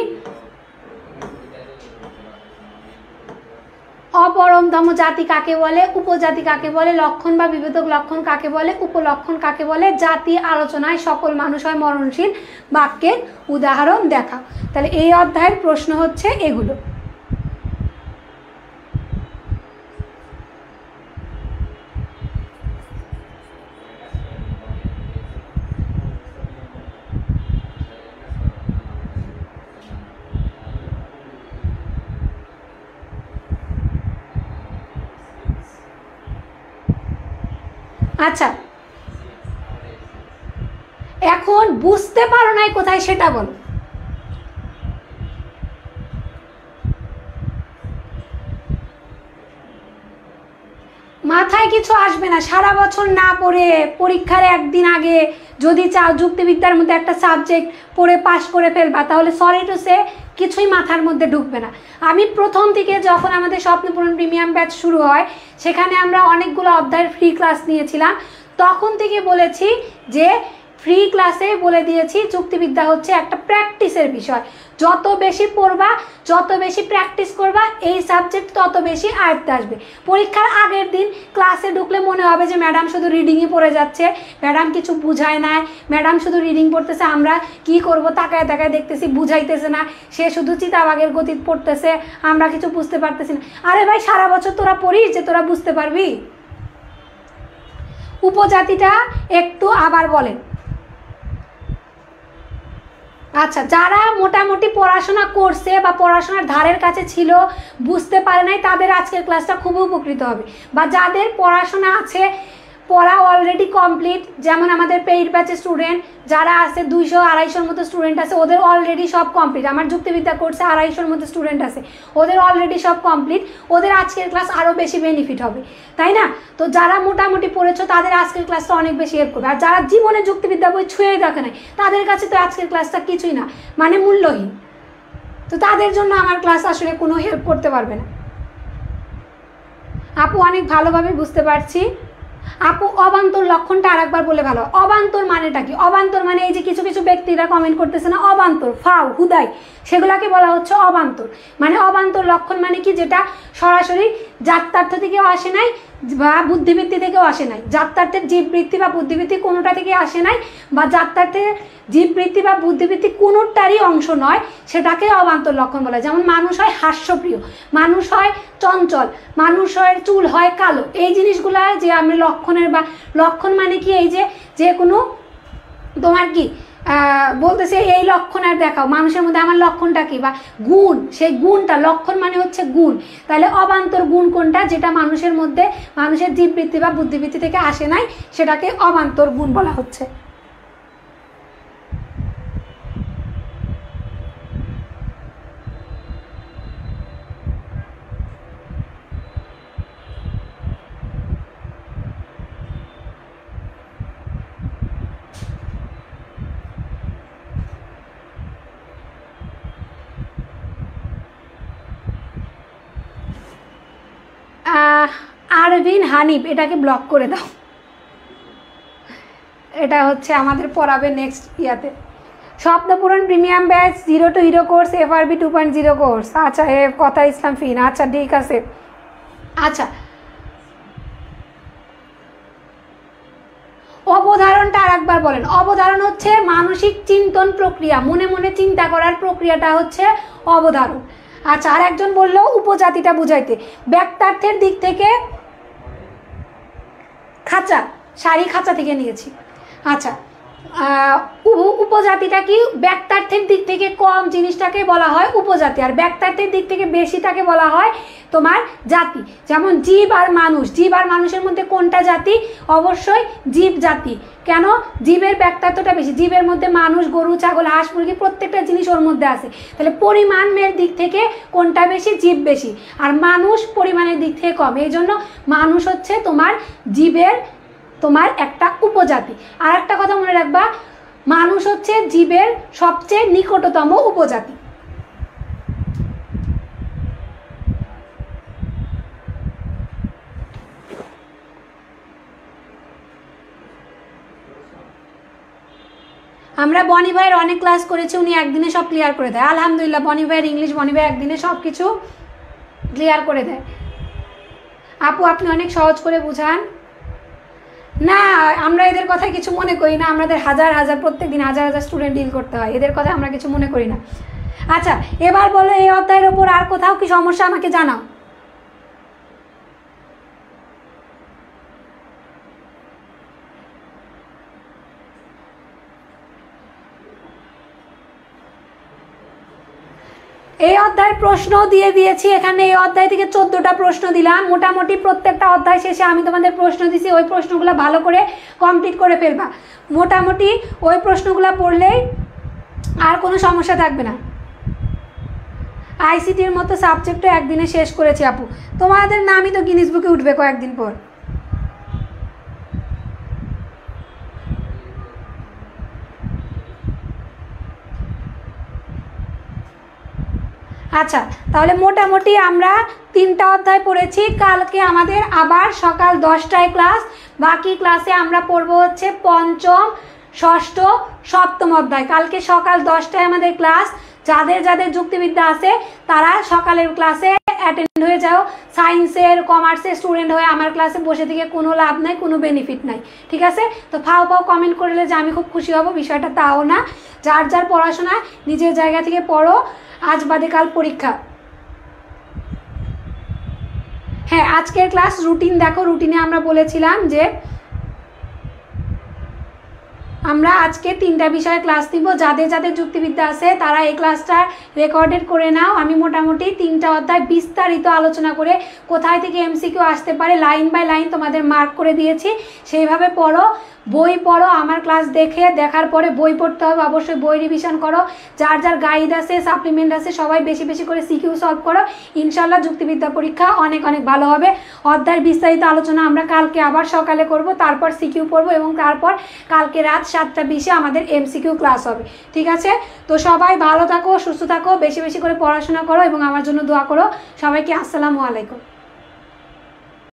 অপরমতম জাতি কাকে বলে? উপজাতি কাকে বলে? লক্ষণ বা বিভেদক লক্ষণ কাকে বলে? উপলক্ষণ কাকে বলে? জাতি আলোচনায় সকল মানুষ হয় মরণশীল বাক্যের উদাহরণ দেখা। তাহলে এই অধ্যায়ের প্রশ্ন হচ্ছে এগুলো। আচ্ছা, এখন বুঝতে পারো নাই কোথায় সেটা বলো। মাথায় কিছু আসবে না, সারা বছর না পড়ে পরীক্ষার একদিন আগে যদি চাও যুক্তিবিদ্যার মধ্যে একটা সাবজেক্ট পড়ে পাশ করে ফেলবা, তাহলে সরি টু সে কিছুই মাথার মধ্যে ঢুকবে না। আমি প্রথম থেকে যখন আমাদের স্বপ্নপূরণ প্রিমিয়াম ব্যাচ শুরু হয়, সেখানে আমরা অনেকগুলো অধ্যায়ের ফ্রি ক্লাস নিয়েছিলাম। তখন থেকে বলেছি যে ফ্রি ক্লাসে বলে দিয়েছি যুক্তিবিদ্যা হচ্ছে একটা প্র্যাকটিসের বিষয়। যত বেশি পড়বা, যত বেশি প্র্যাকটিস করবা, এই সাবজেক্ট তত বেশি আয়ত্তে আসবে। পরীক্ষার আগের দিন ক্লাসে ঢুকলে মনে হবে যে ম্যাডাম শুধু রিডিংই পড়ে যাচ্ছে, ম্যাডাম কিছু বুঝায় না, ম্যাডাম শুধু রিডিং পড়তেছে, আমরা কি করব তাকায় তাকায় দেখতেছি, বুঝাইতেছে না, সে শুধু চিতাবাঘের গতি পড়তেছে, আমরা কিছু বুঝতে পারতেছি না। আরে ভাই, সারা বছর তোরা পড়িস যে তোরা বুঝতে পারবি? উপজাতিটা একটু আবার বলেন। আচ্ছা, যারা মোটামুটি পড়াশোনা করছে বা পড়াশোনার ধারের কাছে ছিল, বুঝতে পারে নাই, তাদের আজকের ক্লাসটা খুব উপকৃত হবে। বা যাদের পড়াশোনা আছে, পড়া অলরেডি কমপ্লিট, যেমন আমাদের পেইড ব্যাচের স্টুডেন্ট যারা আছে 200-250 মতো স্টুডেন্ট আছে, ওদের অলরেডি সব কমপ্লিট। আমার যুক্তিবিদ্যা কোর্সে 250 মতো স্টুডেন্ট আছে, ওদের অলরেডি সব কমপ্লিট, ওদের আজকের ক্লাস আরও বেশি বেনিফিট হবে, তাই না? তো যারা মোটামুটি পড়েছো তাদের আজকের ক্লাসটা অনেক বেশি হেল্প করবে। আর যারা জীবনে যুক্তিবিদ্যা বই ছুঁয়েই দেখে নাই, তাদের কাছে তো আজকের ক্লাসটা কিছুই না, মানে মূল্যহীন। তো তাদের জন্য আমার ক্লাস আসলে কোনো হেল্প করতে পারবে না। আপু অনেক ভালোভাবে বুঝতে পারছি। আপু অবান্তর লক্ষণটা আরেকবার বলে ভালো। অবান্তর মানেটা কি? অবান্তর মানে এই যে কিছু কিছু ব্যক্তিরা কমেন্ট করতেছে না, অবান্তর, ফাও, হুদাই, সেগুলাকে বলা হচ্ছে অবান্তর। মানে অবান্তর লক্ষণ মানে কি? যেটা সরাসরি জাত্যার্থ থেকেও আসে নাই বা বুদ্ধিবৃত্তি থেকেও আসে নাই, জাত্যার্থের জীববৃত্তি বা বুদ্ধিবৃত্তি কোনোটা থেকে আসে নাই, বা জাত্যার্থের জীববৃত্তি বা বুদ্ধিবৃত্তি কোনোটারই অংশ নয়, সেটাকে অবান্তর লক্ষণ বলে। যেমন মানুষ হয় হাস্যপ্রিয়, মানুষ হয় চঞ্চল, মানুষ হয় চুল হয় কালো, এই জিনিসগুলা যে আমি লক্ষণের, বা লক্ষণ মানে কি? এই যে কোনো তোমার কি বলতেছে এই লক্ষণ আর দেখাও, মানুষের মধ্যে আমার লক্ষণটা কি, বা গুণ, সেই গুণটা, লক্ষণ মানে হচ্ছে গুণ। তাহলে অবান্তর গুণ কোনটা? যেটা মানুষের মধ্যে, মানুষের জীববৃত্তি বা বুদ্ধিবৃত্তি থেকে আসে নাই, সেটাকে অবান্তর গুণ বলা হচ্ছে। আরভিন হানিফ, এটাকে ব্লক করে দাও। এটা হচ্ছে আমাদের পড়াবে নেক্সট ইয়াতে। Swapnapuran premium batch 0 to hero course, FRB 2.0 course. আচ্ছা, কথা ইসলাম ফিন, আচ্ছা ঠিক আছে। আচ্ছা, অবধারণটা আর একবার বলেন। অবধারণ হচ্ছে মানসিক চিন্তন প্রক্রিয়া, মনে মনে চিন্তা করার প্রক্রিয়াটা হচ্ছে অবধারণ। আচ্ছা, আর একজন বললো উপজাতিটা বুঝাইতে, ব্যক্তার্থের দিক থেকে খাঁচা, শাড়ি খাঁচা থেকে নিয়েছি। আচ্ছা, উপজাতিটা কি? ব্যক্তার্থের দিক থেকে কম জিনিসটাকে বলা হয় উপজাতি, আর ব্যক্তার্থের দিক থেকে বেশিটাকে বলা হয় তোমার জাতি। যেমন জীব আর মানুষ, জীব আর মানুষের মধ্যে কোনটা জাতি? অবশ্যই জীব জাতি। কেন? জীবের ব্যক্তার্থটা বেশি, জীবের মধ্যে মানুষ, গরু, ছাগল, হাঁস, মুরগি, প্রত্যেকটা জিনিস ওর মধ্যে আছে। তাহলে পরিমাণের দিক থেকে কোনটা বেশি? জীব বেশি, আর মানুষ পরিমাণের দিক থেকে কম। এই জন্য মানুষ হচ্ছে তোমার জীবের তোমার একটা উপজাতি। আর একটা কথা মনে রাখবা, মানুষ হচ্ছে জীবের সবচেয়ে নিকটতম উপজাতি। আমরা বনি ভাইয়ের অনেক ক্লাস করেছি, উনি একদিনে সব ক্লিয়ার করে দেয়। আলহামদুলিল্লাহ, বনি ভাইয়ের ইংলিশ, বনি ভাই একদিনে সব কিছু ক্লিয়ার করে দেয়। আপু আপনি অনেক সহজ করে বুঝান। না, আমরা এদের কথা কিছু মনে করি না, আমাদের হাজার হাজার প্রত্যেক দিন হাজার হাজার স্টুডেন্ট ডিল করতে হয়, এদের কথা আমরা কিছু মনে করি না। আচ্ছা, এবার বলো এই অধ্যায়ের ওপর আর কোথাও কি সমস্যা আমাকে জানাও। এই অধ্যায়ের প্রশ্ন দিয়ে দিয়েছি এখানে। এই অধ্যায় থেকে 14টা প্রশ্ন দিলাম। মোটামুটি প্রত্যেকটা অধ্যায় শেষে আমি তোমাদের প্রশ্ন দিছি, ওই প্রশ্নগুলো ভালো করে কমপ্লিট করে ফেলবা। মোটামুটি ওই প্রশ্নগুলো পড়লেই আর কোনো সমস্যা থাকবে না। আইসিটির মতো সাবজেক্টও একদিনে শেষ করেছি আপু। তোমাদের নামই তো গিনিস বুকে উঠবে কয়েকদিন পর। আচ্ছা, তাহলে মোটামুটি আমরা 3টা অধ্যায় পড়েছি। কালকে আমাদের আবার সকাল 10টায় ক্লাস। বাকি ক্লাসে আমরা পড়বো হচ্ছে পঞ্চম, ষষ্ঠ, সপ্তম অধ্যায়। কালকে সকাল 10টায় আমাদের ক্লাস। যাদের যাদের যুক্তিবিদ্যা আছে তারা সকালের ক্লাসে অ্যাটেন্ড হয়ে যাও। সায়েন্সের, কমার্সের স্টুডেন্ট হয়ে আমার ক্লাসে বসে থেকে কোনো লাভ নাই, কোনো বেনিফিট নাই, ঠিক আছে? তো ফাও কমেন্ট করলে যে আমি খুব খুশি হব, বিষয়টা তাও না। যার যার পড়াশোনা নিজের জায়গা থেকে পড়ো, আজ বাদে কাল পরীক্ষা। হ্যাঁ, আজকের ক্লাস রুটিন দেখো। রুটিনে আমরা বলেছিলাম যে আমরা আজকে 3টা বিষয়ে ক্লাস নিব। যাদের যাদের যুক্তিবিদ্যা আছে তারা এই ক্লাসটা রেকর্ডেড করে নাও। আমি মোটামুটি 3টা অধ্যায় বিস্তারিত আলোচনা করে কোথায় থেকে এমসিকিউ আসতে পারে লাইন বাই লাইন তোমাদের মার্ক করে দিয়েছি। সেইভাবে পড়ো, বই পড়ো। আমার ক্লাস দেখার পরে বই পড়তে হবে, অবশ্যই বই রিভিশন করো। যার যার গাইড আছে, সাপ্লিমেন্ট আছে, সবাই বেশি বেশি করে সিকিউ সলভ করো। ইনশাল্লাহ যুক্তিবিদ্যা পরীক্ষা অনেক অনেক ভালো হবে। অধ্যায়ের বিস্তারিত আলোচনা আমরা কালকে আবার সকালে করব, তারপর সিকিউ পড়বো এবং তারপর কালকে রাত 7টা20-এ আমাদের এমসিকিউ ক্লাস হবে, ঠিক আছে? তো সবাই ভালো থাকো, সুস্থ থাকো, বেশি বেশি করে পড়াশোনা করো এবং আমার জন্য দোয়া করো। সবাইকে আসসালামু আলাইকুম।